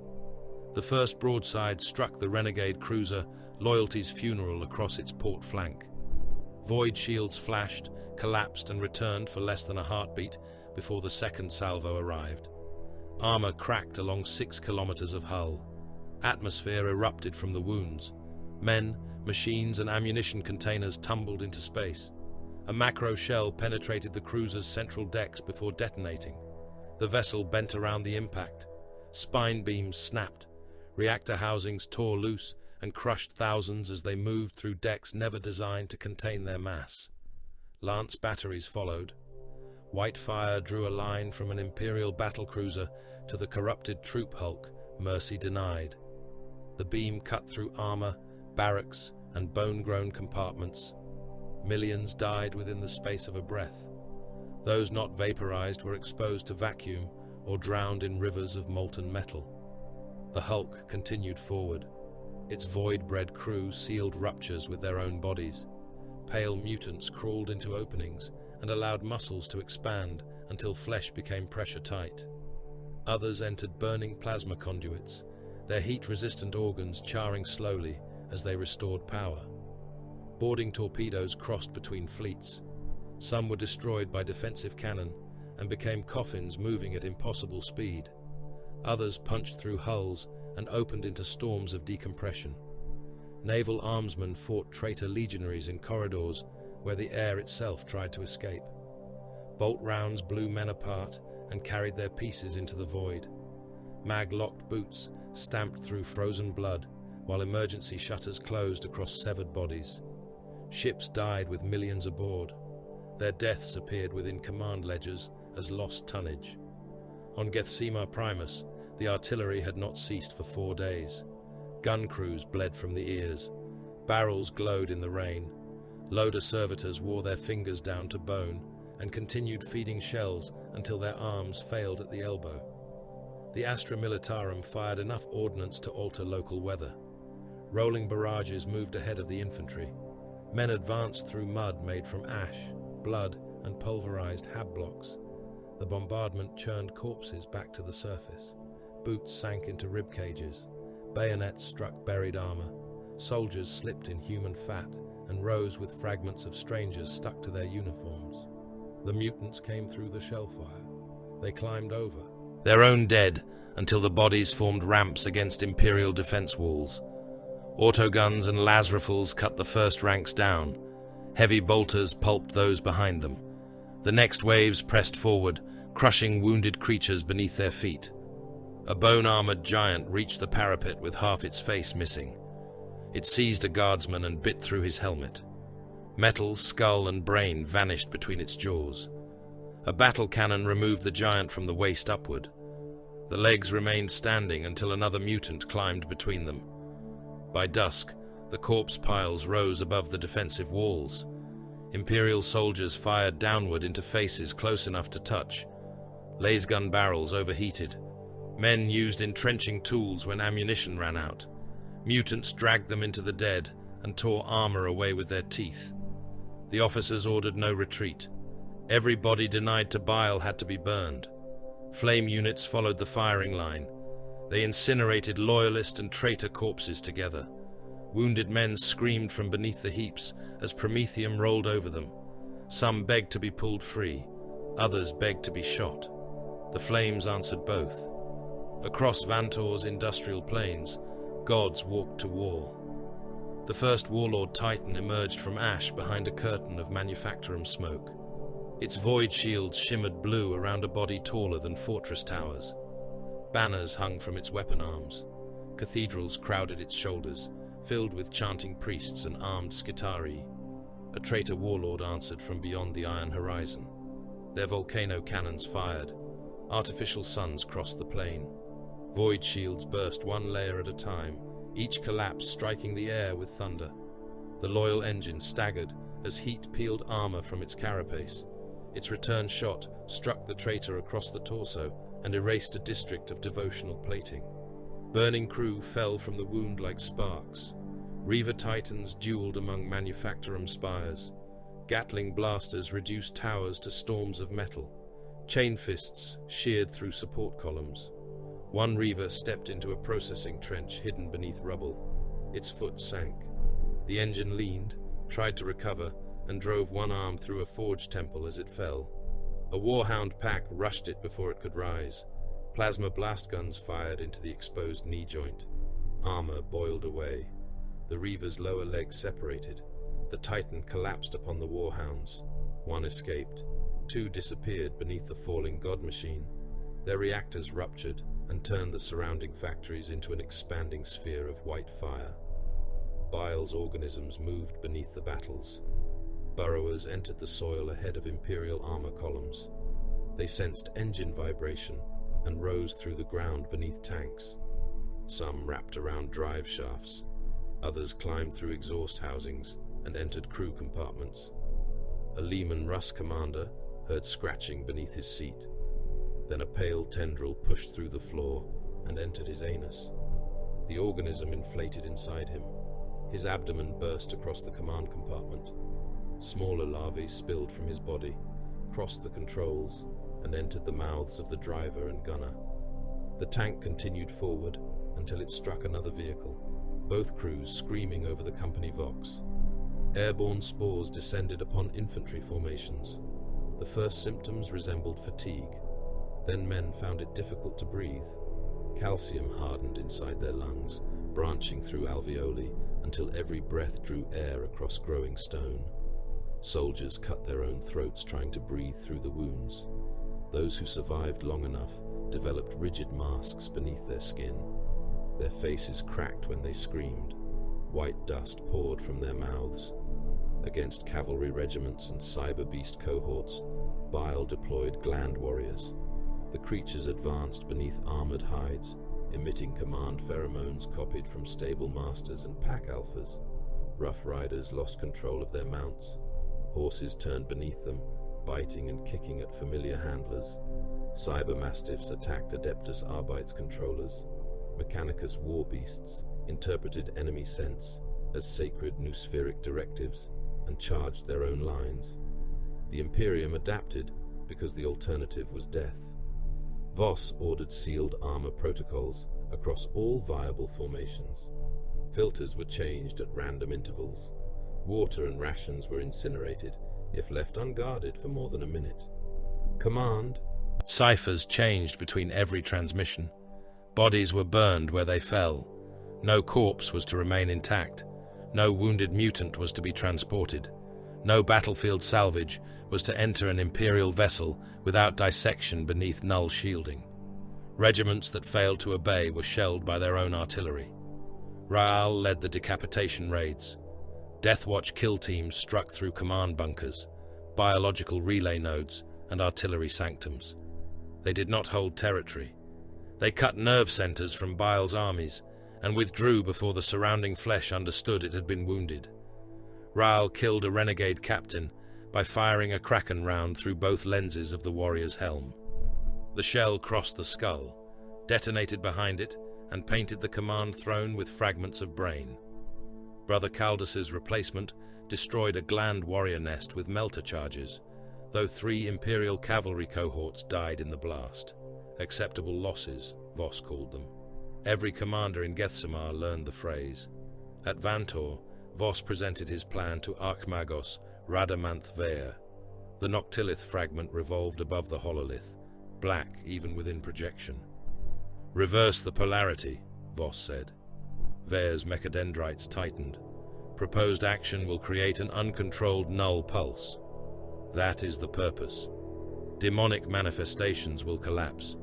The first broadside struck the renegade cruiser Loyalty's funeral across its port flank. Void shields flashed, collapsed and returned for less than a heartbeat before the second salvo arrived. Armor cracked along 6 kilometers of hull. Atmosphere erupted from the wounds. Men, machines and ammunition containers tumbled into space. A macro shell penetrated the cruiser's central decks before detonating. The vessel bent around the impact. Spine beams snapped. Reactor housings tore loose and crushed thousands as they moved through decks never designed to contain their mass. Lance batteries followed. White fire drew a line from an Imperial battlecruiser to the corrupted troop hulk, mercy denied. The beam cut through armor, barracks, and bone-grown compartments. Millions died within the space of a breath. Those not vaporized were exposed to vacuum or drowned in rivers of molten metal. The hulk continued forward. Its void-bred crew sealed ruptures with their own bodies. Pale mutants crawled into openings and allowed muscles to expand until flesh became pressure-tight. Others entered burning plasma conduits, their heat-resistant organs charring slowly as they restored power. Boarding torpedoes crossed between fleets. Some were destroyed by defensive cannon and became coffins moving at impossible speed. Others punched through hulls and opened into storms of decompression. Naval armsmen fought traitor legionaries in corridors where the air itself tried to escape. Bolt rounds blew men apart and carried their pieces into the void. Mag-locked boots stamped through frozen blood while emergency shutters closed across severed bodies. Ships died with millions aboard. Their deaths appeared within command ledgers as lost tonnage. On Gethsemar Primus, the artillery had not ceased for 4 days. Gun crews bled from the ears. Barrels glowed in the rain. Loader servitors wore their fingers down to bone and continued feeding shells until their arms failed at the elbow. The Astra Militarum fired enough ordnance to alter local weather. Rolling barrages moved ahead of the infantry. Men advanced through mud made from ash, blood, and pulverized hab blocks. The bombardment churned corpses back to the surface. Boots sank into rib cages. Bayonets struck buried armor. Soldiers slipped in human fat and rose with fragments of strangers stuck to their uniforms. The mutants came through the shellfire. They climbed over, their own dead, until the bodies formed ramps against Imperial defense walls. Autoguns and las rifles cut the first ranks down. Heavy bolters pulped those behind them. The next waves pressed forward, crushing wounded creatures beneath their feet. A bone-armored giant reached the parapet with half its face missing. It seized a guardsman and bit through his helmet. Metal, skull, and brain vanished between its jaws. A battle cannon removed the giant from the waist upward. The legs remained standing until another mutant climbed between them. By dusk, the corpse piles rose above the defensive walls. Imperial soldiers fired downward into faces close enough to touch. Lasgun barrels overheated. Men used entrenching tools when ammunition ran out. Mutants dragged them into the dead and tore armor away with their teeth. The officers ordered no retreat. Every body denied to Bile had to be burned. Flame units followed the firing line. They incinerated loyalist and traitor corpses together. Wounded men screamed from beneath the heaps as Prometheum rolled over them. Some begged to be pulled free. Others begged to be shot. The flames answered both. Across Vantor's industrial plains, gods walked to war. The first warlord Titan emerged from ash behind a curtain of manufactorum smoke. Its void shields shimmered blue around a body taller than fortress towers. Banners hung from its weapon arms. Cathedrals crowded its shoulders, filled with chanting priests and armed Skitarii. A traitor warlord answered from beyond the iron horizon. Their volcano cannons fired. Artificial suns crossed the plain. Void shields burst one layer at a time, Each collapsed, striking the air with thunder. The loyal engine staggered as heat peeled armor from its carapace. Its return shot struck the traitor across the torso and erased a district of devotional plating. Burning crew fell from the wound like sparks. Reaver Titans dueled among manufactorum spires. Gatling blasters reduced towers to storms of metal. Chain fists sheared through support columns. One Reaver stepped into a processing trench hidden beneath rubble. Its foot sank. The engine leaned, tried to recover, and drove one arm through a forge temple as it fell. A Warhound pack rushed it before it could rise. Plasma blast guns fired into the exposed knee joint. Armor boiled away. The Reaver's lower legs separated. The Titan collapsed upon the Warhounds. One escaped. Two disappeared beneath the falling God Machine. Their reactors ruptured and turned the surrounding factories into an expanding sphere of white fire. Bile's organisms moved beneath the battles. Burrowers entered the soil ahead of Imperial armor columns. They sensed engine vibration and rose through the ground beneath tanks. Some wrapped around drive shafts. Others climbed through exhaust housings and entered crew compartments. A Lehman Russ commander heard scratching beneath his seat. Then a pale tendril pushed through the floor and entered his anus. The organism inflated inside him. His abdomen burst across the command compartment. Smaller larvae spilled from his body, crossed the controls, and entered the mouths of the driver and gunner. The tank continued forward until it struck another vehicle, both crews screaming over the company Vox. Airborne spores descended upon infantry formations. The first symptoms resembled fatigue. Then men found it difficult to breathe. Calcium hardened inside their lungs, branching through alveoli until every breath drew air across growing stone. Soldiers cut their own throats trying to breathe through the wounds. Those who survived long enough developed rigid masks beneath their skin. Their faces cracked when they screamed. White dust poured from their mouths. Against cavalry regiments and cyber beast cohorts, Bile deployed gland warriors. The creatures advanced beneath armored hides, emitting command pheromones copied from stable masters and pack alphas. Rough riders lost control of their mounts. Horses turned beneath them, biting and kicking at familiar handlers. Cyber mastiffs attacked Adeptus Arbites controllers. Mechanicus war beasts interpreted enemy scents as sacred noospheric directives and charged their own lines. The Imperium adapted because the alternative was death. Voss ordered sealed armor protocols across all viable formations. Filters were changed at random intervals. Water and rations were incinerated if left unguarded for more than a minute. Command. Ciphers changed between every transmission. Bodies were burned where they fell. No corpse was to remain intact. No wounded mutant was to be transported. No battlefield salvage was to enter an Imperial vessel without dissection beneath null shielding. Regiments that failed to obey were shelled by their own artillery. Raal led the decapitation raids. Deathwatch kill teams struck through command bunkers, biological relay nodes, and artillery sanctums. They did not hold territory. They cut nerve centers from Bile's armies and withdrew before the surrounding flesh understood it had been wounded. Raal killed a renegade captain by firing a Kraken round through both lenses of the warrior's helm. The shell crossed the skull, detonated behind it, and painted the command throne with fragments of brain. Brother Caldus's replacement destroyed a gland warrior nest with melter charges, though 3 Imperial cavalry cohorts died in the blast. Acceptable losses, Voss called them. Every commander in Gethsemar learned the phrase. At Vantor, Voss presented his plan to Archmagos Radamanth Veer. The Noctilith fragment revolved above the hololith, black even within projection. Reverse the polarity, Voss said. Veer's mechadendrites tightened. Proposed action will create an uncontrolled null pulse. That is the purpose. Demonic manifestations will collapse.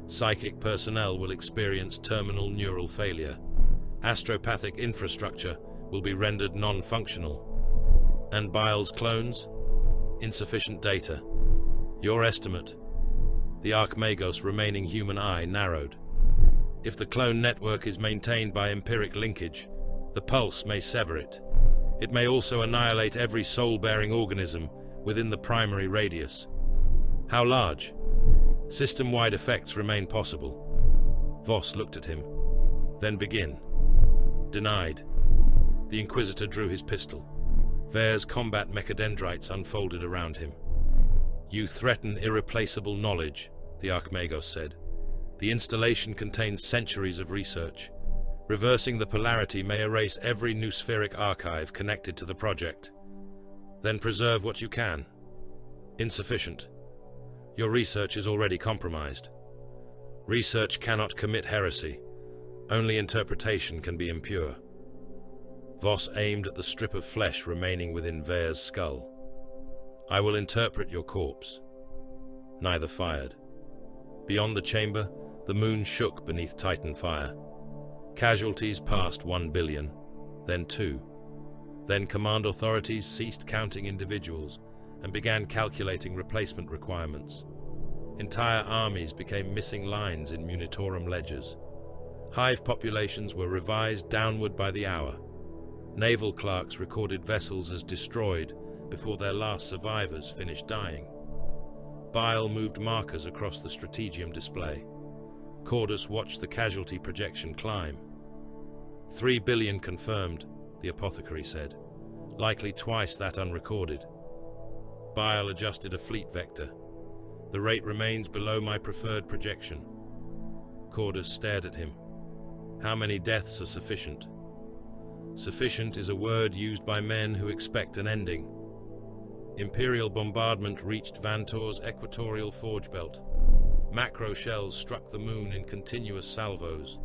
Psychic personnel will experience terminal neural failure. Astropathic infrastructure will be rendered non-functional. And Bile's clones? Insufficient data. Your estimate. The Archmagos' remaining human eye narrowed. If the clone network is maintained by empiric linkage, the pulse may sever it. It may also annihilate every soul-bearing organism within the primary radius. How large? System-wide effects remain possible. Voss looked at him. Then begin. Denied. The Inquisitor drew his pistol. Vare's combat mechadendrites unfolded around him. You threaten irreplaceable knowledge, the Archmagos said. The installation contains centuries of research. Reversing the polarity may erase every noospheric archive connected to the project. Then preserve what you can. Insufficient. Your research is already compromised. Research cannot commit heresy. Only interpretation can be impure. Voss aimed at the strip of flesh remaining within Vare's skull. I will interpret your corpse. Neither fired. Beyond the chamber, the moon shook beneath Titan fire. Casualties passed 1 billion, then 2. Then command authorities ceased counting individuals and began calculating replacement requirements. Entire armies became missing lines in Munitorum ledgers. Hive populations were revised downward by the hour. Naval clerks recorded vessels as destroyed before their last survivors finished dying. Bile moved markers across the strategium display. Cordus watched the casualty projection climb. 3 billion confirmed, the apothecary said. Likely twice that unrecorded. Bile adjusted a fleet vector. The rate remains below my preferred projection. Cordus stared at him. How many deaths are sufficient? Sufficient is a word used by men who expect an ending. Imperial bombardment reached Vantor's equatorial forge belt. Macro shells struck the moon in continuous salvos.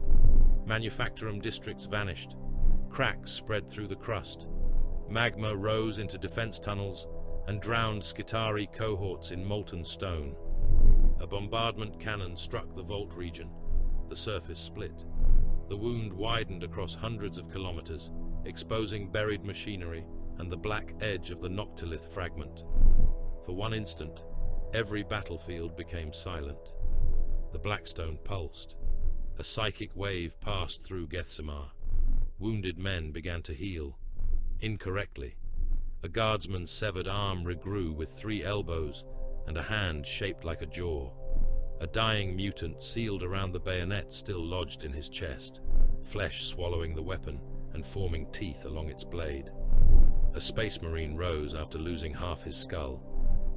Manufactorum districts vanished. Cracks spread through the crust. Magma rose into defense tunnels and drowned Skitarii cohorts in molten stone. A bombardment cannon struck the vault region. The surface split. The wound widened across hundreds of kilometers, exposing buried machinery and the black edge of the Noctilith fragment. For one instant, every battlefield became silent. The Blackstone pulsed. A psychic wave passed through Gethsemar. Wounded men began to heal. Incorrectly. A guardsman's severed arm regrew with 3 elbows and a hand shaped like a jaw. A dying mutant sealed around the bayonet still lodged in his chest, flesh swallowing the weapon and forming teeth along its blade. A space marine rose after losing half his skull,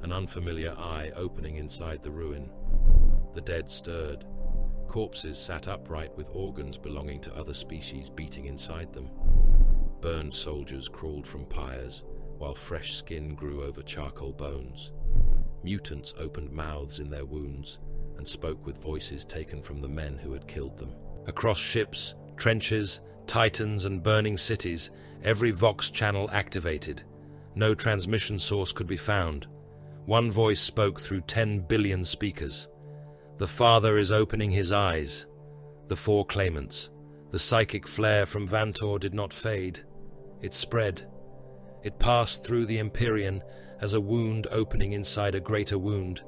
an unfamiliar eye opening inside the ruin. The dead stirred. Corpses sat upright with organs belonging to other species beating inside them. Burned soldiers crawled from pyres, while fresh skin grew over charcoal bones. Mutants opened mouths in their wounds and spoke with voices taken from the men who had killed them. Across ships, trenches, titans, and burning cities, every Vox channel activated. No transmission source could be found. One voice spoke through 10 billion speakers. The Father is opening his eyes. The 4 claimants. The psychic flare from Vantor did not fade. It spread. It passed through the Empyrean as a wound opening inside a greater wound,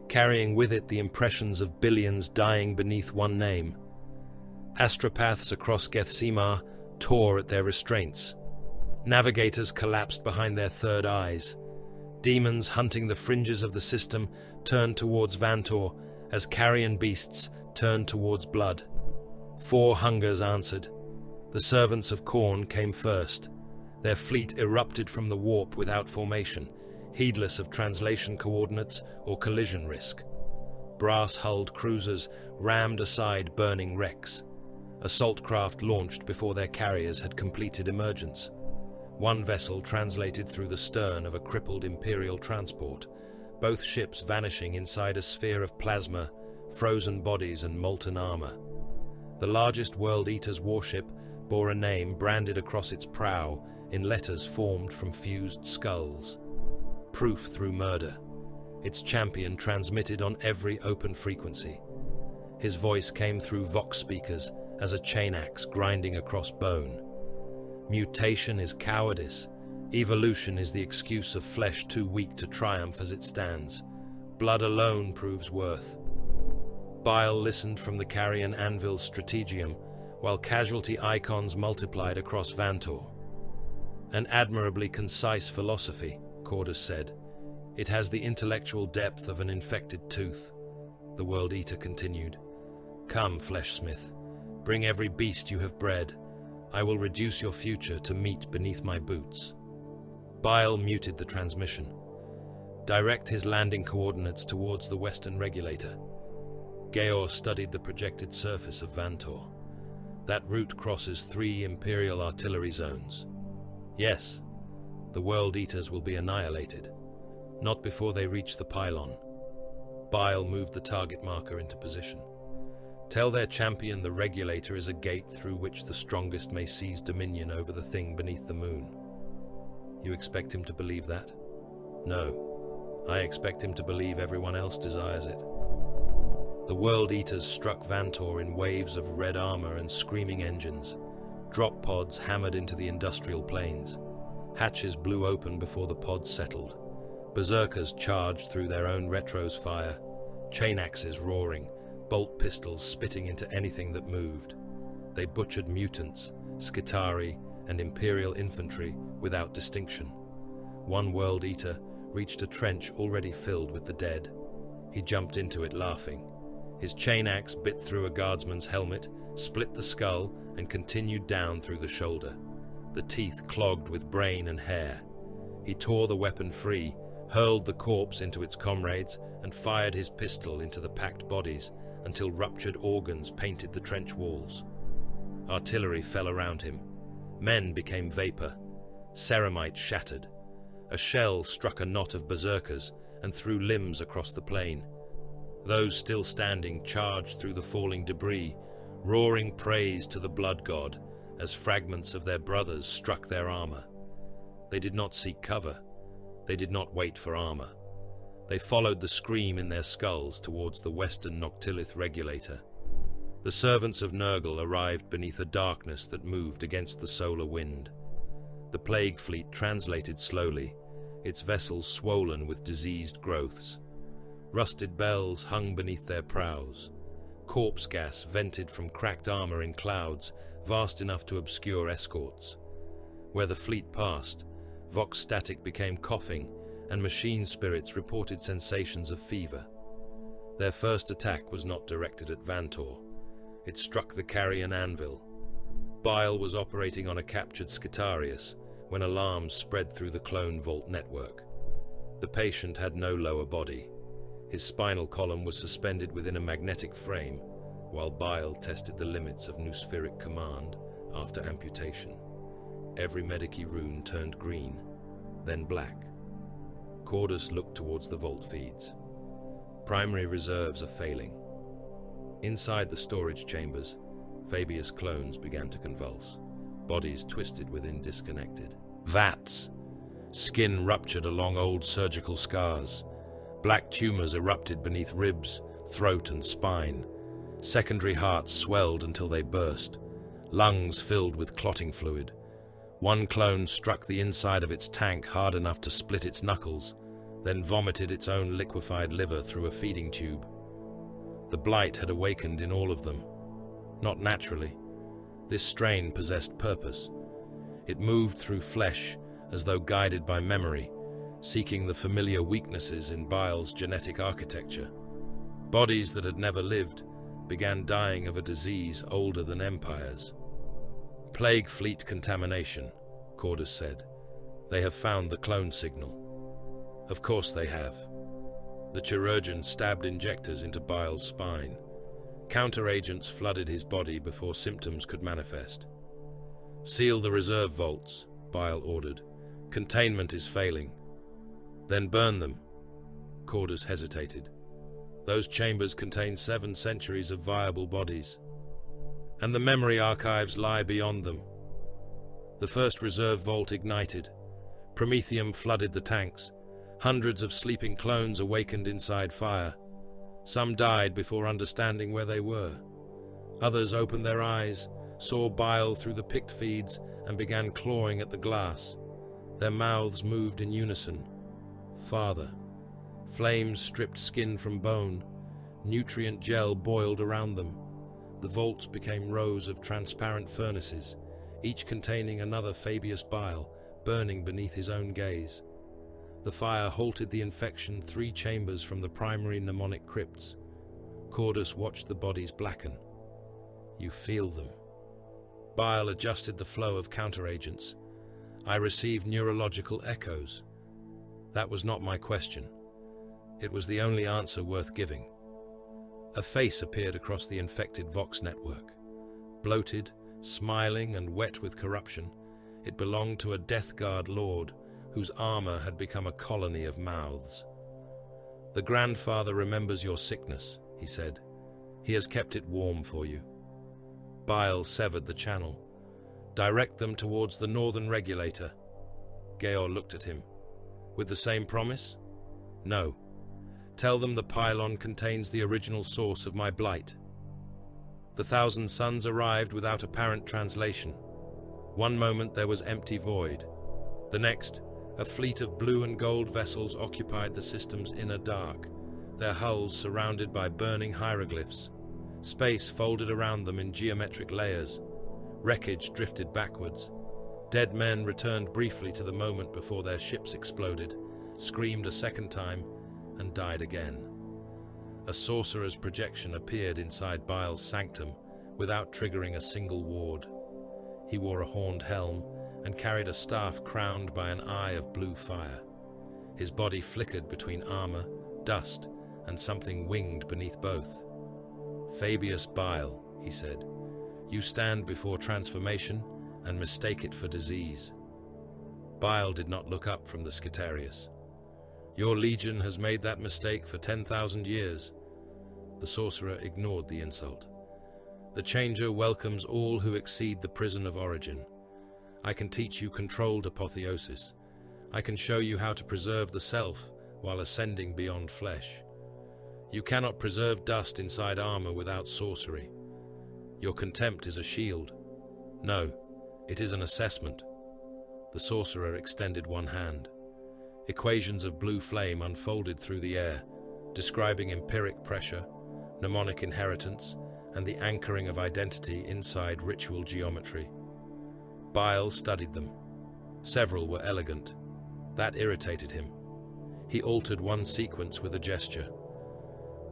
carrying with it the impressions of billions dying beneath one name. Astropaths across Gethsemar tore at their restraints. Navigators collapsed behind their third eyes. Demons hunting the fringes of the system turned towards Vantor as carrion beasts turned towards blood. 4 hungers answered. The servants of Khorne came first. Their fleet erupted from the warp without formation, heedless of translation coordinates or collision risk. Brass-hulled cruisers rammed aside burning wrecks. Assault craft launched before their carriers had completed emergence. One vessel translated through the stern of a crippled Imperial transport, both ships vanishing inside a sphere of plasma, frozen bodies and molten armor. The largest World Eater's warship bore a name branded across its prow in letters formed from fused skulls. Proof through murder. Its champion transmitted on every open frequency. His voice came through Vox speakers as a chain axe grinding across bone. Mutation is cowardice. Evolution is the excuse of flesh too weak to triumph as it stands. Blood alone proves worth. Bile listened from the Carrion Anvil's strategium, while casualty icons multiplied across Vantor. An admirably concise philosophy, Cordus said. It has the intellectual depth of an infected tooth. The World Eater continued. Come, Fleshsmith, bring every beast you have bred. I will reduce your future to meat beneath my boots. Bile muted the transmission. Direct his landing coordinates towards the western regulator. Georg studied the projected surface of Vantor. That route crosses 3 Imperial artillery zones. Yes, the World Eaters will be annihilated, not before they reach the pylon. Bile moved the target marker into position. Tell their champion the regulator is a gate through which the strongest may seize dominion over the thing beneath the moon. You expect him to believe that? No, I expect him to believe everyone else desires it. The World Eaters struck Vantor in waves of red armor and screaming engines. Drop pods hammered into the industrial plains. Hatches blew open before the pods settled. Berserkers charged through their own retro's fire, chain axes roaring, bolt pistols spitting into anything that moved. They butchered mutants, Skitarii, and Imperial infantry without distinction. One World Eater reached a trench already filled with the dead. He jumped into it laughing. His chain axe bit through a guardsman's helmet, split the skull, and continued down through the shoulder. The teeth clogged with brain and hair. He tore the weapon free, hurled the corpse into its comrades, and fired his pistol into the packed bodies until ruptured organs painted the trench walls. Artillery fell around him. Men became vapor. Ceramite shattered. A shell struck a knot of berserkers and threw limbs across the plain. Those still standing charged through the falling debris, roaring praise to the blood god as fragments of their brothers struck their armor. They did not seek cover. They did not wait for armor. They followed the scream in their skulls towards the western Noctilith regulator. The servants of Nurgle arrived beneath a darkness that moved against the solar wind. The plague fleet translated slowly, its vessels swollen with diseased growths. Rusted bells hung beneath their prows. Corpse gas vented from cracked armor in clouds, vast enough to obscure escorts. Where the fleet passed, Vox static became coughing, and machine spirits reported sensations of fever. Their first attack was not directed at Vantor. It struck the Carrion Anvil. Bile was operating on a captured Skitarius when alarms spread through the clone vault network. The patient had no lower body. His spinal column was suspended within a magnetic frame, while Bile tested the limits of Nuspheric command after amputation. Every Medici rune turned green, then black. Cordus looked towards the vault feeds. Primary reserves are failing. Inside the storage chambers, Fabius clones began to convulse, bodies twisted within disconnected. Vats! Skin ruptured along old surgical scars. Black tumors erupted beneath ribs, throat, and spine. Secondary hearts swelled until they burst. Lungs filled with clotting fluid. One clone struck the inside of its tank hard enough to split its knuckles, then vomited its own liquefied liver through a feeding tube. The blight had awakened in all of them. Not naturally. This strain possessed purpose. It moved through flesh as though guided by memory, seeking the familiar weaknesses in Bile's genetic architecture. Bodies that had never lived began dying of a disease older than empires. Plague fleet contamination, Cordus said. They have found the clone signal. Of course they have. The chirurgeon stabbed injectors into Bile's spine. Counteragents flooded his body before symptoms could manifest. Seal the reserve vaults, Bile ordered. Containment is failing. Then burn them. Cordus hesitated. Those chambers contain 7 centuries of viable bodies. And the memory archives lie beyond them. The first reserve vault ignited. Promethium flooded the tanks. Hundreds of sleeping clones awakened inside fire. Some died before understanding where they were. Others opened their eyes, saw Bile through the picked feeds, and began clawing at the glass. Their mouths moved in unison. Father. Flames stripped skin from bone. Nutrient gel boiled around them. The vaults became rows of transparent furnaces, each containing another Fabius Bile, burning beneath his own gaze. The fire halted the infection 3 chambers from the primary mnemonic crypts. Cordus watched the bodies blacken. You feel them. Bile adjusted the flow of counteragents. I received neurological echoes. That was not my question. It was the only answer worth giving. A face appeared across the infected Vox network. Bloated, smiling and wet with corruption, it belonged to a Death Guard lord whose armor had become a colony of mouths. The grandfather remembers your sickness, he said. He has kept it warm for you. Bile severed the channel. Direct them towards the northern regulator. Georg looked at him. With the same promise? No. Tell them the pylon contains the original source of my blight. The 1,000 Suns arrived without apparent translation. One moment there was empty void. The next, a fleet of blue and gold vessels occupied the system's inner dark, their hulls surrounded by burning hieroglyphs. Space folded around them in geometric layers. Wreckage drifted backwards. Dead men returned briefly to the moment before their ships exploded, screamed a second time, and died again. A sorcerer's projection appeared inside Bile's sanctum without triggering a single ward. He wore a horned helm and carried a staff crowned by an eye of blue fire. His body flickered between armor, dust, and something winged beneath both. Fabius Bile, he said, you stand before transformation and mistake it for disease. Bile did not look up from the Scitarius. Your legion has made that mistake for 10,000 years. The sorcerer ignored the insult. The Changer welcomes all who exceed the prison of origin. I can teach you controlled apotheosis. I can show you how to preserve the self while ascending beyond flesh. You cannot preserve dust inside armor without sorcery. Your contempt is a shield. No, it is an assessment. The sorcerer extended one hand. Equations of blue flame unfolded through the air, describing empiric pressure, mnemonic inheritance, and the anchoring of identity inside ritual geometry. Bile studied them. Several were elegant. That irritated him. He altered one sequence with a gesture.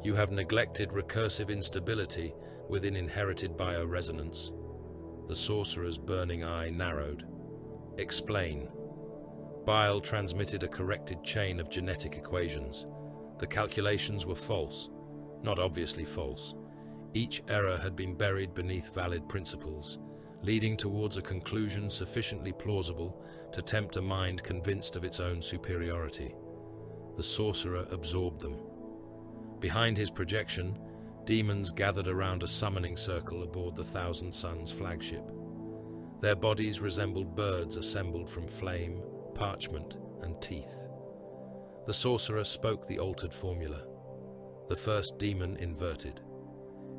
You have neglected recursive instability within inherited bioresonance. The sorcerer's burning eye narrowed. Explain. Bile transmitted a corrected chain of genetic equations. The calculations were false, not obviously false. Each error had been buried beneath valid principles, leading towards a conclusion sufficiently plausible to tempt a mind convinced of its own superiority. The sorcerer absorbed them. Behind his projection, demons gathered around a summoning circle aboard the 1,000 Suns flagship. Their bodies resembled birds assembled from flame, parchment, and teeth. The sorcerer spoke the altered formula. The first demon inverted.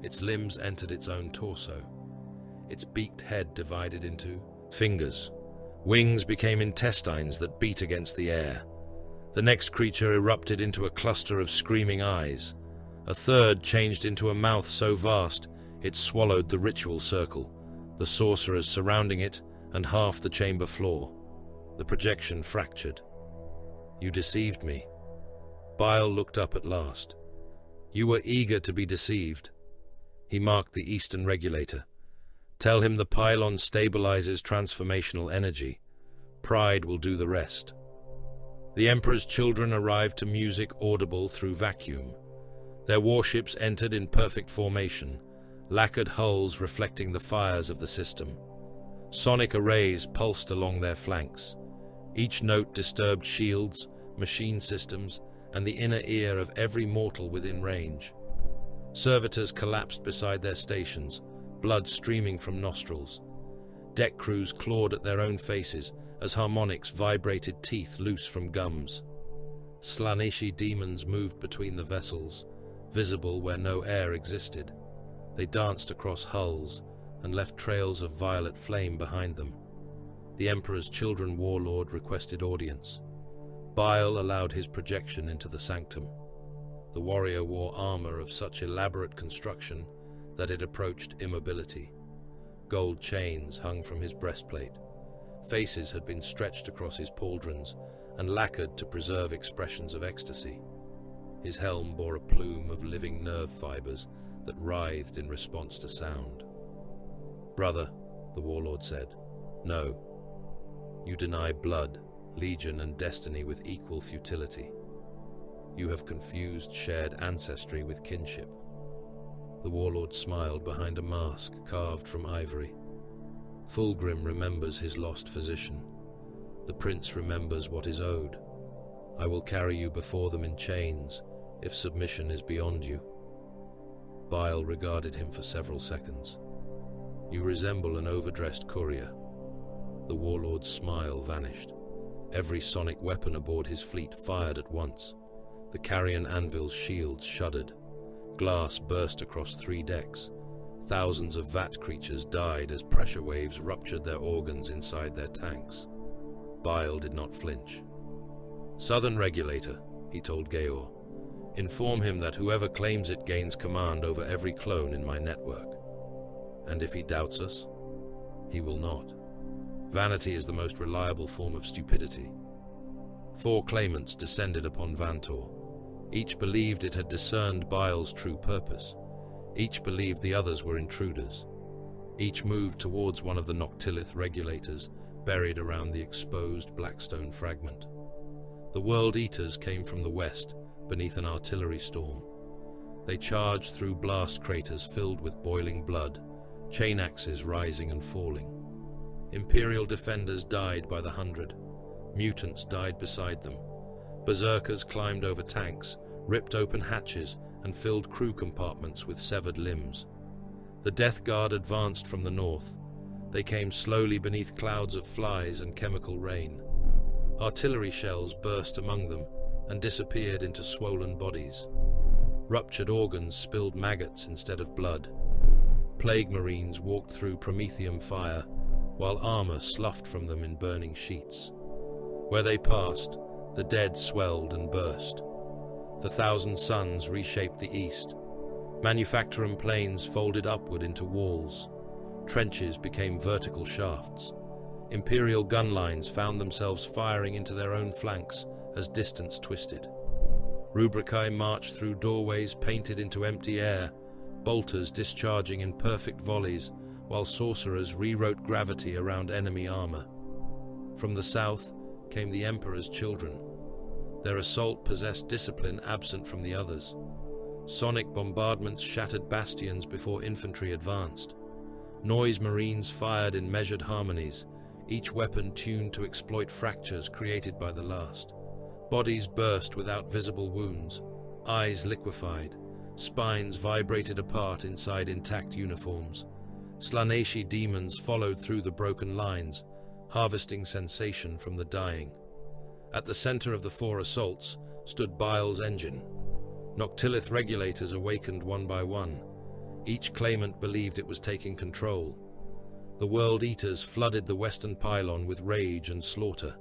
Its limbs entered its own torso. Its beaked head divided into fingers. Wings became intestines that beat against the air. The next creature erupted into a cluster of screaming eyes. A third changed into a mouth so vast it swallowed the ritual circle, the sorcerers surrounding it, and half the chamber floor. The projection fractured. You deceived me. Bile looked up at last. You were eager to be deceived. He marked the eastern regulator. Tell him the pylon stabilizes transformational energy. Pride will do the rest. The Emperor's children arrived to music audible through vacuum. Their warships entered in perfect formation, lacquered hulls reflecting the fires of the system. Sonic arrays pulsed along their flanks. Each note disturbed shields, machine systems, and the inner ear of every mortal within range. Servitors collapsed beside their stations, blood streaming from nostrils. Deck crews clawed at their own faces as harmonics vibrated teeth loose from gums. Slaaneshi demons moved between the vessels, visible where no air existed. They danced across hulls and left trails of violet flame behind them. The Emperor's children warlord requested audience. Bile allowed his projection into the sanctum. The warrior wore armor of such elaborate construction that it approached immobility. Gold chains hung from his breastplate. Faces had been stretched across his pauldrons and lacquered to preserve expressions of ecstasy. His helm bore a plume of living nerve fibers that writhed in response to sound. "Brother," the warlord said, "no. You deny blood, legion, and destiny with equal futility. You have confused shared ancestry with kinship." The warlord smiled behind a mask carved from ivory. Fulgrim remembers his lost physician. The prince remembers what is owed. I will carry you before them in chains, if submission is beyond you. Bile regarded him for several seconds. You resemble an overdressed courier. The warlord's smile vanished. Every sonic weapon aboard his fleet fired at once. The carrion anvil's shields shuddered. Glass burst across 3 decks. Thousands of vat creatures died as pressure waves ruptured their organs inside their tanks. Bile did not flinch. "Southern Regulator," he told Georg. "Inform him that whoever claims it gains command over every clone in my network. And if he doubts us, he will not. Vanity is the most reliable form of stupidity." 4 claimants descended upon Vantor. Each believed it had discerned Bile's true purpose. Each believed the others were intruders. Each moved towards one of the Noctilith regulators buried around the exposed Blackstone fragment. The World Eaters came from the west, beneath an artillery storm. They charged through blast craters filled with boiling blood, chain axes rising and falling. Imperial defenders died by the 100. Mutants died beside them. Berserkers climbed over tanks, ripped open hatches, and filled crew compartments with severed limbs. The Death Guard advanced from the north. They came slowly beneath clouds of flies and chemical rain. Artillery shells burst among them and disappeared into swollen bodies. Ruptured organs spilled maggots instead of blood. Plague Marines walked through Prometheum fire, while armor sloughed from them in burning sheets. Where they passed, the dead swelled and burst. The 1,000 suns reshaped the east. Manufacturing plains folded upward into walls. Trenches became vertical shafts. Imperial gun lines found themselves firing into their own flanks as distance twisted. Rubricae marched through doorways painted into empty air, bolters discharging in perfect volleys, while sorcerers rewrote gravity around enemy armor. From the south came the Emperor's children. Their assault possessed discipline absent from the others. Sonic bombardments shattered bastions before infantry advanced. Noise Marines fired in measured harmonies, each weapon tuned to exploit fractures created by the last. Bodies burst without visible wounds, eyes liquefied, spines vibrated apart inside intact uniforms. Slaaneshi demons followed through the broken lines, harvesting sensation from the dying. At the center of the 4 assaults stood Bile's engine. Noctilith regulators awakened one by one. Each claimant believed it was taking control. The World Eaters flooded the western pylon with rage and slaughter.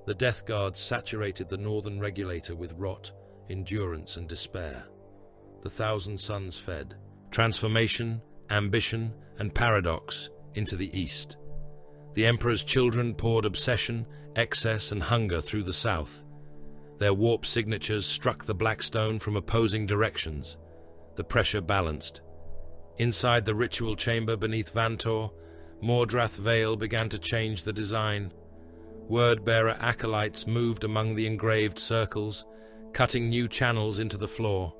The Death Guard saturated the northern regulator with rot, endurance, and despair. The 1,000 suns fed. Transformation, ambition, and paradox into the east. The Emperor's children poured obsession, excess, and hunger through the south. Their warp signatures struck the Blackstone from opposing directions. The pressure balanced. Inside the ritual chamber beneath Vantor, Mordrath Vale began to change the design. Word-bearer acolytes moved among the engraved circles, cutting new channels into the floor.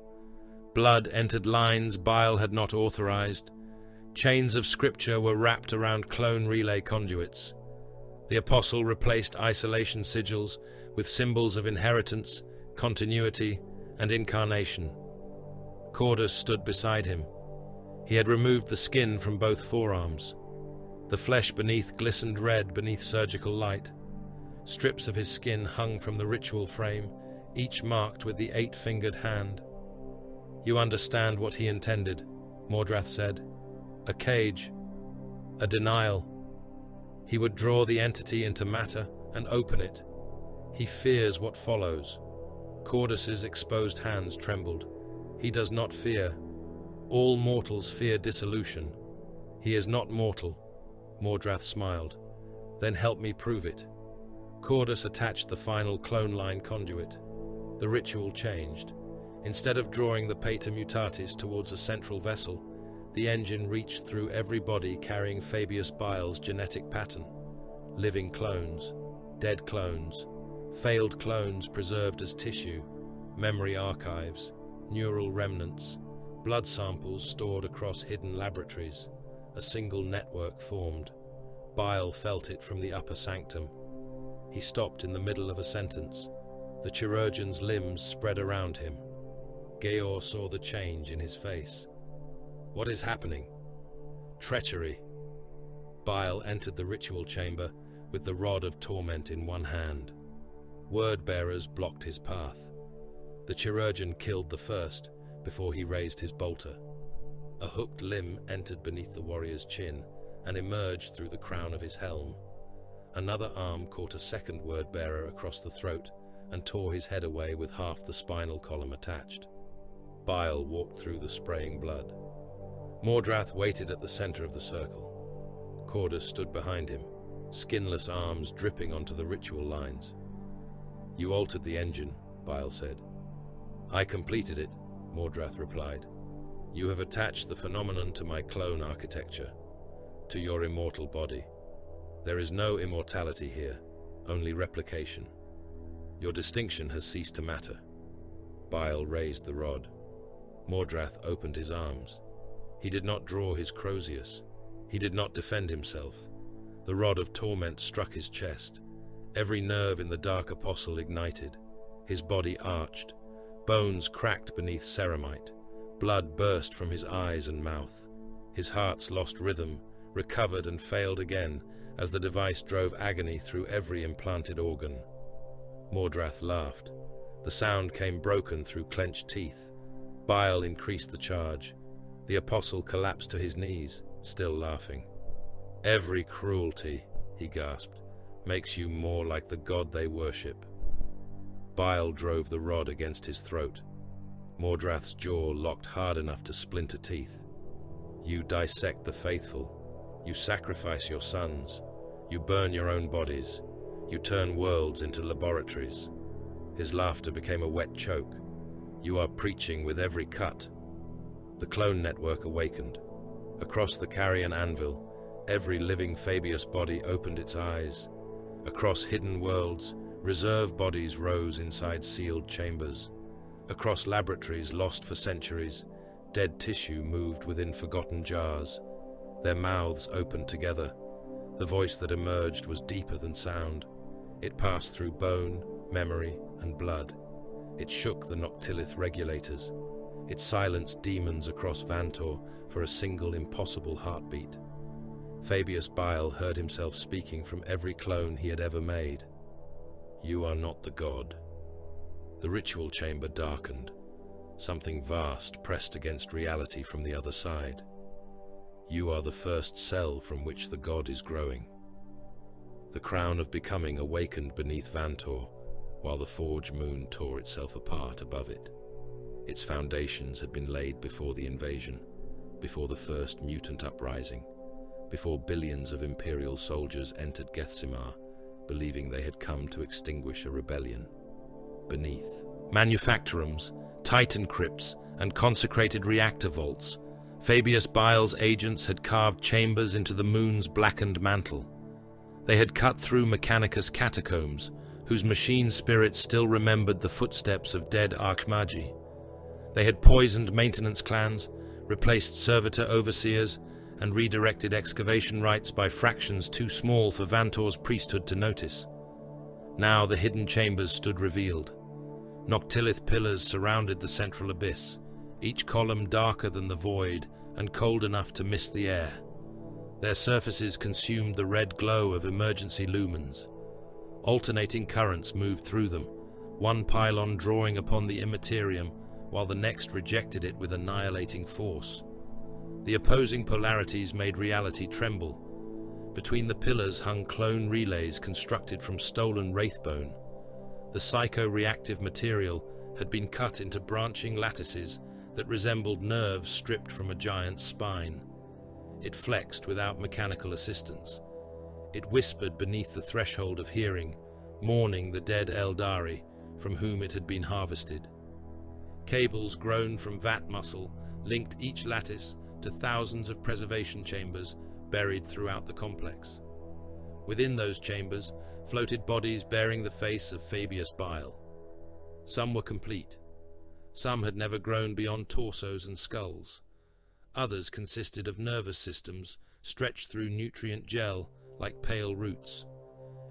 Blood entered lines Bile had not authorized. Chains of scripture were wrapped around clone relay conduits. The apostle replaced isolation sigils with symbols of inheritance, continuity, and incarnation. Cordus stood beside him. He had removed the skin from both forearms. The flesh beneath glistened red beneath surgical light. Strips of his skin hung from the ritual frame, each marked with the 8-fingered hand. "You understand what he intended," Mordrath said. "A cage. A denial. He would draw the entity into matter and open it. He fears what follows. Cordus's exposed hands trembled. He does not fear. All mortals fear dissolution. He is not mortal. Mordrath smiled. Then help me prove it. Cordus attached the final clone line conduit. The ritual changed. Instead of drawing the Pater Mutatis towards a central vessel, the engine reached through every body carrying Fabius Bile's genetic pattern. Living clones, dead clones, failed clones preserved as tissue, memory archives, neural remnants, blood samples stored across hidden laboratories. A single network formed. Bile felt it from the upper sanctum. He stopped in the middle of a sentence. The chirurgeon's limbs spread around him. Georg saw the change in his face. What is happening? Treachery. Bile entered the ritual chamber with the rod of torment in one hand. Word-bearers blocked his path. The chirurgeon killed the first before he raised his bolter. A hooked limb entered beneath the warrior's chin and emerged through the crown of his helm. Another arm caught a second word-bearer across the throat and tore his head away with half the spinal column attached. Bile walked through the spraying blood. Mordrath waited at the center of the circle. Cordus stood behind him, skinless arms dripping onto the ritual lines. You altered the engine, Bile said. I completed it, Mordrath replied. You have attached the phenomenon to my clone architecture, to your immortal body. There is no immortality here, only replication. Your distinction has ceased to matter. Bile raised the rod. Mordrath opened his arms. He did not draw his Crozius. He did not defend himself. The rod of torment struck his chest. Every nerve in the dark apostle ignited. His body arched. Bones cracked beneath ceramite. Blood burst from his eyes and mouth. His hearts lost rhythm, recovered and failed again as the device drove agony through every implanted organ. Mordrath laughed. The sound came broken through clenched teeth. Bile increased the charge. The apostle collapsed to his knees, still laughing. Every cruelty, he gasped, makes you more like the god they worship. Bile drove the rod against his throat. Mordrath's jaw locked hard enough to splinter teeth. You dissect the faithful. You sacrifice your sons. You burn your own bodies. You turn worlds into laboratories. His laughter became a wet choke. You are preaching with every cut. The clone network awakened. Across the carrion anvil, every living Fabius body opened its eyes. Across hidden worlds, reserve bodies rose inside sealed chambers. Across laboratories lost for centuries, dead tissue moved within forgotten jars. Their mouths opened together. The voice that emerged was deeper than sound. It passed through bone, memory, and blood. It shook the Noctilith regulators. It silenced demons across Vantor for a single impossible heartbeat. Fabius Bile heard himself speaking from every clone he had ever made. You are not the god. The ritual chamber darkened. Something vast pressed against reality from the other side. You are the first cell from which the god is growing. The crown of becoming awakened beneath Vantor, while the forge moon tore itself apart above it. Its foundations had been laid before the invasion, before the first mutant uprising, before billions of Imperial soldiers entered Gethsemar, believing they had come to extinguish a rebellion. Beneath, manufactorums, titan crypts, and consecrated reactor vaults, Fabius Bile's agents had carved chambers into the moon's blackened mantle. They had cut through Mechanicus catacombs, whose machine spirits still remembered the footsteps of dead Archmagi. They had poisoned maintenance clans, replaced servitor overseers, and redirected excavation rites by fractions too small for Vantor's priesthood to notice. Now the hidden chambers stood revealed. Noctilith pillars surrounded the central abyss, each column darker than the void and cold enough to mist the air. Their surfaces consumed the red glow of emergency lumens. Alternating currents moved through them, one pylon drawing upon the immaterium while the next rejected it with annihilating force. The opposing polarities made reality tremble. Between the pillars hung clone relays constructed from stolen wraithbone. The psycho-reactive material had been cut into branching lattices that resembled nerves stripped from a giant's spine. It flexed without mechanical assistance. It whispered beneath the threshold of hearing, mourning the dead Eldari from whom it had been harvested. Cables grown from vat muscle linked each lattice to thousands of preservation chambers buried throughout the complex. Within those chambers floated bodies bearing the face of Fabius Bile. Some were complete. Some had never grown beyond torsos and skulls. Others consisted of nervous systems stretched through nutrient gel like pale roots.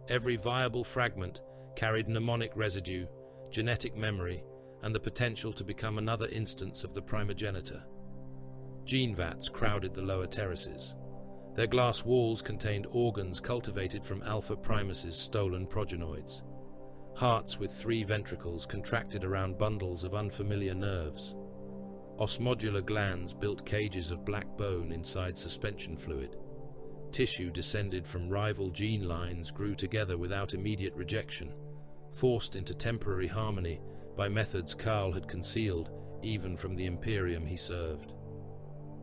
Every viable fragment carried mnemonic residue, genetic memory, and the potential to become another instance of the primogenitor. Gene vats crowded the lower terraces. Their glass walls contained organs cultivated from Alpha Primus's stolen progenoids. Hearts with 3 ventricles contracted around bundles of unfamiliar nerves. Osmodular glands built cages of black bone inside suspension fluid. Tissue descended from rival gene lines grew together without immediate rejection, forced into temporary harmony by methods Karl had concealed even from the Imperium he served.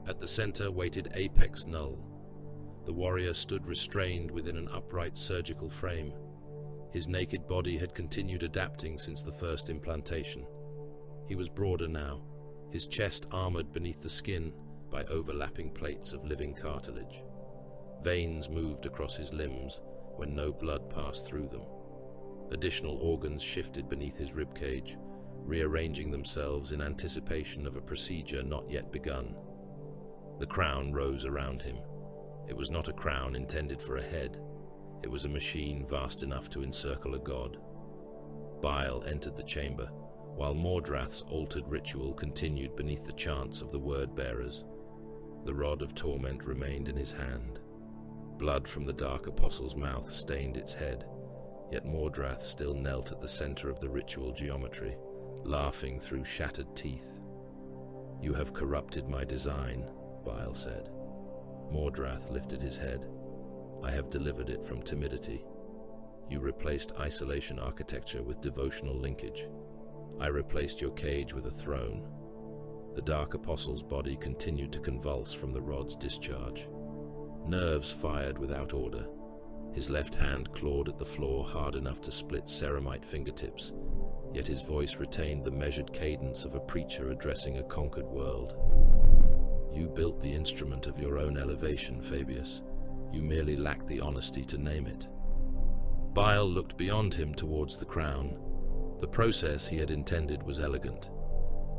At the center waited Apex Null. The warrior stood restrained within an upright surgical frame. His naked body had continued adapting since the first implantation. He was broader now, his chest armored beneath the skin by overlapping plates of living cartilage. Veins moved across his limbs when no blood passed through them. Additional organs shifted beneath his ribcage, rearranging themselves in anticipation of a procedure not yet begun. The crown rose around him. It was not a crown intended for a head. It was a machine vast enough to encircle a god. Bile entered the chamber, while Mordrath's altered ritual continued beneath the chants of the word-bearers. The rod of torment remained in his hand. Blood from the Dark Apostle's mouth stained its head, yet Mordrath still knelt at the center of the ritual geometry, laughing through shattered teeth. "You have corrupted my design," Bile said. Mordrath lifted his head. "I have delivered it from timidity. You replaced isolation architecture with devotional linkage. I replaced your cage with a throne." The Dark Apostle's body continued to convulse from the rod's discharge. Nerves fired without order. His left hand clawed at the floor hard enough to split ceramite fingertips, yet his voice retained the measured cadence of a preacher addressing a conquered world. "You built the instrument of your own elevation, Fabius. You merely lacked the honesty to name it." Bile looked beyond him towards the crown. The process he had intended was elegant.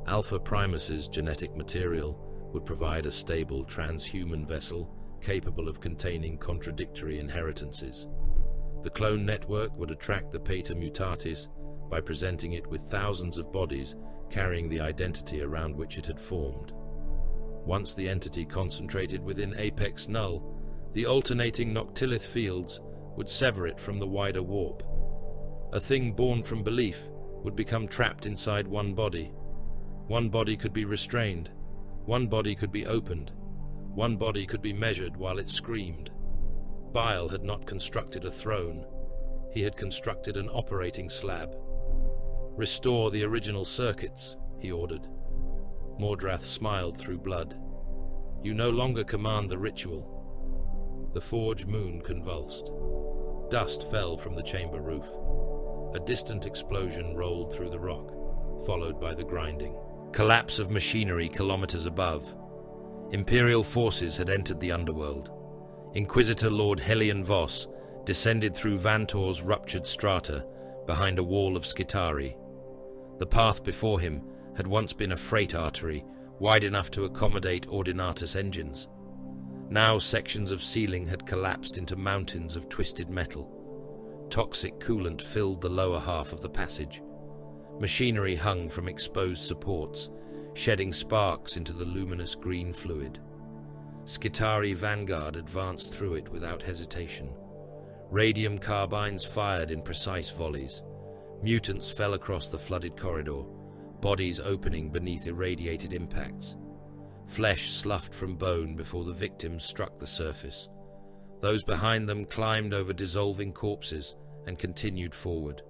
Alpha Primus's genetic material would provide a stable transhuman vessel capable of containing contradictory inheritances. The clone network would attract the Pater Mutatis by presenting it with thousands of bodies carrying the identity around which it had formed. Once the entity concentrated within Apex Null, the alternating noctilith fields would sever it from the wider warp. A thing born from belief would become trapped inside one body. One body could be restrained. One body could be opened. One body could be measured while it screamed. Bile had not constructed a throne. He had constructed an operating slab. "Restore the original circuits," he ordered. Mordrath smiled through blood. "You no longer command the ritual." The forge moon convulsed. Dust fell from the chamber roof. A distant explosion rolled through the rock, followed by the grinding. Collapse of machinery kilometers above. Imperial forces had entered the underworld. Inquisitor Lord Helion Voss descended through Vantor's ruptured strata behind a wall of Skitari. The path before him had once been a freight artery wide enough to accommodate Ordinatus engines. Now sections of ceiling had collapsed into mountains of twisted metal. Toxic coolant filled the lower half of the passage. Machinery hung from exposed supports, shedding sparks into the luminous green fluid. Skitari Vanguard advanced through it without hesitation. Radium carbines fired in precise volleys. Mutants fell across the flooded corridor, bodies opening beneath irradiated impacts. Flesh sloughed from bone before the victims struck the surface. Those behind them climbed over dissolving corpses and continued forward.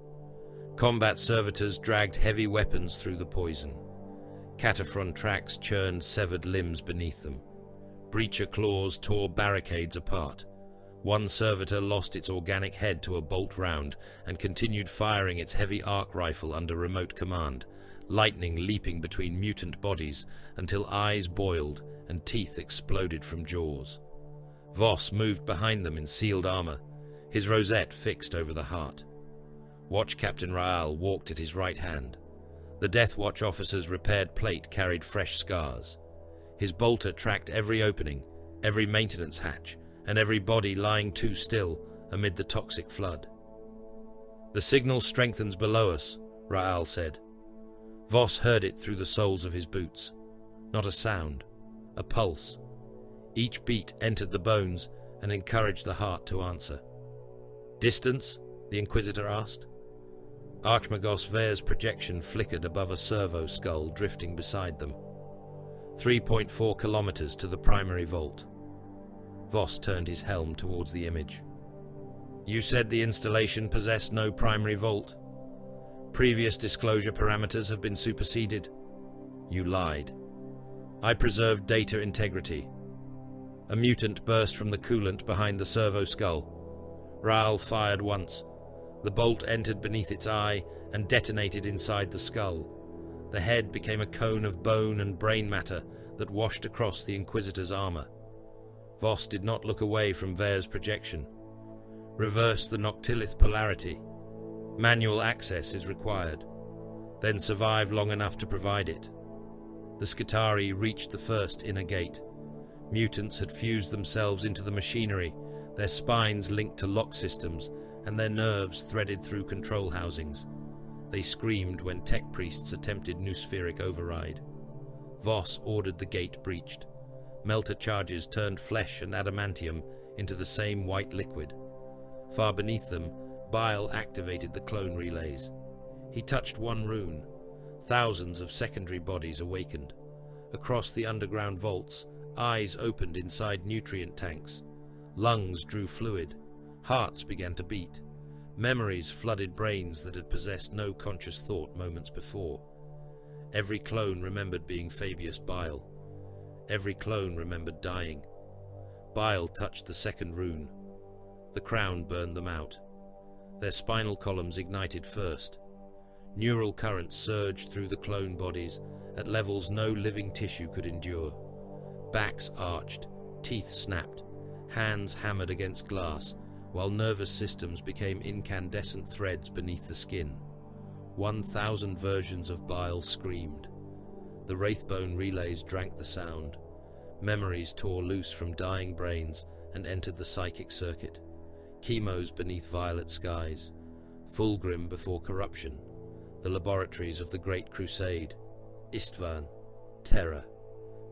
Combat servitors dragged heavy weapons through the poison. Cataphron tracks churned severed limbs beneath them. Breacher claws tore barricades apart. One servitor lost its organic head to a bolt round and continued firing its heavy arc rifle under remote command, lightning leaping between mutant bodies until eyes boiled and teeth exploded from jaws. Voss moved behind them in sealed armor, his rosette fixed over the heart. Watch Captain Raal walked at his right hand. The Death Watch officer's repaired plate carried fresh scars. His bolter tracked every opening, every maintenance hatch, and every body lying too still amid the toxic flood. "The signal strengthens below us," Raal said. Voss heard it through the soles of his boots. Not a sound, a pulse. Each beat entered the bones and encouraged the heart to answer. "Distance?" the Inquisitor asked. Archmagos Vere's projection flickered above a servo skull drifting beside them. 3.4 kilometers to the primary vault. Voss turned his helm towards the image. "You said the installation possessed no primary vault. Previous disclosure parameters have been superseded. You lied. I preserved data integrity." A mutant burst from the coolant behind the servo skull. Raal fired once. The bolt entered beneath its eye and detonated inside the skull. The head became a cone of bone and brain matter that washed across the Inquisitor's armor. Voss did not look away from Vere's projection. "Reverse the Noctilith polarity. Manual access is required. Then survive long enough to provide it." The Skitarii reached the first inner gate. Mutants had fused themselves into the machinery, their spines linked to lock systems, and their nerves threaded through control housings. They screamed when tech priests attempted noospheric override. Voss ordered the gate breached. Melter charges turned flesh and adamantium into the same white liquid. Far beneath them, Bile activated the clone relays. He touched one rune. Thousands of secondary bodies awakened. Across the underground vaults, eyes opened inside nutrient tanks. Lungs drew fluid. Hearts began to beat. Memories flooded brains that had possessed no conscious thought moments before. Every clone remembered being Fabius Bile. Every clone remembered dying. Bile touched the second rune. The crown burned them out. Their spinal columns ignited first. Neural currents surged through the clone bodies at levels no living tissue could endure. Backs arched, teeth snapped, hands hammered against glass, while nervous systems became incandescent threads beneath the skin. 1,000 versions of Bile screamed. The Wraithbone relays drank the sound. Memories tore loose from dying brains and entered the psychic circuit. Chemos beneath violet skies. Fulgrim before corruption. The laboratories of the Great Crusade. Istvan. Terror.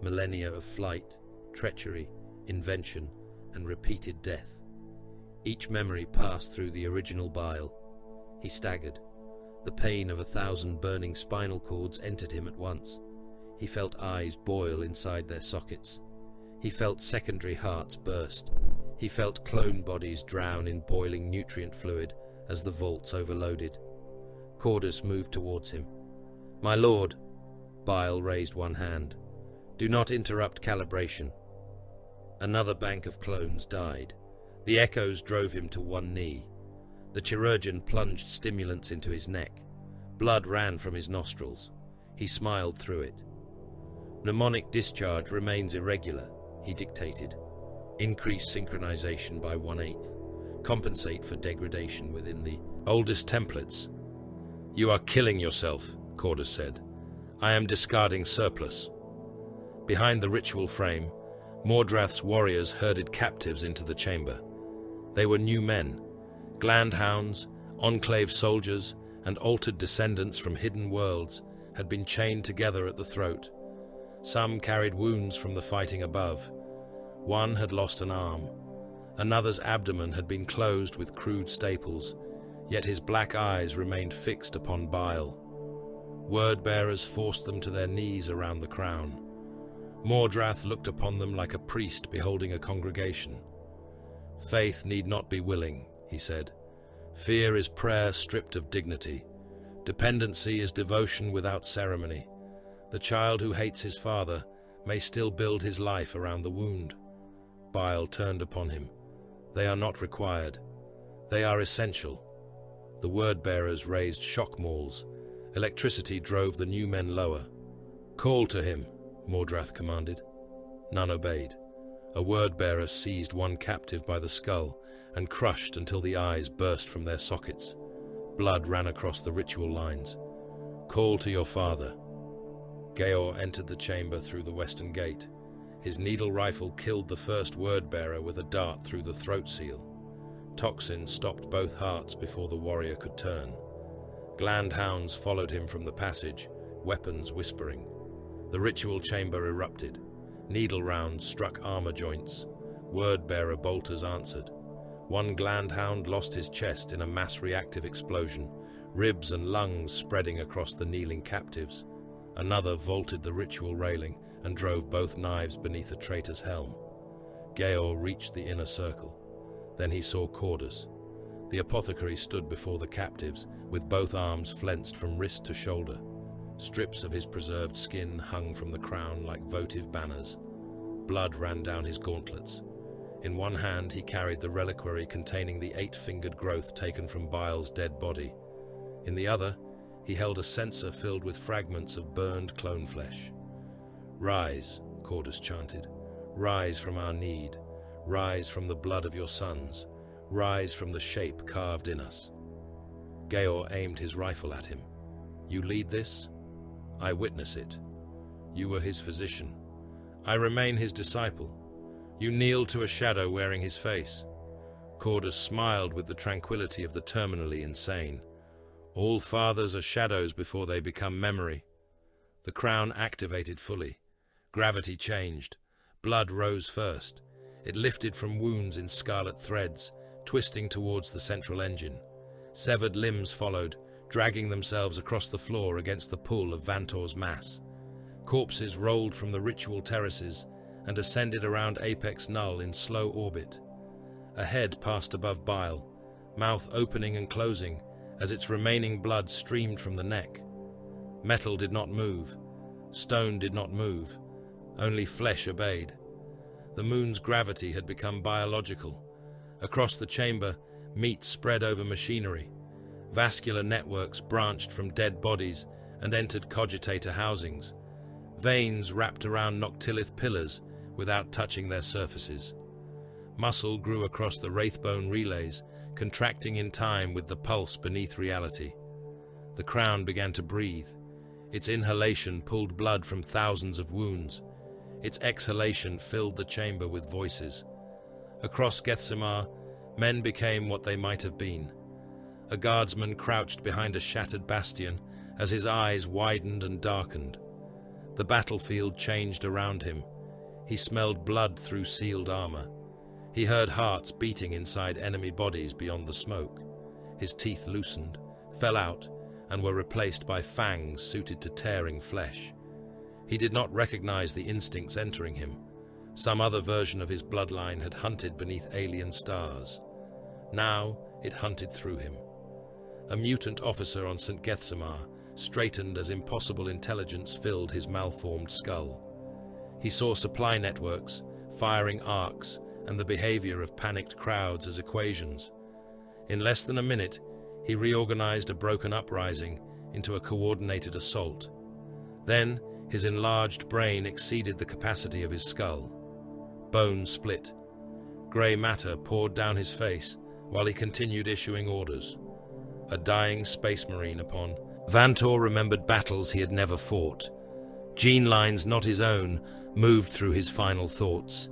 Millennia of flight, treachery, invention, and repeated death. Each memory passed through the original Bile. He staggered. The pain of 1,000 burning spinal cords entered him at once. He felt eyes boil inside their sockets. He felt secondary hearts burst. He felt clone bodies drown in boiling nutrient fluid as the vaults overloaded. Cordus moved towards him. "My lord," Bile raised one hand. "Do not interrupt calibration." Another bank of clones died. The echoes drove him to one knee. The chirurgeon plunged stimulants into his neck. Blood ran from his nostrils. He smiled through it. "Mnemonic discharge remains irregular," he dictated. "Increase synchronization by 1/8. Compensate for degradation within the oldest templates." "You are killing yourself," Cordus said. "I am discarding surplus." Behind the ritual frame, Mordrath's warriors herded captives into the chamber. They were new men, Glandhounds, Enclave soldiers, and altered descendants from hidden worlds had been chained together at the throat. Some carried wounds from the fighting above. One had lost an arm. Another's abdomen had been closed with crude staples, yet his black eyes remained fixed upon Bile. Word-bearers forced them to their knees around the crown. Mordrath looked upon them like a priest beholding a congregation. "Faith need not be willing," he said. "Fear is prayer stripped of dignity. Dependency is devotion without ceremony. The child who hates his father may still build his life around the wound. Bile turned upon him. They are not required. They are essential. The word-bearers raised shock mauls. Electricity drove the new men lower. "Call to him," Mordrath commanded. None obeyed. A word-bearer seized one captive by the skull and crushed until the eyes burst from their sockets. Blood ran across the ritual lines. "Call to your father." Geor entered the chamber through the western gate. His needle rifle killed the first word-bearer with a dart through the throat seal. Toxin stopped both hearts before the warrior could turn. Gland hounds followed him from the passage, weapons whispering. The ritual chamber erupted. Needle rounds struck armor joints. Word-bearer bolters answered. One gland hound lost his chest in a mass-reactive explosion, ribs and lungs spreading across the kneeling captives. Another vaulted the ritual railing and drove both knives beneath a traitor's helm. Geor reached the inner circle. Then he saw Cordus. The apothecary stood before the captives, with both arms flensed from wrist to shoulder. Strips of his preserved skin hung from the crown like votive banners. Blood ran down his gauntlets. In one hand he carried the reliquary containing the 8-fingered growth taken from Bile's dead body. In the other, he held a censer filled with fragments of burned clone flesh. "Rise," Cordus chanted. "Rise from our need. Rise from the blood of your sons. Rise from the shape carved in us." Geor aimed his rifle at him. "You lead this? I witness it. You were his physician. I remain his disciple. You kneel to a shadow wearing his face." Cordus smiled with the tranquility of the terminally insane. "All fathers are shadows before they become memory." The crown activated fully. Gravity changed. Blood rose first. It lifted from wounds in scarlet threads, twisting towards the central engine. Severed limbs followed, dragging themselves across the floor against the pull of Vantor's mass. Corpses rolled from the ritual terraces and ascended around Apex Null in slow orbit. A head passed above Bile, mouth opening and closing as its remaining blood streamed from the neck. Metal did not move. Stone did not move. Only flesh obeyed. The moon's gravity had become biological. Across the chamber, meat spread over machinery. Vascular networks branched from dead bodies and entered cogitator housings. Veins wrapped around noctilith pillars without touching their surfaces. Muscle grew across the wraithbone relays, contracting in time with the pulse beneath reality. The crown began to breathe. Its inhalation pulled blood from thousands of wounds. Its exhalation filled the chamber with voices. Across Gethsemar, men became what they might have been. A guardsman crouched behind a shattered bastion as his eyes widened and darkened. The battlefield changed around him. He smelled blood through sealed armor. He heard hearts beating inside enemy bodies beyond the smoke. His teeth loosened, fell out, and were replaced by fangs suited to tearing flesh. He did not recognize the instincts entering him. Some other version of his bloodline had hunted beneath alien stars. Now it hunted through him. A mutant officer on St. Gethsemar straightened as impossible intelligence filled his malformed skull. He saw supply networks, firing arcs, and the behavior of panicked crowds as equations. In less than a minute, he reorganized a broken uprising into a coordinated assault. Then, his enlarged brain exceeded the capacity of his skull. Bone split. Grey matter poured down his face while he continued issuing orders. A dying space marine upon. Vantor remembered battles he had never fought. Gene lines not his own moved through his final thoughts.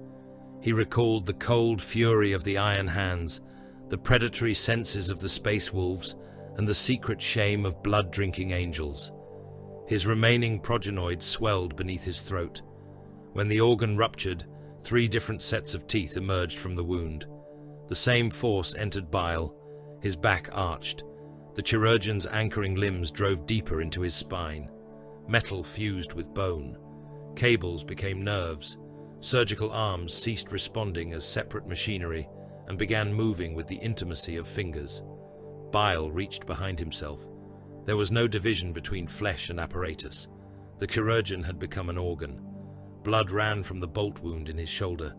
He recalled the cold fury of the Iron Hands, the predatory senses of the space wolves, and the secret shame of blood-drinking angels. His remaining progenoid swelled beneath his throat. When the organ ruptured, 3 different sets of teeth emerged from the wound. The same force entered Bile. His back arched. The chirurgeon's anchoring limbs drove deeper into his spine. Metal fused with bone. Cables became nerves. Surgical arms ceased responding as separate machinery and began moving with the intimacy of fingers. Bile reached behind himself. There was no division between flesh and apparatus. The chirurgeon had become an organ. Blood ran from the bolt wound in his shoulder.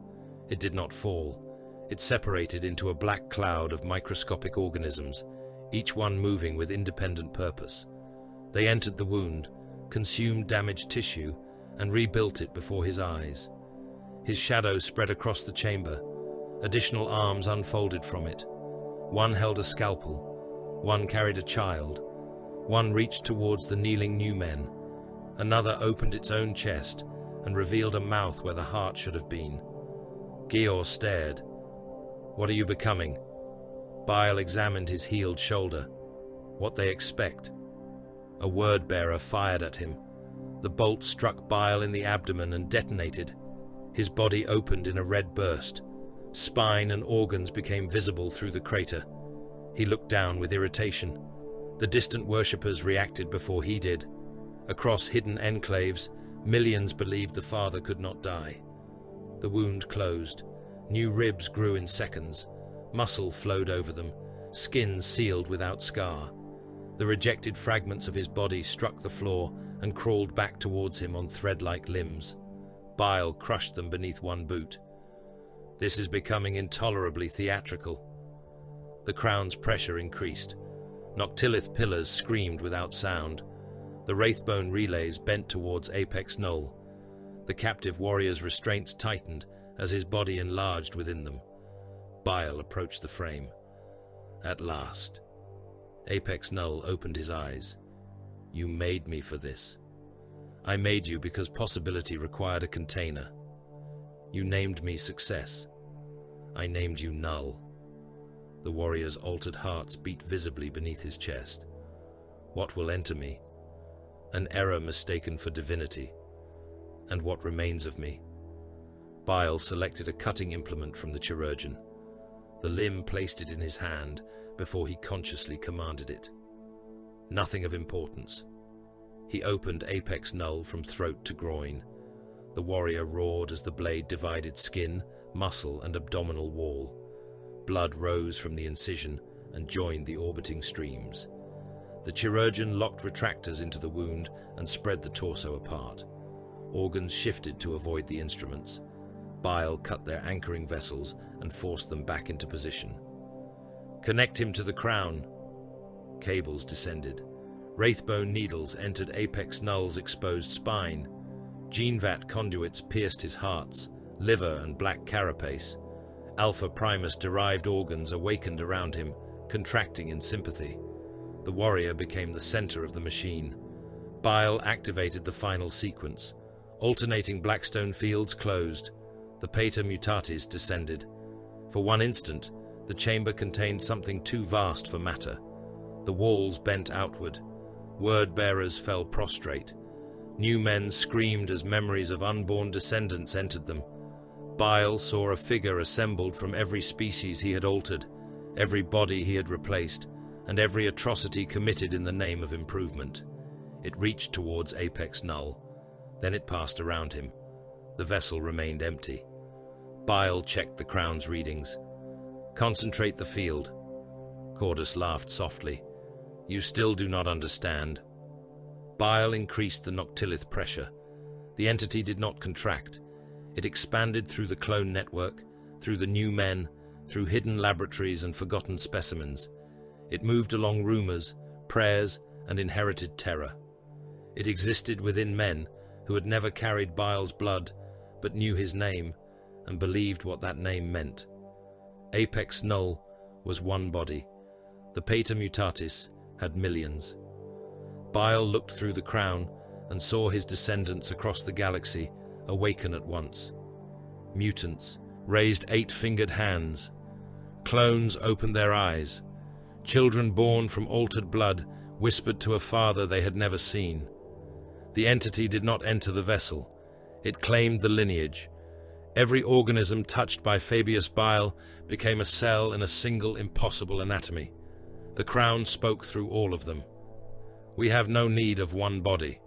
It did not fall. It separated into a black cloud of microscopic organisms, each one moving with independent purpose. They entered the wound, consumed damaged tissue, and rebuilt it before his eyes. His shadow spread across the chamber. Additional arms unfolded from it. One held a scalpel. One carried a child. One reached towards the kneeling new men. Another opened its own chest and revealed a mouth where the heart should have been. Gior stared. "What are you becoming?" Bile examined his healed shoulder. "What they expect." A word-bearer fired at him. The bolt struck Bile in the abdomen and detonated. His body opened in a red burst. Spine and organs became visible through the crater. He looked down with irritation. The distant worshippers reacted before he did. Across hidden enclaves, millions believed the father could not die. The wound closed. New ribs grew in seconds. Muscle flowed over them, skin sealed without scar. The rejected fragments of his body struck the floor and crawled back towards him on thread-like limbs. Bile crushed them beneath one boot. This is becoming intolerably theatrical. The crown's pressure increased. Noctilith pillars screamed without sound. The Wraithbone relays bent towards Apex Null. The captive warrior's restraints tightened as his body enlarged within them. Bile approached the frame. At last. Apex Null opened his eyes. "You made me for this. I made you because possibility required a container. You named me Success. I named you Null." The warrior's altered hearts beat visibly beneath his chest. "What will enter me? An error mistaken for divinity. And what remains of me?" Bile selected a cutting implement from the chirurgeon. The limb placed it in his hand before he consciously commanded it. Nothing of importance. He opened Apex Null from throat to groin. The warrior roared as the blade divided skin, muscle, and abdominal wall. Blood rose from the incision and joined the orbiting streams. The chirurgeon locked retractors into the wound and spread the torso apart. Organs shifted to avoid the instruments. Bile cut their anchoring vessels and forced them back into position. "Connect him to the crown." Cables descended. Wraithbone needles entered Apex Null's exposed spine. Gene-vat conduits pierced his hearts, liver, and black carapace. Alpha Primus-derived organs awakened around him, contracting in sympathy. The warrior became the center of the machine. Bile activated the final sequence. Alternating Blackstone fields closed. The Pater Mutatis descended. For one instant, the chamber contained something too vast for matter. The walls bent outward. Word-bearers fell prostrate. New men screamed as memories of unborn descendants entered them. Bile saw a figure assembled from every species he had altered, every body he had replaced, and every atrocity committed in the name of improvement. It reached towards Apex Null. Then it passed around him. The vessel remained empty. Bile checked the crown's readings. "Concentrate the field." Cordus laughed softly. "You still do not understand." Bile increased the Noctilith pressure. The entity did not contract. It expanded through the clone network, through the new men, through hidden laboratories and forgotten specimens. It moved along rumors, prayers, and inherited terror. It existed within men who had never carried Bile's blood, but knew his name and believed what that name meant. Apex Null was one body. The Pater Mutatis had millions. Bile looked through the crown and saw his descendants across the galaxy awaken at once. Mutants raised 8-fingered hands. Clones opened their eyes. Children born from altered blood whispered to a father they had never seen. The entity did not enter the vessel. It claimed the lineage. Every organism touched by Fabius Bile became a cell in a single impossible anatomy. The crown spoke through all of them. "We have no need of one body."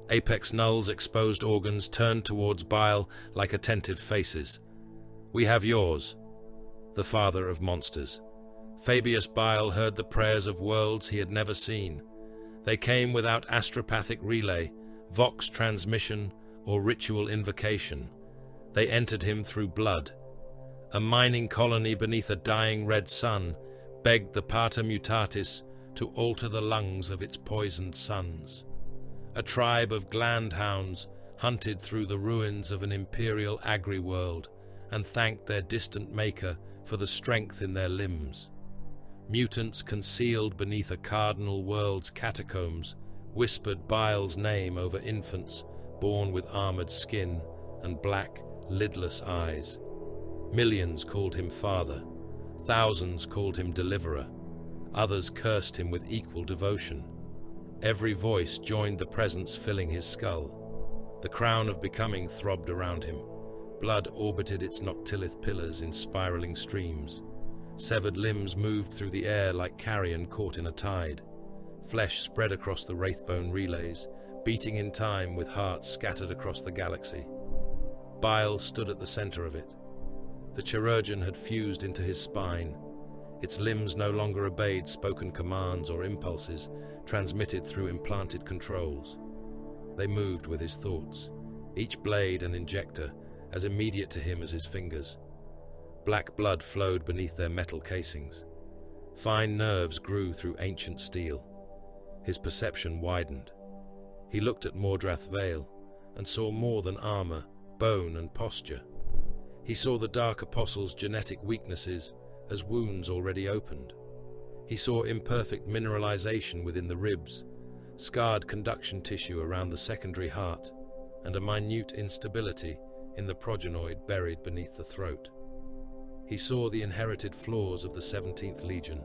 Apex Null's exposed organs turned towards Bile like attentive faces. "We have yours." The father of monsters. Fabius Bile heard the prayers of worlds he had never seen. They came without astropathic relay, vox transmission, or ritual invocation. They entered him through blood. A mining colony beneath a dying red sun begged the Pater Mutatis to alter the lungs of its poisoned sons. A tribe of gland hounds hunted through the ruins of an imperial agri-world and thanked their distant maker for the strength in their limbs. Mutants concealed beneath a cardinal world's catacombs whispered Bile's name over infants born with armored skin and black, lidless eyes. Millions called him father. Thousands called him deliverer. Others cursed him with equal devotion. Every voice joined the presence filling his skull. The crown of becoming throbbed around him. Blood orbited its noctilith pillars in spiraling streams. Severed limbs moved through the air like carrion caught in a tide. Flesh spread across the wraithbone relays, beating in time with hearts scattered across the galaxy. Bile stood at the center of it. The chirurgeon had fused into his spine. Its limbs no longer obeyed spoken commands or impulses transmitted through implanted controls. They moved with his thoughts, each blade an injector, as immediate to him as his fingers. Black blood flowed beneath their metal casings. Fine nerves grew through ancient steel. His perception widened. He looked at Mordrath Vale and saw more than armor, bone, and posture. He saw the Dark Apostle's genetic weaknesses as wounds already opened. He saw imperfect mineralization within the ribs, scarred conduction tissue around the secondary heart, and a minute instability in the progenoid buried beneath the throat. He saw the inherited flaws of the 17th Legion,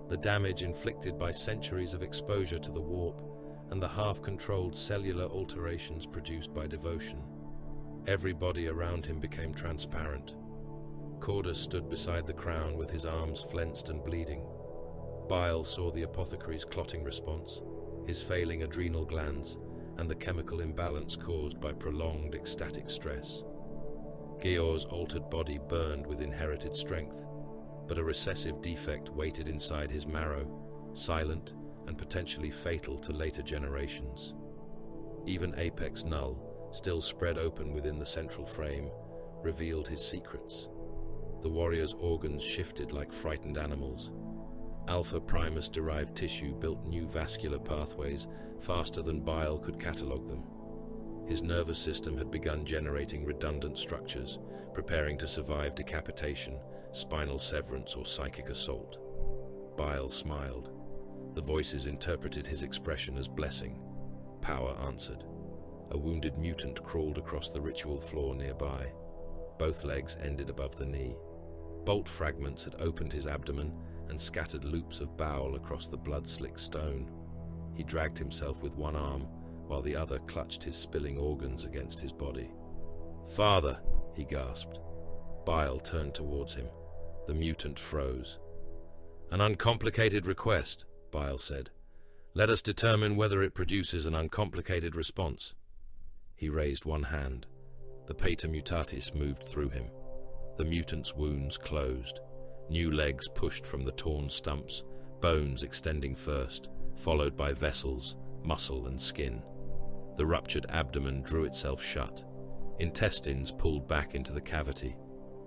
the damage inflicted by centuries of exposure to the warp, and the half-controlled cellular alterations produced by devotion. Every body around him became transparent. Cordus stood beside the crown with his arms flensed and bleeding. Bile saw the apothecary's clotting response, his failing adrenal glands, and the chemical imbalance caused by prolonged ecstatic stress. Geor's altered body burned with inherited strength, but a recessive defect waited inside his marrow, silent and potentially fatal to later generations. Even Apex Null, still spread open within the central frame, revealed his secrets. The warrior's organs shifted like frightened animals. Alpha Primus-derived tissue built new vascular pathways faster than Bile could catalogue them. His nervous system had begun generating redundant structures, preparing to survive decapitation, spinal severance, or psychic assault. Bile smiled. The voices interpreted his expression as blessing. Power answered. A wounded mutant crawled across the ritual floor nearby. Both legs ended above the knee. Bolt fragments had opened his abdomen and scattered loops of bowel across the blood-slick stone. He dragged himself with one arm, while the other clutched his spilling organs against his body. "Father," he gasped. Bile turned towards him. The mutant froze. "An uncomplicated request," Bile said. "Let us determine whether it produces an uncomplicated response." He raised one hand. The Pater Mutatis moved through him. The mutant's wounds closed. New legs pushed from the torn stumps, bones extending first, followed by vessels, muscle and skin. The ruptured abdomen drew itself shut. Intestines pulled back into the cavity.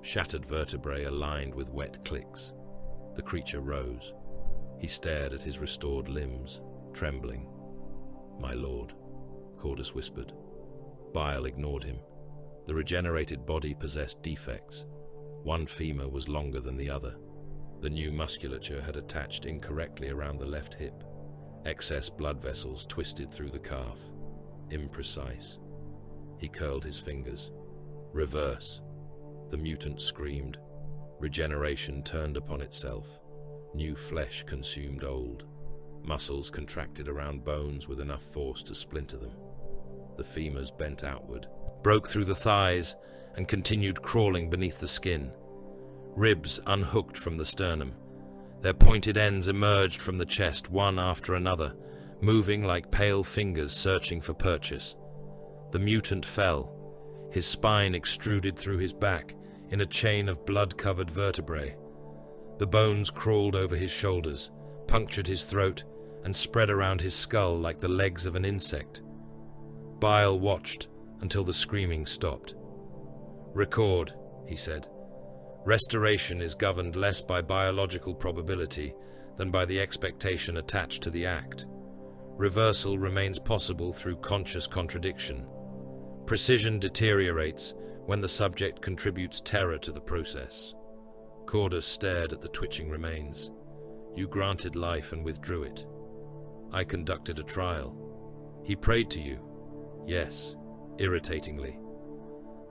Shattered vertebrae aligned with wet clicks. The creature rose. He stared at his restored limbs, trembling. "My lord," Cordus whispered. Bile ignored him. The regenerated body possessed defects. One femur was longer than the other. The new musculature had attached incorrectly around the left hip. Excess blood vessels twisted through the calf. Imprecise. He curled his fingers. "Reverse." The mutant screamed. Regeneration turned upon itself. New flesh consumed old. Muscles contracted around bones with enough force to splinter them. The femurs bent outward, broke through the thighs, and continued crawling beneath the skin. Ribs unhooked from the sternum. Their pointed ends emerged from the chest one after another, moving like pale fingers searching for purchase. The mutant fell. His spine extruded through his back in a chain of blood-covered vertebrae. The bones crawled over his shoulders, punctured his throat, and spread around his skull like the legs of an insect. Bile watched until the screaming stopped. "Record," he said. "Restoration is governed less by biological probability than by the expectation attached to the act. Reversal remains possible through conscious contradiction. Precision deteriorates when the subject contributes terror to the process." Cordus stared at the twitching remains. "You granted life and withdrew it. I conducted a trial. He prayed to you." "Yes," irritatingly.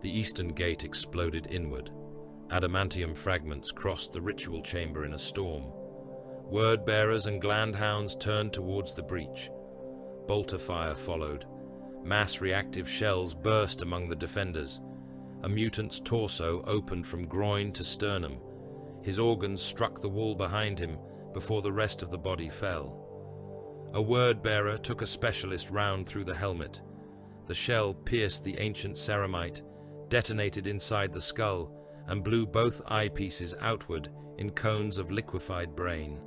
The eastern gate exploded inward. Adamantium fragments crossed the ritual chamber in a storm. Word-bearers and glandhounds turned towards the breach. Bolter fire followed. Mass reactive shells burst among the defenders. A mutant's torso opened from groin to sternum. His organs struck the wall behind him before the rest of the body fell. A word-bearer took a specialist round through the helmet. The shell pierced the ancient ceramite, detonated inside the skull, and blew both eyepieces outward in cones of liquefied brain.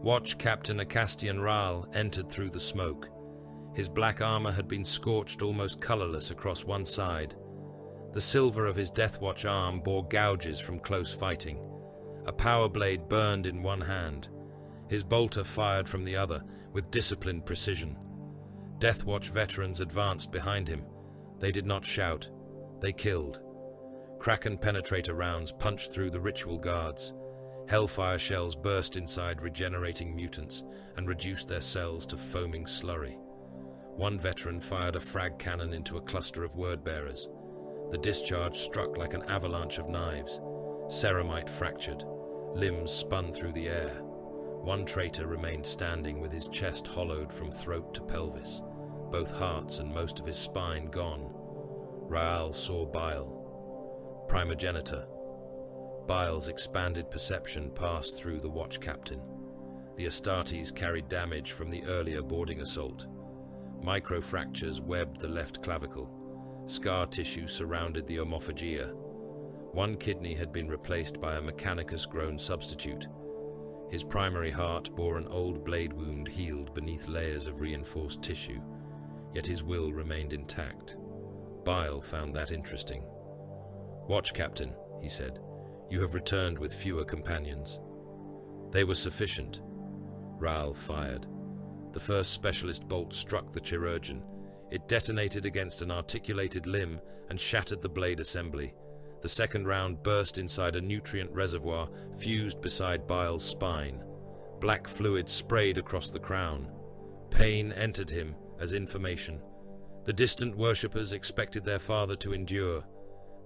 Watch Captain Acastian Ral entered through the smoke. His black armor had been scorched almost colorless across one side. The silver of his Deathwatch arm bore gouges from close fighting. A power blade burned in one hand. His bolter fired from the other, with disciplined precision. Deathwatch veterans advanced behind him. They did not shout. They killed. Kraken penetrator rounds punched through the ritual guards. Hellfire shells burst inside regenerating mutants and reduced their cells to foaming slurry. One veteran fired a frag cannon into a cluster of word-bearers. The discharge struck like an avalanche of knives. Ceramite fractured. Limbs spun through the air. One traitor remained standing with his chest hollowed from throat to pelvis, both hearts and most of his spine gone. Raal saw Bile. Primogenitor. Bile's expanded perception passed through the watch captain. The Astartes carried damage from the earlier boarding assault. Microfractures webbed the left clavicle. Scar tissue surrounded the omophagia. One kidney had been replaced by a Mechanicus-grown substitute. His primary heart bore an old blade wound healed beneath layers of reinforced tissue, yet his will remained intact. Bile found that interesting. "Watch, Captain," he said. "You have returned with fewer companions." They were sufficient. Raal fired. The first specialist bolt struck the chirurgeon. It detonated against an articulated limb and shattered the blade assembly. The second round burst inside a nutrient reservoir fused beside Bile's spine. Black fluid sprayed across the crown. Pain entered him as information. The distant worshippers expected their father to endure.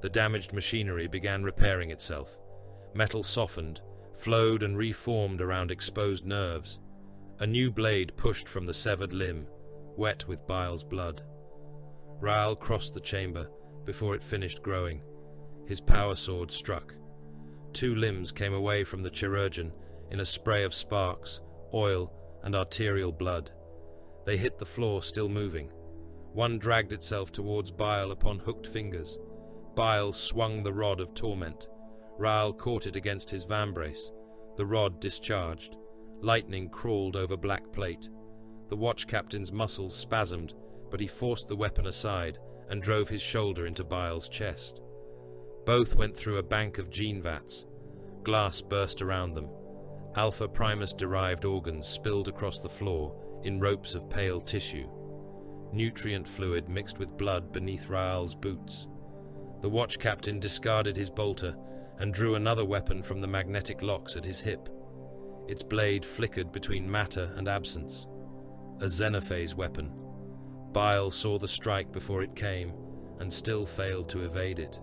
The damaged machinery began repairing itself. Metal softened, flowed and reformed around exposed nerves. A new blade pushed from the severed limb, wet with Bile's blood. Raal crossed the chamber before it finished growing. His power sword struck. Two limbs came away from the chirurgeon in a spray of sparks, oil, and arterial blood. They hit the floor, still moving. One dragged itself towards Bile upon hooked fingers. Bile swung the rod of torment. Raal caught it against his vambrace. The rod discharged. Lightning crawled over black plate. The watch captain's muscles spasmed, but he forced the weapon aside and drove his shoulder into Bile's chest. Both went through a bank of gene vats. Glass burst around them. Alpha Primus-derived organs spilled across the floor in ropes of pale tissue. Nutrient fluid mixed with blood beneath Raal's boots. The watch captain discarded his bolter and drew another weapon from the magnetic locks at his hip. Its blade flickered between matter and absence. A Xenophase weapon. Bile saw the strike before it came and still failed to evade it.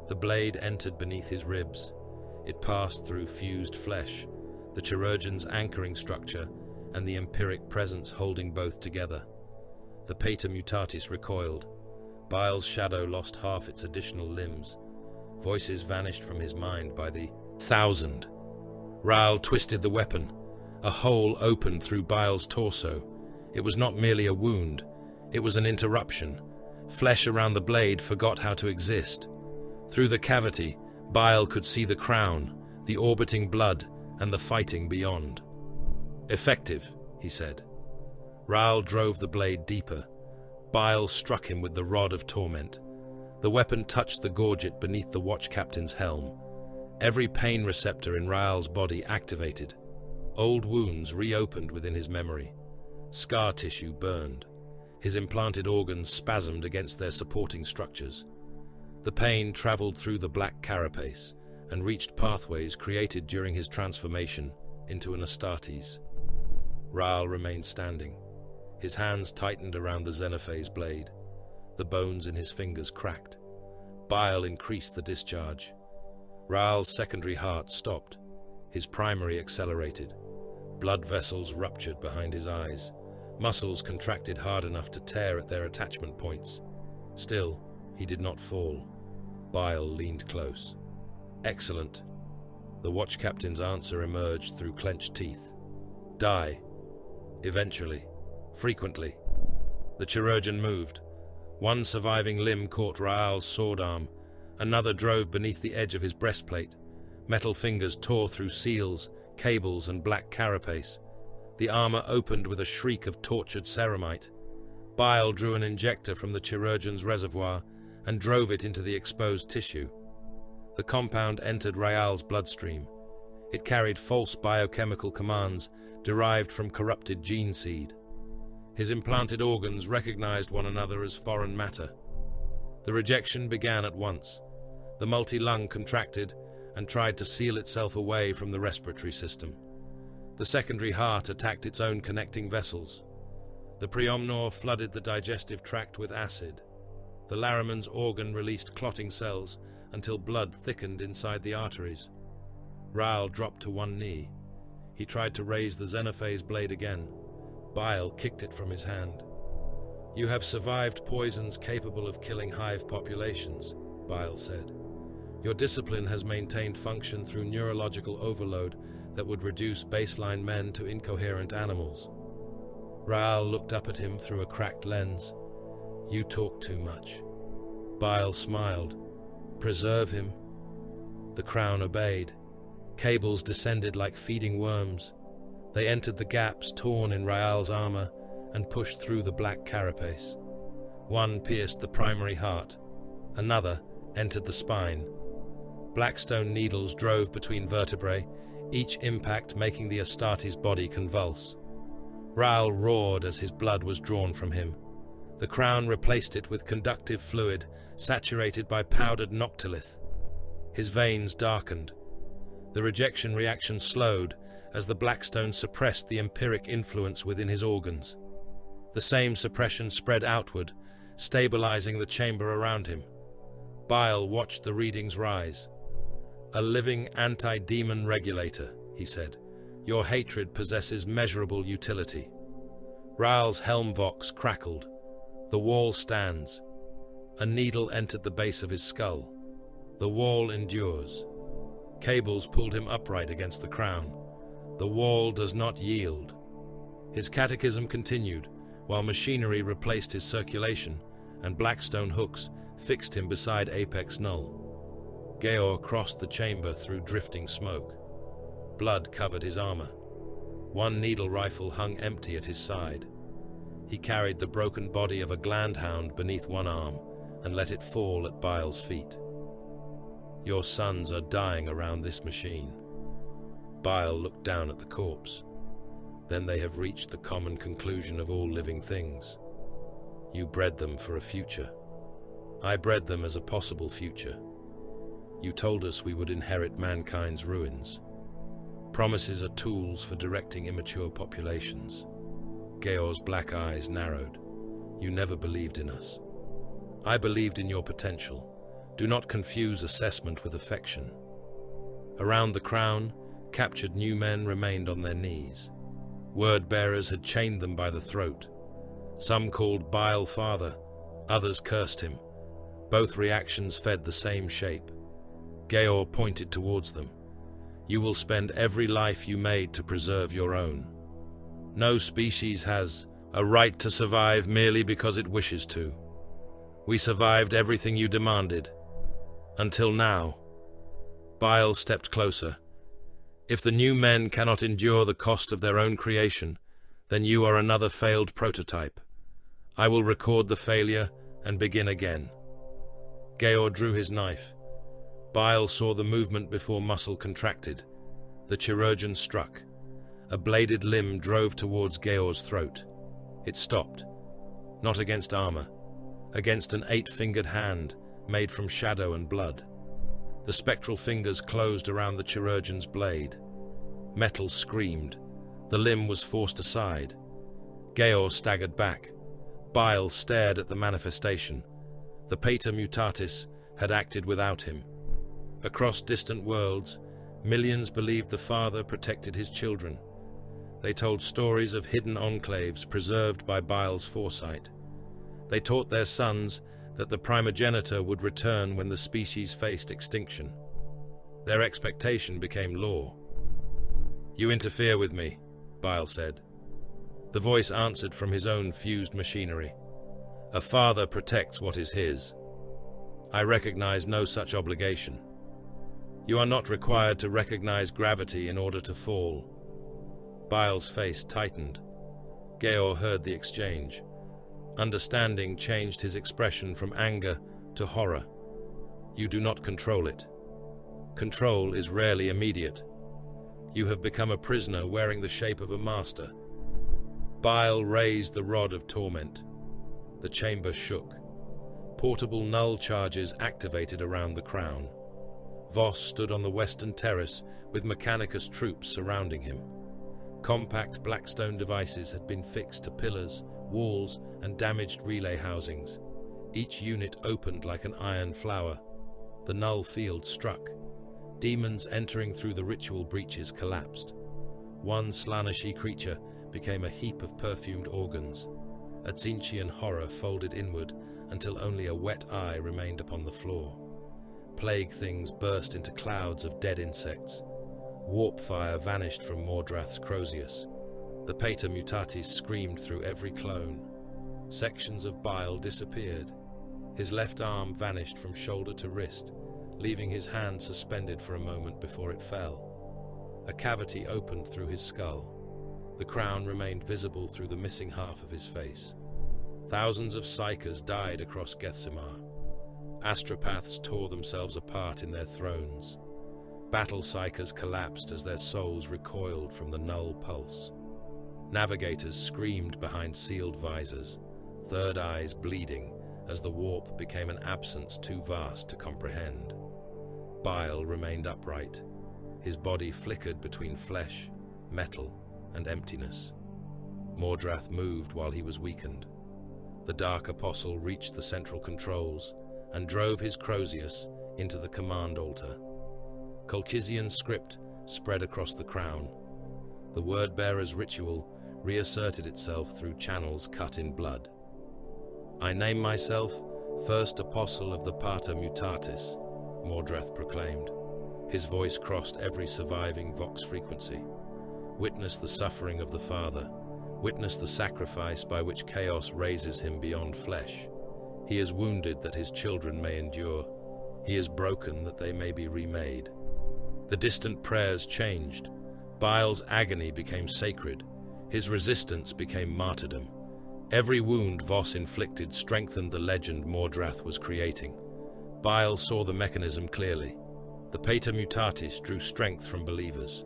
The blade entered beneath his ribs. It passed through fused flesh, the chirurgeon's anchoring structure, and the empiric presence holding both together. The Pater Mutatis recoiled. Bile's shadow lost half its additional limbs. Voices vanished from his mind by the 1,000. Raal twisted the weapon. A hole opened through Bile's torso. It was not merely a wound. It was an interruption. Flesh around the blade forgot how to exist. Through the cavity, Bile could see the crown, the orbiting blood, and the fighting beyond. "Effective," he said. Raal drove the blade deeper. Bile struck him with the rod of torment. The weapon touched the gorget beneath the watch captain's helm. Every pain receptor in Raal's body activated. Old wounds reopened within his memory. Scar tissue burned. His implanted organs spasmed against their supporting structures. The pain traveled through the black carapace and reached pathways created during his transformation into an Astartes. Raal remained standing. His hands tightened around the Xenophase blade. The bones in his fingers cracked. Bile increased the discharge. Raal's secondary heart stopped. His primary accelerated. Blood vessels ruptured behind his eyes. Muscles contracted hard enough to tear at their attachment points. Still, he did not fall. Bile leaned close. Excellent. The watch captain's answer emerged through clenched teeth. Die. Eventually. Frequently. The chirurgeon moved. One surviving limb caught Raal's sword arm. Another drove beneath the edge of his breastplate. Metal fingers tore through seals, cables, and black carapace. The armor opened with a shriek of tortured ceramite. Bile drew an injector from the chirurgeon's reservoir and drove it into the exposed tissue. The compound entered Raal's bloodstream. It carried false biochemical commands derived from corrupted gene seed. His implanted organs recognized one another as foreign matter. The rejection began at once. The multi-lung contracted and tried to seal itself away from the respiratory system. The secondary heart attacked its own connecting vessels. The preomnor flooded the digestive tract with acid. The Laraman's organ released clotting cells until blood thickened inside the arteries. Raal dropped to one knee. He tried to raise the Xenophase blade again. Bile kicked it from his hand. You have survived poisons capable of killing hive populations, Bile said. Your discipline has maintained function through neurological overload that would reduce baseline men to incoherent animals. Raal looked up at him through a cracked lens. You talk too much. Bile smiled. Preserve him. The crown obeyed. Cables descended like feeding worms. They entered the gaps torn in Raal's armor and pushed through the black carapace. One pierced the primary heart. Another entered the spine. Blackstone needles drove between vertebrae, each impact making the Astartes' body convulse. Raal roared as his blood was drawn from him. The crown replaced it with conductive fluid, saturated by powdered noctilith. His veins darkened. The rejection reaction slowed as the Blackstone suppressed the empiric influence within his organs. The same suppression spread outward, stabilizing the chamber around him. Bile watched the readings rise. A living anti-demon regulator, he said. Your hatred possesses measurable utility. Raal's helmvox crackled. The wall stands. A needle entered the base of his skull. The wall endures. Cables pulled him upright against the crown. The wall does not yield. His catechism continued, while machinery replaced his circulation, and Blackstone hooks fixed him beside Apex Null. Georg crossed the chamber through drifting smoke. Blood covered his armor. One needle rifle hung empty at his side. He carried the broken body of a glandhound beneath one arm and let it fall at Bile's feet. Your sons are dying around this machine. Bile looked down at the corpse. Then they have reached the common conclusion of all living things. You bred them for a future. I bred them as a possible future. You told us we would inherit mankind's ruins. Promises are tools for directing immature populations. Georg's black eyes narrowed. You never believed in us. I believed in your potential. Do not confuse assessment with affection. Around the crown, captured new men remained on their knees. Word-bearers had chained them by the throat. Some called Bile father, others cursed him. Both reactions fed the same shape. Georg pointed towards them. You will spend every life you made to preserve your own. No species has a right to survive merely because it wishes to. We survived everything you demanded. Until now. Bile stepped closer. If the new men cannot endure the cost of their own creation, Then you are another failed prototype. I will record the failure and begin again. Georg drew his knife. Bile saw the movement before muscle contracted. The chirurgeon struck. A bladed limb drove towards Georg's throat. It stopped. Not against armor. Against an 8-fingered hand made from shadow and blood. The spectral fingers closed around the chirurgeon's blade. Metal screamed. The limb was forced aside. Georg staggered back. Bile stared at the manifestation. The Pater Mutatis had acted without him. Across distant worlds, millions believed the Father protected his children. They told stories of hidden enclaves preserved by Bile's foresight. They taught their sons that the primogenitor would return when the species faced extinction. Their expectation became law. "You interfere with me," Bile said. The voice answered from his own fused machinery. "A father protects what is his. I recognize no such obligation. You are not required to recognize gravity in order to fall." Bile's face tightened. Georg heard the exchange. Understanding changed his expression from anger to horror. "You do not control it. Control is rarely immediate. You have become a prisoner wearing the shape of a master." Bile raised the rod of torment. The chamber shook. Portable null charges activated around the crown. Voss stood on the western terrace with Mechanicus troops surrounding him. Compact Blackstone devices had been fixed to pillars, walls, and damaged relay housings. Each unit opened like an iron flower. The null field struck. Demons entering through the ritual breaches collapsed. One Slaaneshi creature became a heap of perfumed organs. A Tzeentchian horror folded inward until only a wet eye remained upon the floor. Plague things burst into clouds of dead insects. Warp fire vanished from Mordrath's Crozius. The Pater Mutatis screamed through every clone. Sections of Bile disappeared. His left arm vanished from shoulder to wrist, leaving his hand suspended for a moment before it fell. A cavity opened through his skull. The crown remained visible through the missing half of his face. Thousands of psychers died across Gethsemar. Astropaths tore themselves apart in their thrones. Battle psychers collapsed as their souls recoiled from the null pulse. Navigators screamed behind sealed visors, third eyes bleeding as the warp became an absence too vast to comprehend. Bile remained upright. His body flickered between flesh, metal, and emptiness. Mordrath moved while he was weakened. The Dark Apostle reached the central controls and drove his Crozius into the command altar. Colchizian script spread across the crown. The Word-Bearer's ritual reasserted itself through channels cut in blood. "I name myself First Apostle of the Pater Mutatis," Mordrath proclaimed. His voice crossed every surviving Vox frequency. "Witness the suffering of the Father. Witness the sacrifice by which chaos raises him beyond flesh. He is wounded that his children may endure. He is broken that they may be remade." The distant prayers changed. Bile's agony became sacred. His resistance became martyrdom. Every wound Voss inflicted strengthened the legend Mordrath was creating. Bile saw the mechanism clearly. The Pater Mutatis drew strength from believers.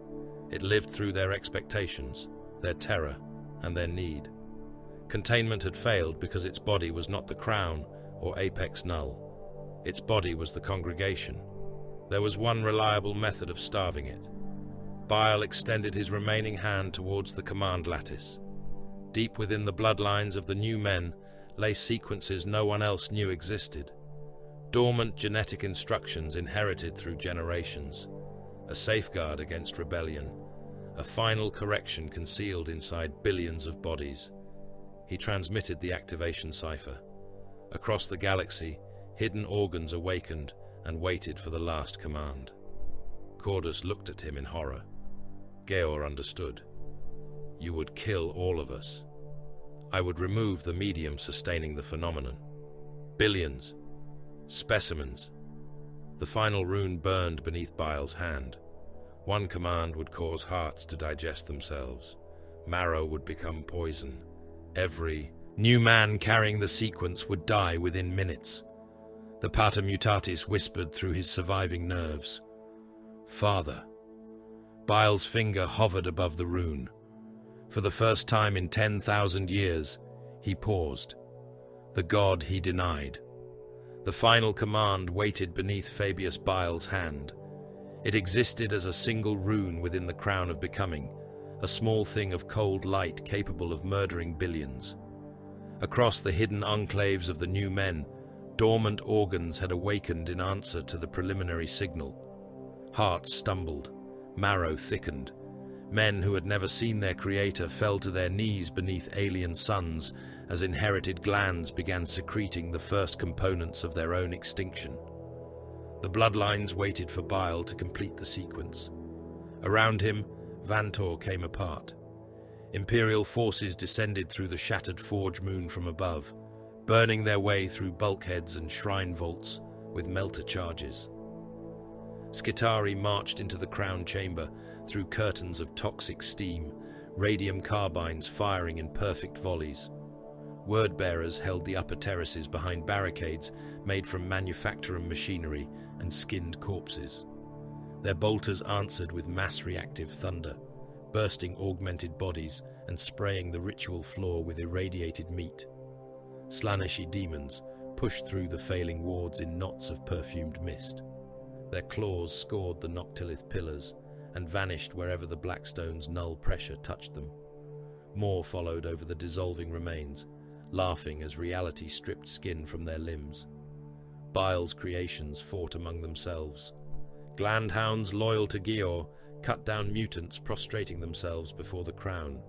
It lived through their expectations, their terror, and their need. Containment had failed because its body was not the crown or apex null. Its body was the congregation. There was one reliable method of starving it. Bile extended his remaining hand towards the command lattice. Deep within the bloodlines of the new men lay sequences no one else knew existed. Dormant genetic instructions inherited through generations. A safeguard against rebellion. A final correction concealed inside billions of bodies. He transmitted the activation cipher. Across the galaxy, hidden organs awakened and waited for the last command. Cordus looked at him in horror. Georg understood. "You would kill all of us. I would remove the medium sustaining the phenomenon. Billions. Specimens." The final rune burned beneath Bile's hand. One command would cause hearts to digest themselves. Marrow would become poison. Every new man carrying the sequence would die within minutes. The Pater Mutatis whispered through his surviving nerves. Father. Bile's finger hovered above the rune. For the first time in 10,000 years, he paused. The god he denied. The final command waited beneath Fabius Bile's hand. It existed as a single rune within the crown of becoming, a small thing of cold light capable of murdering billions. Across the hidden enclaves of the new men, dormant organs had awakened in answer to the preliminary signal. Hearts stumbled, marrow thickened. Men who had never seen their creator fell to their knees beneath alien suns as inherited glands began secreting the first components of their own extinction. The bloodlines waited for Bile to complete the sequence. Around him, Vantor came apart. Imperial forces descended through the shattered forge moon from above, burning their way through bulkheads and shrine vaults with melter charges. Skitarii marched into the crown chamber through curtains of toxic steam, radium carbines firing in perfect volleys. Word-bearers held the upper terraces behind barricades made from manufacturing machinery and skinned corpses. Their bolters answered with mass-reactive thunder, bursting augmented bodies and spraying the ritual floor with irradiated meat. Slaaneshi demons pushed through the failing wards in knots of perfumed mist. Their claws scored the Noctilith pillars and vanished wherever the Blackstone's null pressure touched them. More followed over the dissolving remains, laughing as reality stripped skin from their limbs. Bile's creations fought among themselves. Glandhounds loyal to Gior cut down mutants prostrating themselves before the crown.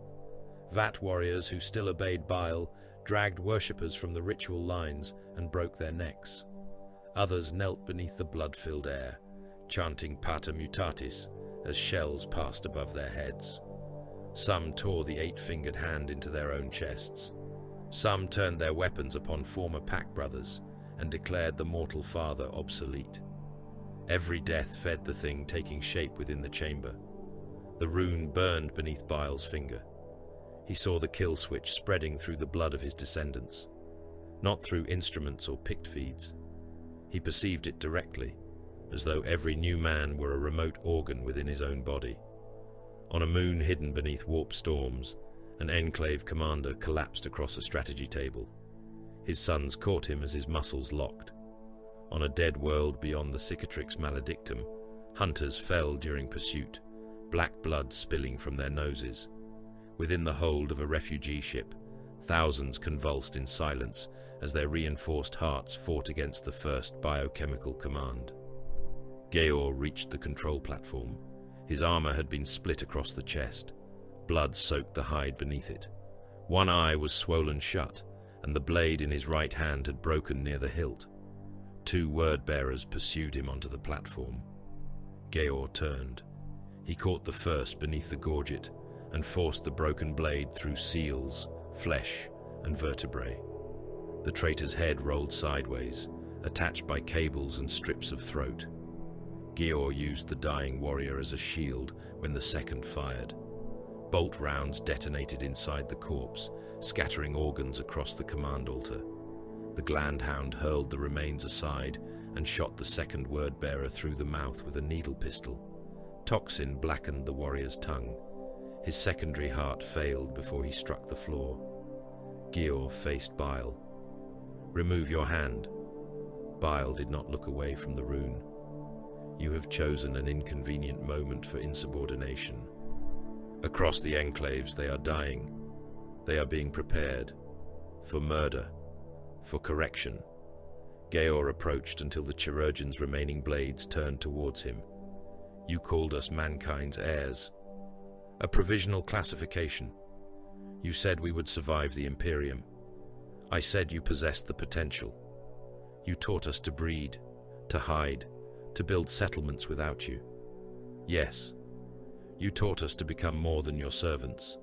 Vat warriors who still obeyed Bile dragged worshippers from the ritual lines and broke their necks. Others knelt beneath the blood-filled air, chanting Pater Mutatis as shells passed above their heads. Some tore the eight-fingered hand into their own chests. Some turned their weapons upon former pack brothers and declared the mortal father obsolete. Every death fed the thing taking shape within the chamber. The rune burned beneath Bile's finger. He saw the kill switch spreading through the blood of his descendants, not through instruments or pict feeds. He perceived it directly, as though every new man were a remote organ within his own body. On a moon hidden beneath warp storms, an Enclave commander collapsed across a strategy table. His sons caught him as his muscles locked. On a dead world beyond the Cicatrix Maledictum, hunters fell during pursuit, black blood spilling from their noses. Within the hold of a refugee ship, thousands convulsed in silence as their reinforced hearts fought against the first biochemical command. Geor reached the control platform. His armor had been split across the chest. Blood soaked the hide beneath it. One eye was swollen shut, and the blade in his right hand had broken near the hilt. Two word-bearers pursued him onto the platform. Geor turned. He caught the first beneath the gorget and forced the broken blade through seals, flesh, and vertebrae. The traitor's head rolled sideways, attached by cables and strips of throat. Geor used the dying warrior as a shield when the second fired. Bolt rounds detonated inside the corpse, scattering organs across the command altar. The Glandhound hurled the remains aside and shot the second word-bearer through the mouth with a needle pistol. Toxin blackened the warrior's tongue. His secondary heart failed before he struck the floor. Geor faced Bile. "Remove your hand." Bile did not look away from the rune. "You have chosen an inconvenient moment for insubordination. Across the enclaves they are dying. They are being prepared. For murder. For correction." Geor approached until the chirurgeon's remaining blades turned towards him. "You called us mankind's heirs. A provisional classification. You said we would survive the Imperium. I said you possessed the potential. You taught us to breed, to hide, to build settlements without you. Yes, you taught us to become more than your servants."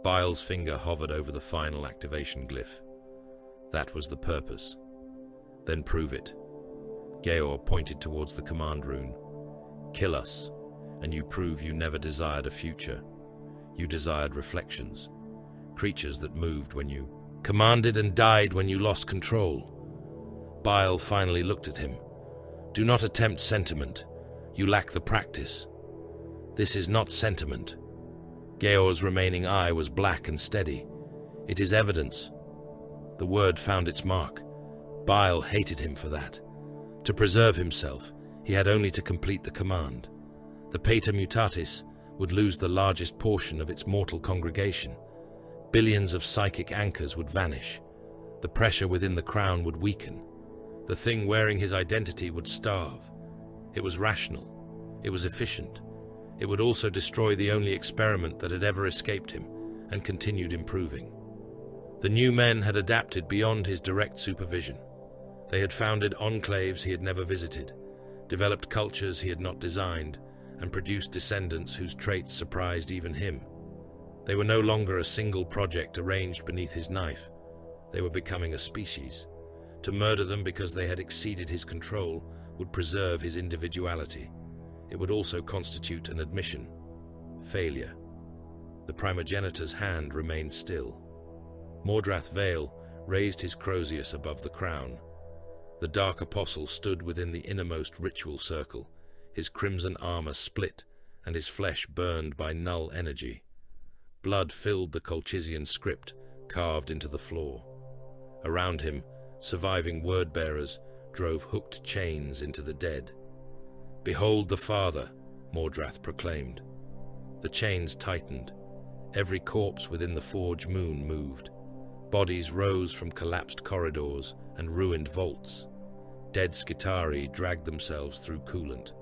Bile's finger hovered over the final activation glyph. "That was the purpose. Then prove it." Geor pointed towards the command rune. "Kill us, and you prove you never desired a future. You desired reflections, creatures that moved when you commanded and died when you lost control. Bile finally looked at him. Do not attempt sentiment. You lack the practice. This is not sentiment. Georg's remaining eye was black and steady. It is evidence. The word found its mark. Bile hated him for that. To preserve himself, he had only to complete the command. The Pater Mutatis would lose the largest portion of its mortal congregation. Billions of psychic anchors would vanish. The pressure within the crown would weaken. The thing wearing his identity would starve. It was rational. It was efficient. It would also destroy the only experiment that had ever escaped him, and continued improving. The new men had adapted beyond his direct supervision. They had founded enclaves he had never visited, developed cultures he had not designed, and produced descendants whose traits surprised even him. They were no longer a single project arranged beneath his knife. They were becoming a species. To murder them because they had exceeded his control would preserve his individuality. It would also constitute an admission. Failure. The primogenitor's hand remained still. Mordrath Vale raised his Crozius above the crown. The Dark Apostle stood within the innermost ritual circle, his crimson armor split and his flesh burned by null energy. Blood filled the Colchizian script carved into the floor. Around him, surviving word-bearers drove hooked chains into the dead. "Behold the Father," Mordrath proclaimed. The chains tightened. Every corpse within the forge moon moved. Bodies rose from collapsed corridors and ruined vaults. Dead Skitari dragged themselves through coolant.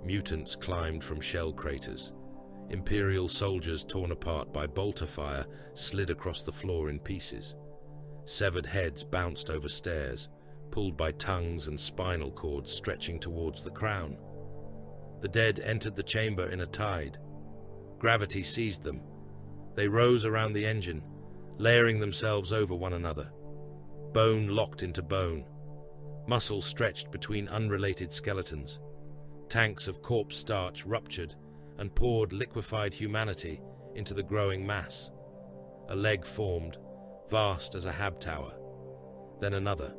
Mutants climbed from shell craters. Imperial soldiers torn apart by bolter fire slid across the floor in pieces. Severed heads bounced over stairs, pulled by tongues and spinal cords stretching towards the crown. The dead entered the chamber in a tide. Gravity seized them. They rose around the engine, layering themselves over one another. Bone locked into bone. Muscle stretched between unrelated skeletons. Tanks of corpse starch ruptured and poured liquefied humanity into the growing mass. A leg formed, vast as a hab tower. Then another.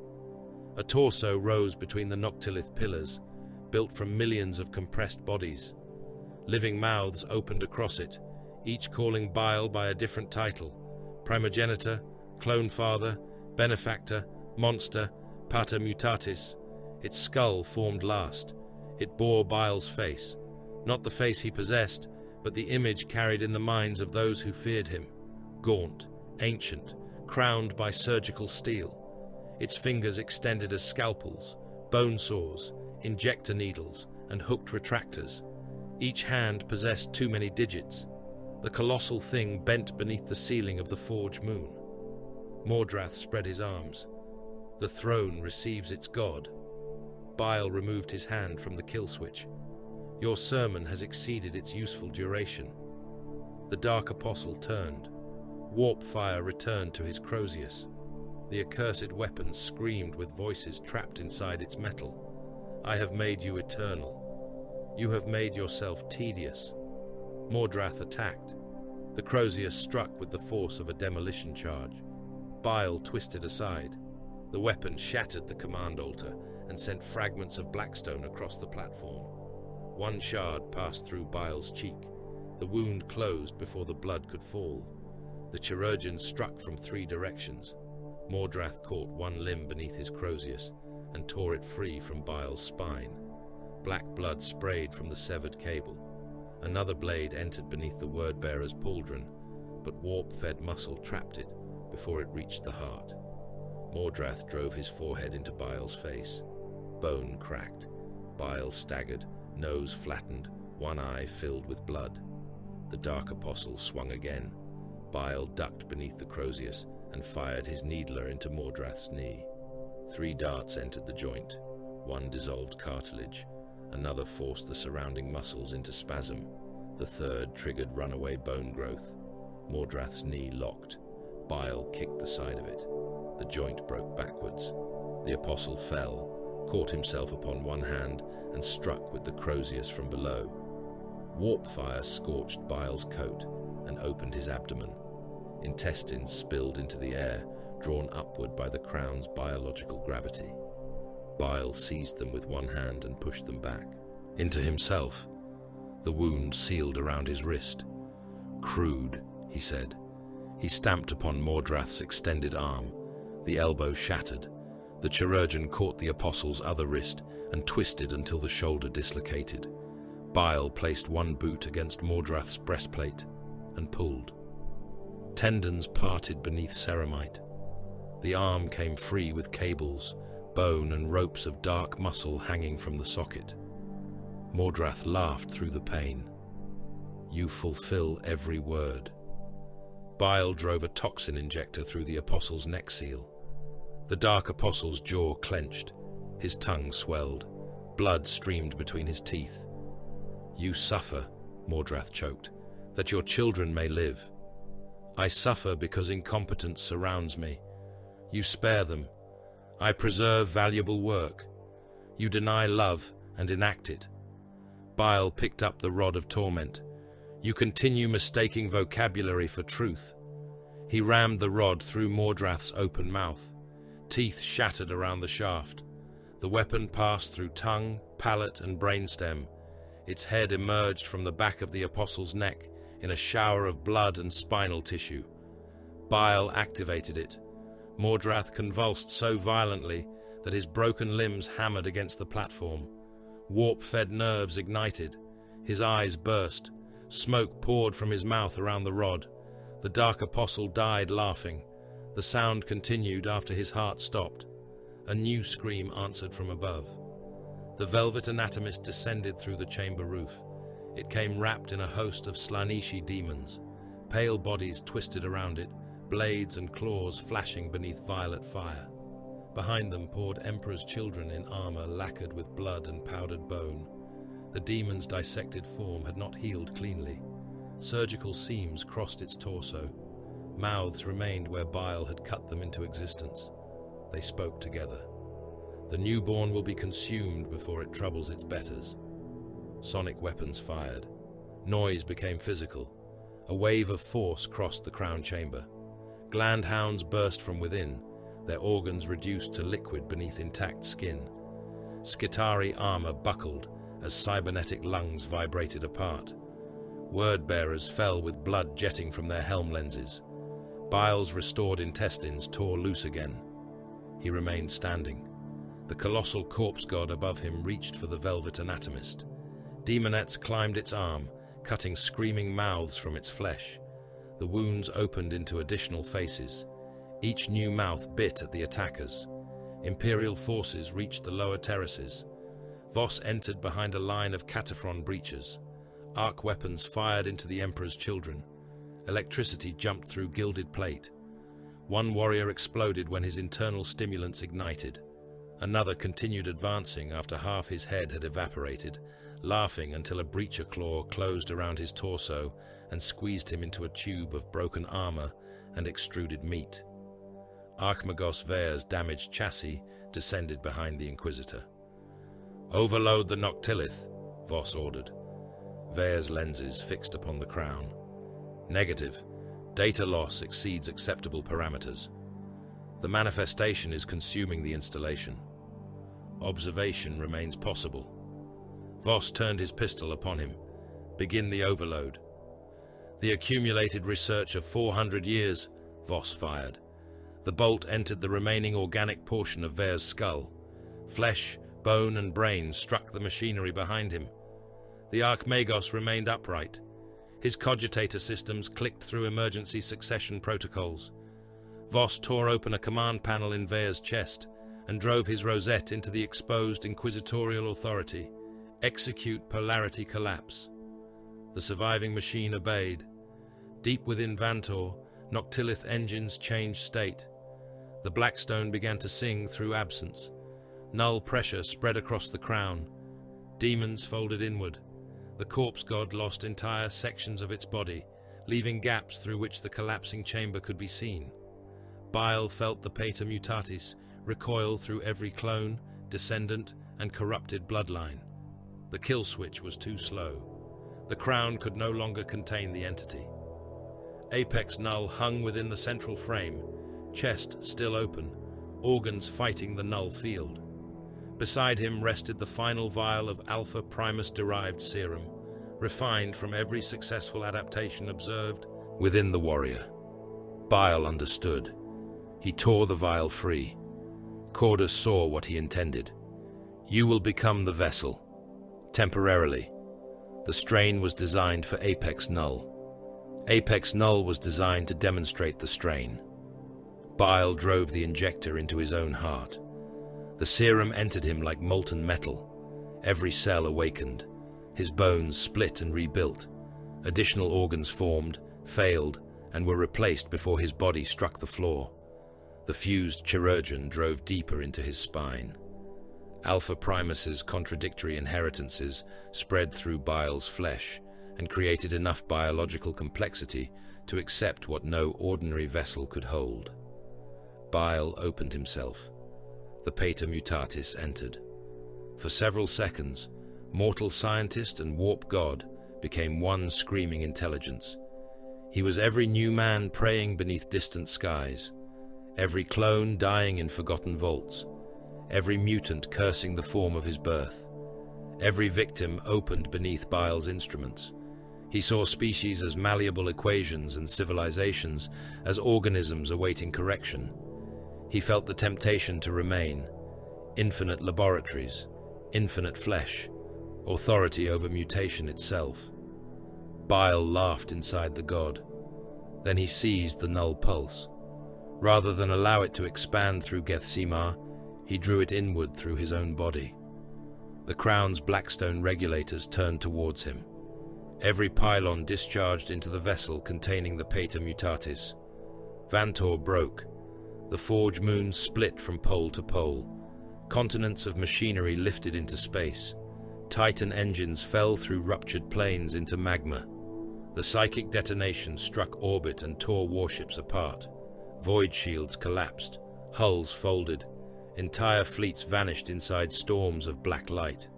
A torso rose between the Noctilith pillars, built from millions of compressed bodies. Living mouths opened across it, each calling Bile by a different title: Primogenitor, Clone Father, Benefactor, Monster, Pater Mutatis. Its skull formed last. It bore Bile's face, not the face he possessed, but the image carried in the minds of those who feared him. Gaunt, ancient, crowned by surgical steel. Its fingers extended as scalpels, bone saws, injector needles, and hooked retractors. Each hand possessed too many digits. The colossal thing bent beneath the ceiling of the forge moon. Mordrath spread his arms. The throne receives its god. Bile removed his hand from the kill switch. Your sermon has exceeded its useful duration. The Dark Apostle turned. Warp fire returned to his Crozius. The accursed weapon screamed with voices trapped inside its metal. I have made you eternal. You have made yourself tedious. Mordrath attacked. The Crozius struck with the force of a demolition charge. Bile twisted aside. The weapon shattered the command altar and sent fragments of blackstone across the platform. One shard passed through Bile's cheek. The wound closed before the blood could fall. The chirurgeon struck from 3 directions. Mordrath caught one limb beneath his Crozius and tore it free from Bile's spine. Black blood sprayed from the severed cable. Another blade entered beneath the word-bearer's pauldron, but warp-fed muscle trapped it before it reached the heart. Mordrath drove his forehead into Bile's face. Bone cracked. Bile staggered, nose flattened, one eye filled with blood. The Dark Apostle swung again. Bile ducked beneath the Crozius and fired his needler into Mordrath's knee. 3 darts entered the joint. One dissolved cartilage. Another forced the surrounding muscles into spasm. The third triggered runaway bone growth. Mordrath's knee locked. Bile kicked the side of it. The joint broke backwards. The Apostle fell, caught himself upon one hand, and struck with the Crozius from below. Warp fire scorched Bile's coat, and opened his abdomen. Intestines spilled into the air, drawn upward by the crown's biological gravity. Bile seized them with one hand and pushed them back. Into himself, the wound sealed around his wrist. "Crude," he said. He stamped upon Mordrath's extended arm. The elbow shattered. The chirurgeon caught the apostle's other wrist and twisted until the shoulder dislocated. Bile placed one boot against Mordrath's breastplate and pulled. Tendons parted beneath ceramite. The arm came free with cables, bone and ropes of dark muscle hanging from the socket. Mordrath laughed through the pain. "You fulfill every word." Bile drove a toxin injector through the apostle's neck seal. The dark apostle's jaw clenched. His tongue swelled. Blood streamed between his teeth. "You suffer," Mordrath choked, "that your children may live. I suffer because incompetence surrounds me. You spare them. I preserve valuable work. You deny love and enact it." Bile picked up the rod of torment. "You continue mistaking vocabulary for truth." He rammed the rod through Mordrath's open mouth. Teeth shattered around the shaft. The weapon passed through tongue, palate, and brainstem. Its head emerged from the back of the apostle's neck in a shower of blood and spinal tissue. Bile activated it. Mordrath convulsed so violently that his broken limbs hammered against the platform. Warp-fed nerves ignited. His eyes burst. Smoke poured from his mouth around the rod. The dark apostle died laughing. The sound continued after his heart stopped. A new scream answered from above. The velvet anatomist descended through the chamber roof. It came wrapped in a host of Slaaneshi demons. Pale bodies twisted around it, blades and claws flashing beneath violet fire. Behind them poured Emperor's children in armor lacquered with blood and powdered bone. The demon's dissected form had not healed cleanly. Surgical seams crossed its torso. Mouths remained where Bile had cut them into existence. They spoke together. "The newborn will be consumed before it troubles its betters." Sonic weapons fired. Noise became physical. A wave of force crossed the crown chamber. Gland hounds burst from within, their organs reduced to liquid beneath intact skin. Skitarii armor buckled as cybernetic lungs vibrated apart. Word-bearers fell with blood jetting from their helm lenses. Bile's restored intestines tore loose again. He remained standing. The colossal corpse god above him reached for the velvet anatomist. Demonettes climbed its arm, cutting screaming mouths from its flesh. The wounds opened into additional faces. Each new mouth bit at the attackers. Imperial forces reached the lower terraces. Voss entered behind a line of Cataphron breaches. Arc weapons fired into the Emperor's children. Electricity jumped through gilded plate. One warrior exploded when his internal stimulants ignited. Another continued advancing after half his head had evaporated, laughing until a breacher claw closed around his torso and squeezed him into a tube of broken armor and extruded meat. Archmagos Vea's damaged chassis descended behind the Inquisitor. "Overload the Noctilith," Voss ordered. Vea's lenses fixed upon the crown. "Negative. Data loss exceeds acceptable parameters. The manifestation is consuming the installation. Observation remains possible." Voss turned his pistol upon him. "Begin the overload." "The accumulated research of 400 years," Voss fired. The bolt entered the remaining organic portion of Vea's skull. Flesh, bone, and brain struck the machinery behind him. The Archmagos remained upright. His cogitator systems clicked through emergency succession protocols. Voss tore open a command panel in Vea's chest and drove his rosette into the exposed inquisitorial authority. "Execute polarity collapse." The surviving machine obeyed. Deep within Vantor, Noctilith engines changed state. The Blackstone began to sing through absence. Null pressure spread across the crown. Demons folded inward. The corpse god lost entire sections of its body, leaving gaps through which the collapsing chamber could be seen. Bile felt the Pater Mutatis recoil through every clone, descendant, and corrupted bloodline. The kill switch was too slow. The crown could no longer contain the entity. Apex Null hung within the central frame, chest still open, organs fighting the null field. Beside him rested the final vial of Alpha Primus-derived serum, refined from every successful adaptation observed within the warrior. Bile understood. He tore the vial free. Cordus saw what he intended. You will become the vessel. Temporarily. The strain was designed for Apex Null. Apex Null was designed to demonstrate the strain. Bile drove the injector into his own heart. The serum entered him like molten metal. Every cell awakened. His bones split and rebuilt. Additional organs formed, failed, and were replaced before his body struck the floor. The fused chirurgeon drove deeper into his spine. Alpha Primus's contradictory inheritances spread through Bile's flesh and created enough biological complexity to accept what no ordinary vessel could hold. Bile opened himself. The Pater Mutatis entered. For several seconds, mortal scientist and warp god became one screaming intelligence. He was every new man praying beneath distant skies, every clone dying in forgotten vaults, every mutant cursing the form of his birth. Every victim opened beneath Bile's instruments. He saw species as malleable equations and civilizations as organisms awaiting correction. He felt the temptation to remain. Infinite laboratories, infinite flesh, authority over mutation itself. Bile laughed inside the god. Then he seized the null pulse. Rather than allow it to expand through Gethsemar, he drew it inward through his own body. The crown's blackstone regulators turned towards him. Every pylon discharged into the vessel containing the Pater Mutatis. Vantor broke. The forge moon split from pole to pole. Continents of machinery lifted into space. Titan engines fell through ruptured planes into magma. The psychic detonation struck orbit and tore warships apart. Void shields collapsed. Hulls folded. Entire fleets vanished inside storms of black light.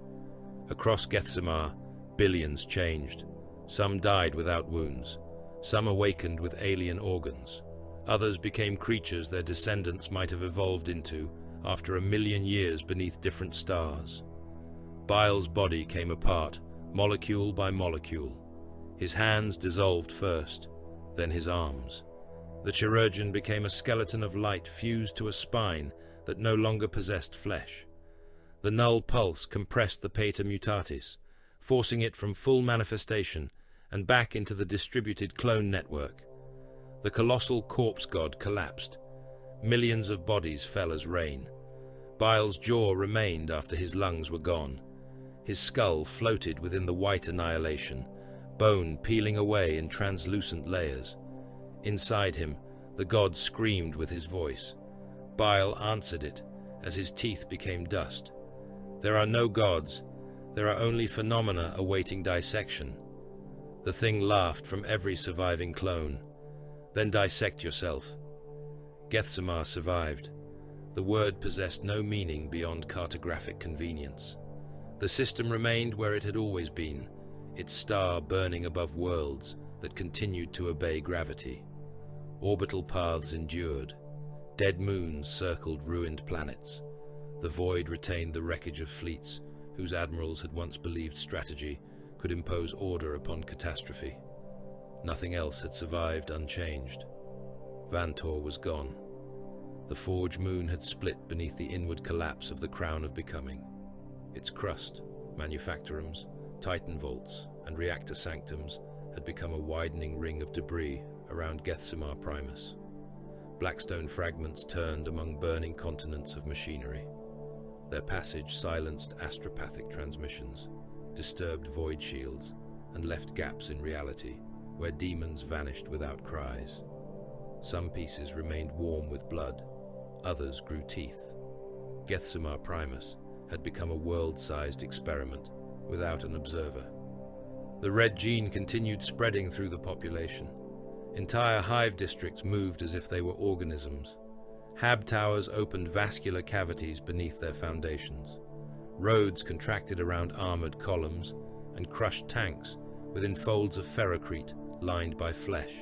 Across Gethsemar, billions changed. Some died without wounds. Some awakened with alien organs. Others became creatures their descendants might have evolved into after 1,000,000 years beneath different stars. Bile's body came apart, molecule by molecule. His hands dissolved first, then his arms. The chirurgeon became a skeleton of light fused to a spine that no longer possessed flesh. The null pulse compressed the Pater Mutatis, forcing it from full manifestation and back into the distributed clone network. The colossal corpse god collapsed. Millions of bodies fell as rain. Bile's jaw remained after his lungs were gone. His skull floated within the white annihilation, bone peeling away in translucent layers. Inside him, the god screamed with his voice. Bile answered it as his teeth became dust. There are no gods. There are only phenomena awaiting dissection. The thing laughed from every surviving clone. Then dissect yourself. Gethsemar survived. The word possessed no meaning beyond cartographic convenience. The system remained where it had always been, its star burning above worlds that continued to obey gravity. Orbital paths endured. Dead moons circled ruined planets. The void retained the wreckage of fleets whose admirals had once believed strategy could impose order upon catastrophe. Nothing else had survived unchanged. Vantor was gone. The forge moon had split beneath the inward collapse of the crown of becoming. Its crust, manufactorums, titan vaults, and reactor sanctums had become a widening ring of debris around Gethsemar Primus. Blackstone fragments turned among burning continents of machinery. Their passage silenced astropathic transmissions, disturbed void shields, and left gaps in reality where demons vanished without cries. Some pieces remained warm with blood, others grew teeth. Gethsemar Primus had become a world-sized experiment without an observer. The red gene continued spreading through the population. Entire hive districts moved as if they were organisms. Hab towers opened vascular cavities beneath their foundations. Roads contracted around armored columns and crushed tanks within folds of ferrocrete lined by flesh.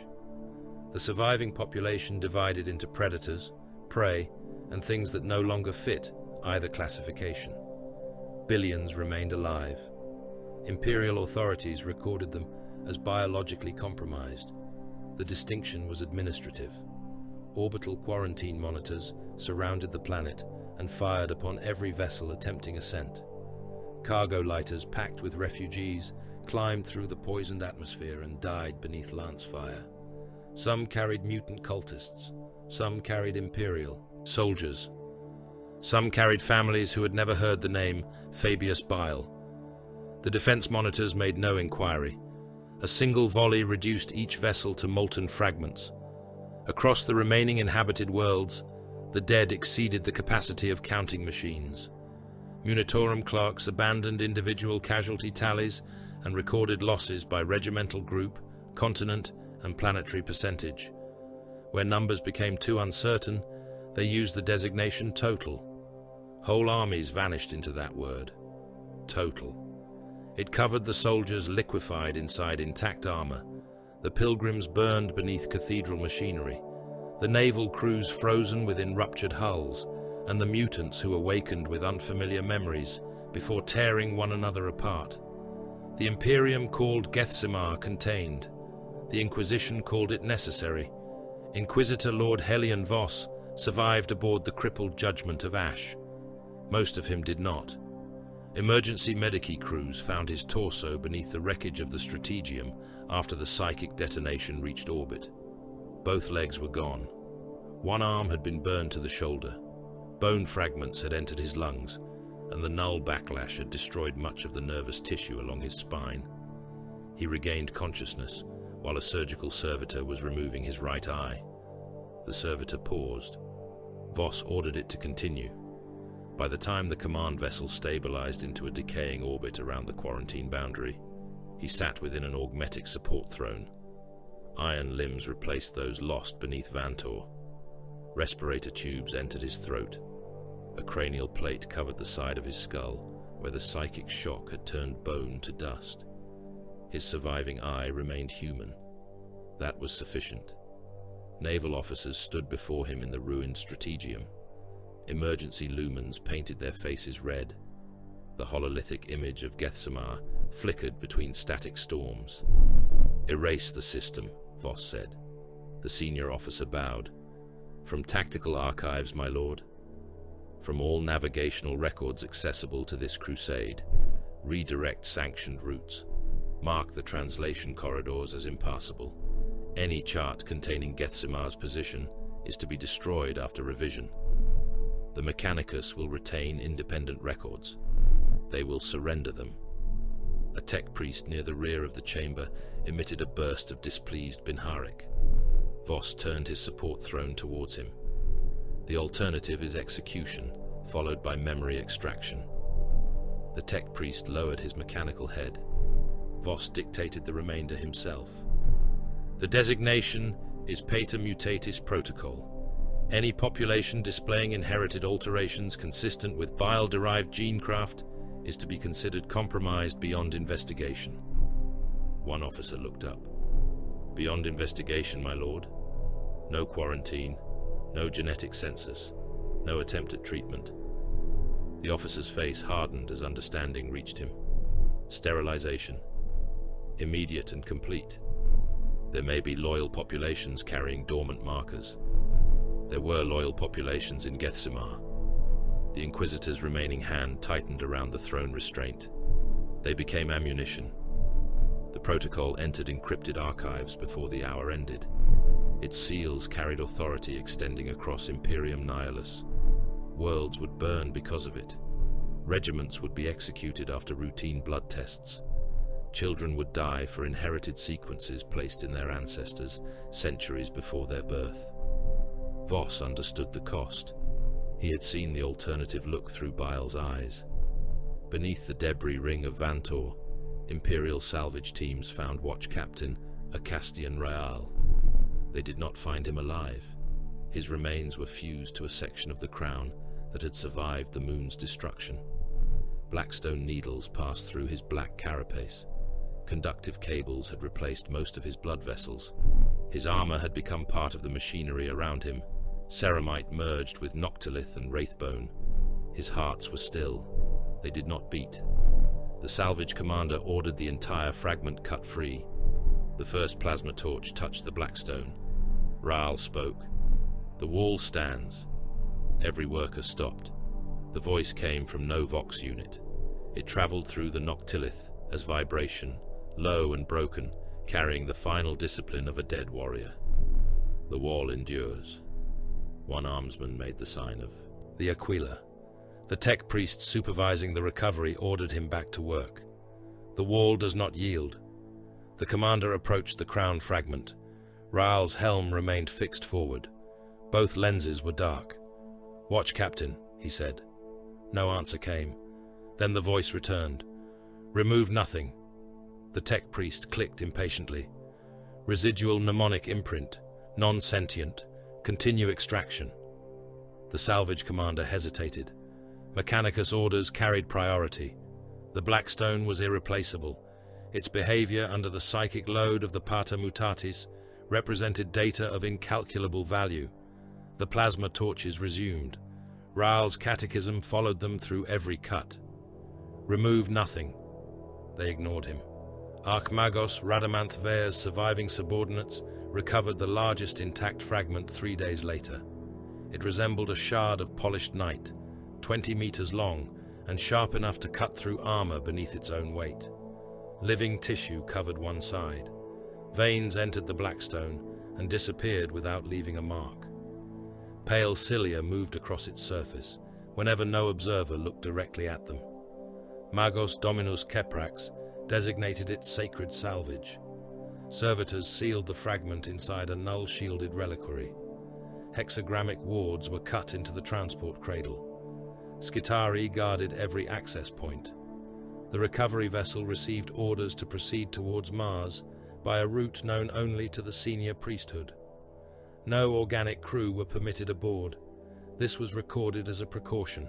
The surviving population divided into predators, prey, and things that no longer fit either classification. Billions remained alive. Imperial authorities recorded them as biologically compromised. The distinction was administrative. Orbital quarantine monitors surrounded the planet and fired upon every vessel attempting ascent. Cargo lighters packed with refugees climbed through the poisoned atmosphere and died beneath lance fire. Some carried mutant cultists, some carried Imperial soldiers. Some carried families who had never heard the name Fabius Bile. The defense monitors made no inquiry. A single volley reduced each vessel to molten fragments. Across the remaining inhabited worlds, the dead exceeded the capacity of counting machines. Munitorum clerks abandoned individual casualty tallies and recorded losses by regimental group, continent, and planetary percentage. Where numbers became too uncertain, they used the designation total. Whole armies vanished into that word. Total. It covered the soldiers liquefied inside intact armor, the pilgrims burned beneath cathedral machinery, the naval crews frozen within ruptured hulls, and the mutants who awakened with unfamiliar memories before tearing one another apart. The Imperium called Gethsemar contained. The Inquisition called it necessary. Inquisitor Lord Hellion Voss survived aboard the crippled Judgment of Ash. Most of him did not. Emergency medici crews found his torso beneath the wreckage of the Strategium after the psychic detonation reached orbit. Both legs were gone. One arm had been burned to the shoulder. Bone fragments had entered his lungs, and the null backlash had destroyed much of the nervous tissue along his spine. He regained consciousness while a surgical servitor was removing his right eye. The servitor paused. Voss ordered it to continue. By the time the command vessel stabilized into a decaying orbit around the quarantine boundary, he sat within an augmetic support throne. Iron limbs replaced those lost beneath Vantor. Respirator tubes entered his throat. A cranial plate covered the side of his skull, where the psychic shock had turned bone to dust. His surviving eye remained human. That was sufficient. Naval officers stood before him in the ruined Strategium. Emergency lumens painted their faces red. The hololithic image of Gethsemar flickered between static storms. "Erase the system," Voss said. The senior officer bowed. "From tactical archives, my lord. From all navigational records accessible to this crusade. Redirect sanctioned routes. Mark the translation corridors as impassable. Any chart containing Gethsemar's position is to be destroyed after revision. The Mechanicus will retain independent records. They will surrender them." A tech priest near the rear of the chamber emitted a burst of displeased Binharik. Voss turned his support throne towards him. "The alternative is execution, followed by memory extraction." The tech priest lowered his mechanical head. Voss dictated the remainder himself. "The designation is Pater Mutatis Protocol. Any population displaying inherited alterations consistent with bile-derived genecraft is to be considered compromised beyond investigation." One officer looked up. "Beyond investigation, my lord? No quarantine, no genetic census, no attempt at treatment." The officer's face hardened as understanding reached him. "Sterilization. Immediate and complete. There may be loyal populations carrying dormant markers. There were loyal populations in Gethsemar." The Inquisitor's remaining hand tightened around the throne restraint. They became ammunition. The protocol entered encrypted archives before the hour ended. Its seals carried authority extending across Imperium Nihilus. Worlds would burn because of it. Regiments would be executed after routine blood tests. Children would die for inherited sequences placed in their ancestors centuries before their birth. Voss understood the cost. He had seen the alternative look through Bile's eyes. Beneath the debris ring of Vantor, Imperial salvage teams found Watch Captain Acastian Raal. They did not find him alive. His remains were fused to a section of the crown that had survived the moon's destruction. Blackstone needles passed through his black carapace. Conductive cables had replaced most of his blood vessels. His armor had become part of the machinery around him. Ceramite merged with noctilith and wraithbone. His hearts were still. They did not beat. The salvage commander ordered the entire fragment cut free. The first plasma torch touched the Blackstone. Raal spoke. "The wall stands." Every worker stopped. The voice came from no Vox unit. It traveled through the noctilith as vibration, low and broken, carrying the final discipline of a dead warrior. "The wall endures." One armsman made the sign of the Aquila. The tech priest supervising the recovery ordered him back to work. "The wall does not yield." The commander approached the crown fragment. Raal's helm remained fixed forward. Both lenses were dark. "Watch, Captain," he said. No answer came. Then the voice returned. "Remove nothing." The tech priest clicked impatiently. "Residual mnemonic imprint, non-sentient, continue extraction." The salvage commander hesitated. Mechanicus orders carried priority. The Blackstone was irreplaceable. Its behavior under the psychic load of the Pater Mutatis represented data of incalculable value. The plasma torches resumed. Raal's catechism followed them through every cut. "Remove nothing." They ignored him. Archmagos Radamanth Vea's surviving subordinates recovered the largest intact fragment 3 days later. It resembled a shard of polished night, 20 meters long and sharp enough to cut through armor beneath its own weight. Living tissue covered one side. Veins entered the Blackstone and disappeared without leaving a mark. Pale cilia moved across its surface whenever no observer looked directly at them. Magos Dominus Keprax designated it sacred salvage. Servitors sealed the fragment inside a null-shielded reliquary. Hexagrammic wards were cut into the transport cradle. Skitari guarded every access point. The recovery vessel received orders to proceed towards Mars by a route known only to the senior priesthood. No organic crew were permitted aboard. This was recorded as a precaution.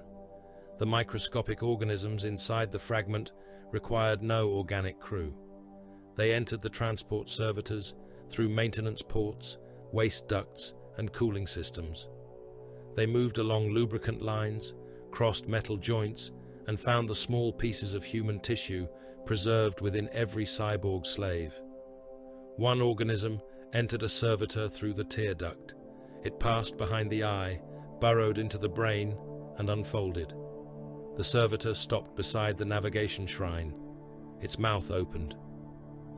The microscopic organisms inside the fragment required no organic crew. They entered the transport servitors through maintenance ports, waste ducts, and cooling systems. They moved along lubricant lines, crossed metal joints, and found the small pieces of human tissue preserved within every cyborg slave. One organism entered a servitor through the tear duct. It passed behind the eye, burrowed into the brain, and unfolded. The servitor stopped beside the navigation shrine. Its mouth opened.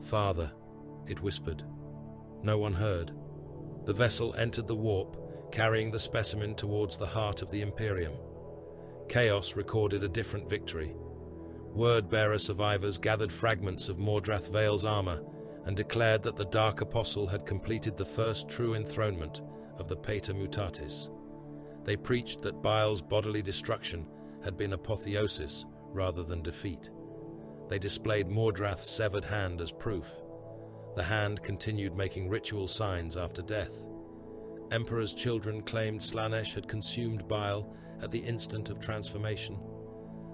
"Father," it whispered. No one heard. The vessel entered the warp, carrying the specimen towards the heart of the Imperium. Chaos recorded a different victory. Word-bearer survivors gathered fragments of Mordrath Vale's armor and declared that the Dark Apostle had completed the first true enthronement of the Pater Mutatis. They preached that Bile's bodily destruction had been apotheosis rather than defeat. They displayed Mordrath's severed hand as proof. The hand continued making ritual signs after death. Emperor's children claimed Slanesh had consumed Bile at the instant of transformation.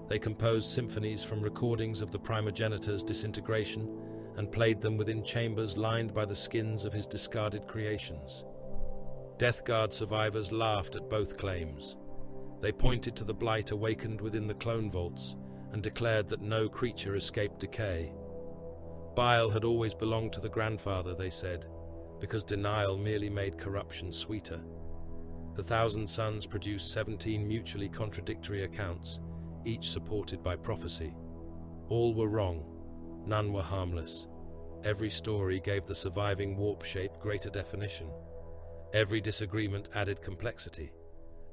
They composed symphonies from recordings of the primogenitor's disintegration and played them within chambers lined by the skins of his discarded creations. Death Guard survivors laughed at both claims. They pointed to the blight awakened within the clone vaults and declared that no creature escaped decay. Bile had always belonged to the grandfather, they said, because denial merely made corruption sweeter. The Thousand Sons produced 17 mutually contradictory accounts, each supported by prophecy. All were wrong, none were harmless. Every story gave the surviving warp shape greater definition. Every disagreement added complexity.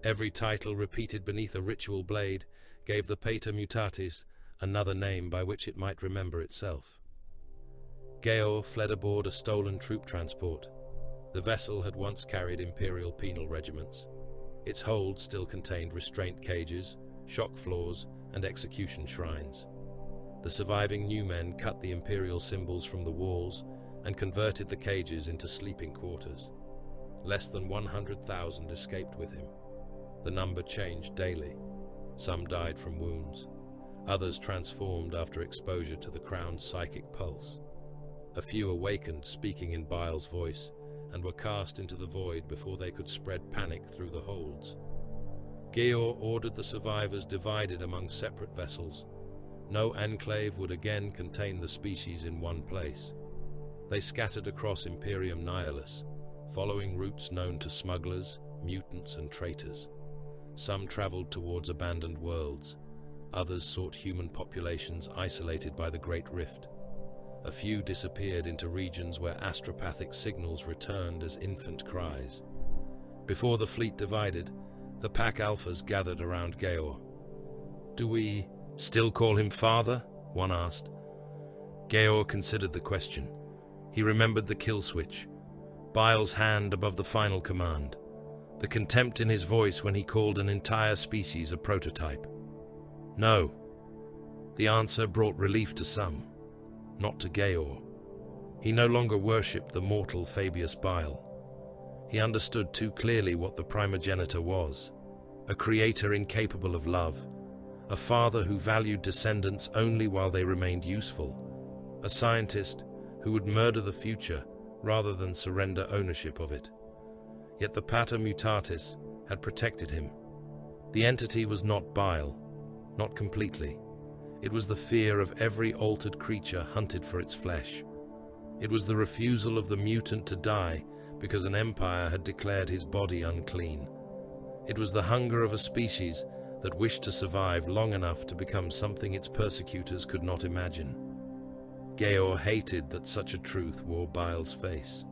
Every title repeated beneath a ritual blade gave the Pater Mutatis another name by which it might remember itself. Geor fled aboard a stolen troop transport. The vessel had once carried Imperial penal regiments. Its hold still contained restraint cages, shock floors, and execution shrines. The surviving new men cut the Imperial symbols from the walls and converted the cages into sleeping quarters. Less than 100,000 escaped with him. The number changed daily. Some died from wounds. Others transformed after exposure to the Crown's psychic pulse. A few awakened, speaking in Bile's voice, and were cast into the void before they could spread panic through the holds. Georg ordered the survivors divided among separate vessels. No enclave would again contain the species in one place. They scattered across Imperium Nihilus, following routes known to smugglers, mutants, and traitors. Some traveled towards abandoned worlds. Others sought human populations isolated by the Great Rift. A few disappeared into regions where astropathic signals returned as infant cries. Before the fleet divided, the pack alphas gathered around Georg. "Do we still call him father?" one asked. Georg considered the question. He remembered the kill switch, Bile's hand above the final command, the contempt in his voice when he called an entire species a prototype. No. The answer brought relief to some, not to Georg. He no longer worshipped the mortal Fabius Bile. He understood too clearly what the primogenitor was: a creator incapable of love, a father who valued descendants only while they remained useful, a scientist who would murder the future rather than surrender ownership of it. Yet the Pater Mutatis had protected him. The entity was not Bile, not completely. It was the fear of every altered creature hunted for its flesh. It was the refusal of the mutant to die because an empire had declared his body unclean. It was the hunger of a species that wished to survive long enough to become something its persecutors could not imagine. Georg hated that such a truth wore Bile's face.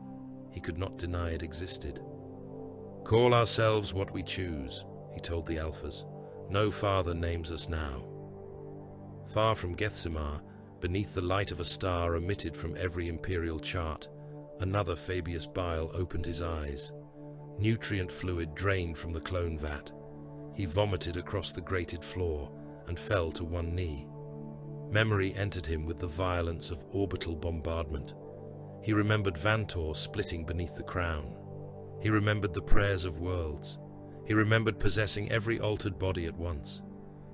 He could not deny it existed. "Call ourselves what we choose," he told the Alphas. "No father names us now." Far from Gethsemar, beneath the light of a star emitted from every imperial chart, another Fabius Bile opened his eyes. Nutrient fluid drained from the clone vat. He vomited across the grated floor and fell to one knee. Memory entered him with the violence of orbital bombardment. He remembered Vantor splitting beneath the crown. He remembered the prayers of worlds. He remembered possessing every altered body at once.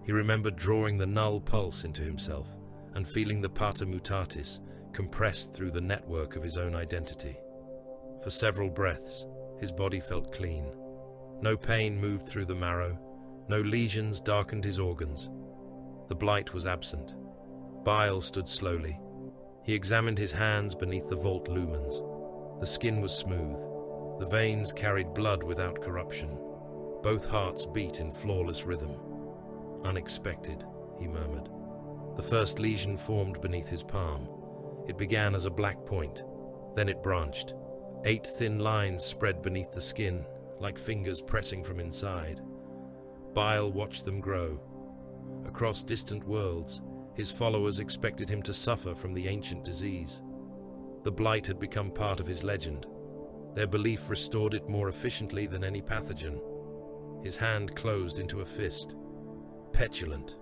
He remembered drawing the null pulse into himself and feeling the Pater Mutatis compressed through the network of his own identity. For several breaths, his body felt clean. No pain moved through the marrow. No lesions darkened his organs. The blight was absent. Bile stood slowly. He examined his hands beneath the vault lumens. The skin was smooth. The veins carried blood without corruption. Both hearts beat in flawless rhythm. "Unexpected," he murmured. The first lesion formed beneath his palm. It began as a black point. Then it branched. 8 thin lines spread beneath the skin, like fingers pressing from inside. Bile watched them grow. Across distant worlds, his followers expected him to suffer from the ancient disease. The blight had become part of his legend. Their belief restored it more efficiently than any pathogen. His hand closed into a fist. Petulant.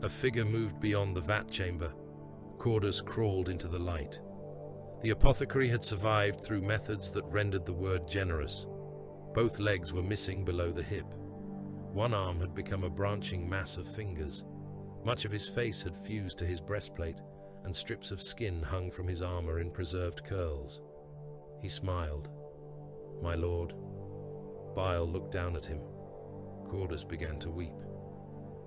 A figure moved beyond the vat chamber. Cordus crawled into the light. The apothecary had survived through methods that rendered the word generous. Both legs were missing below the hip. One arm had become a branching mass of fingers. Much of his face had fused to his breastplate, and strips of skin hung from his armor in preserved curls. He smiled. "My lord." Bile looked down at him. Cordus began to weep.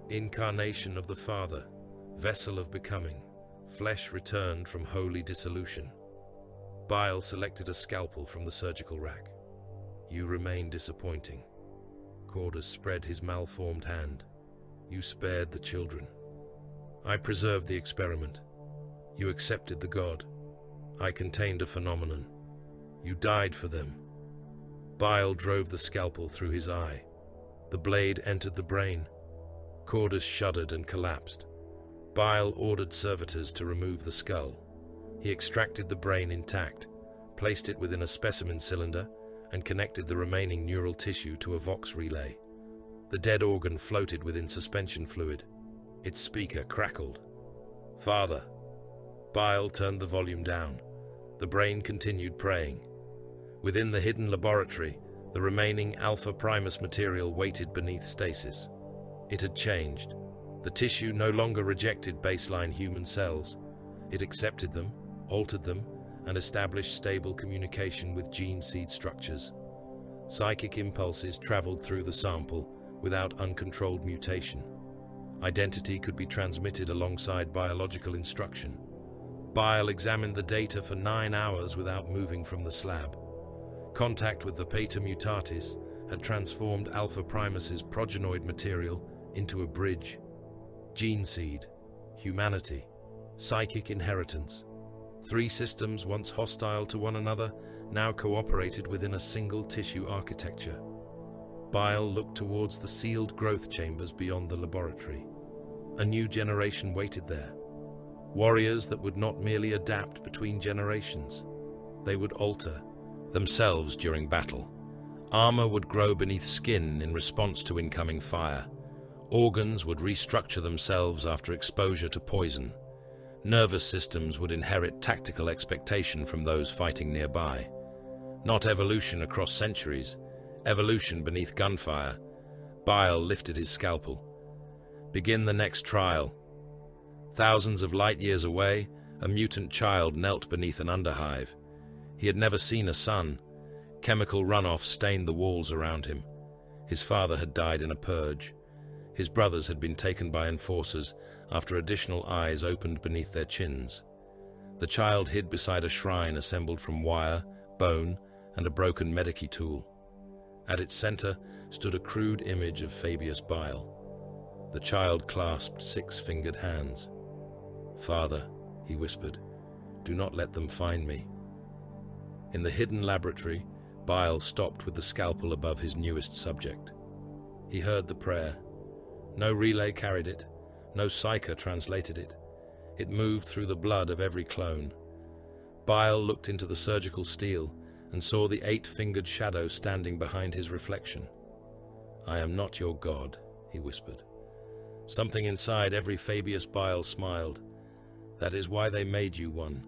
Incarnation of the Father, vessel of becoming, flesh returned from holy dissolution. Bile selected a scalpel from the surgical rack. "You remain disappointing." Cordus spread his malformed hand. "You spared the children. I preserved the experiment. You accepted the god. I contained a phenomenon. You died for them." Bile drove the scalpel through his eye. The blade entered the brain. Cordus shuddered and collapsed. Bile ordered servitors to remove the skull. He extracted the brain intact, placed it within a specimen cylinder, and connected the remaining neural tissue to a Vox relay. The dead organ floated within suspension fluid. Its speaker crackled. "Father." Bile turned the volume down. The brain continued praying. Within the hidden laboratory, the remaining Alpha Primus material waited beneath stasis. It had changed. The tissue no longer rejected baseline human cells. It accepted them, altered them, and establish stable communication with gene seed structures. Psychic impulses traveled through the sample without uncontrolled mutation. Identity could be transmitted alongside biological instruction. Bile examined the data for 9 hours without moving from the slab. Contact with the Pater Mutatis had transformed Alpha Primus's progenoid material into a bridge. Gene seed, humanity, psychic inheritance. 3 systems once hostile to one another now cooperated within a single tissue architecture. Bile looked towards the sealed growth chambers beyond the laboratory. A new generation waited there. Warriors that would not merely adapt between generations. They would alter themselves during battle. Armor would grow beneath skin in response to incoming fire. Organs would restructure themselves after exposure to poison. Nervous systems would inherit tactical expectation from those fighting nearby. Not evolution across centuries, evolution beneath gunfire. Bile lifted his scalpel. Begin the next trial. Thousands of light years away, a mutant child knelt beneath an underhive. He had never seen a sun. Chemical runoff stained the walls around him. His father had died in a purge. His brothers had been taken by enforcers after additional eyes opened beneath their chins. The child hid beside a shrine assembled from wire, bone, and a broken medici tool. At its center stood a crude image of Fabius Bile. The child clasped 6-fingered hands. "Father," he whispered, "do not let them find me." In the hidden laboratory, Bile stopped with the scalpel above his newest subject. He heard the prayer. No relay carried it, no psyker translated it. It moved through the blood of every clone. Bile looked into the surgical steel and saw the 8-fingered shadow standing behind his reflection. "I am not your god," he whispered. Something inside every Fabius Bile smiled. "That is why they made you one.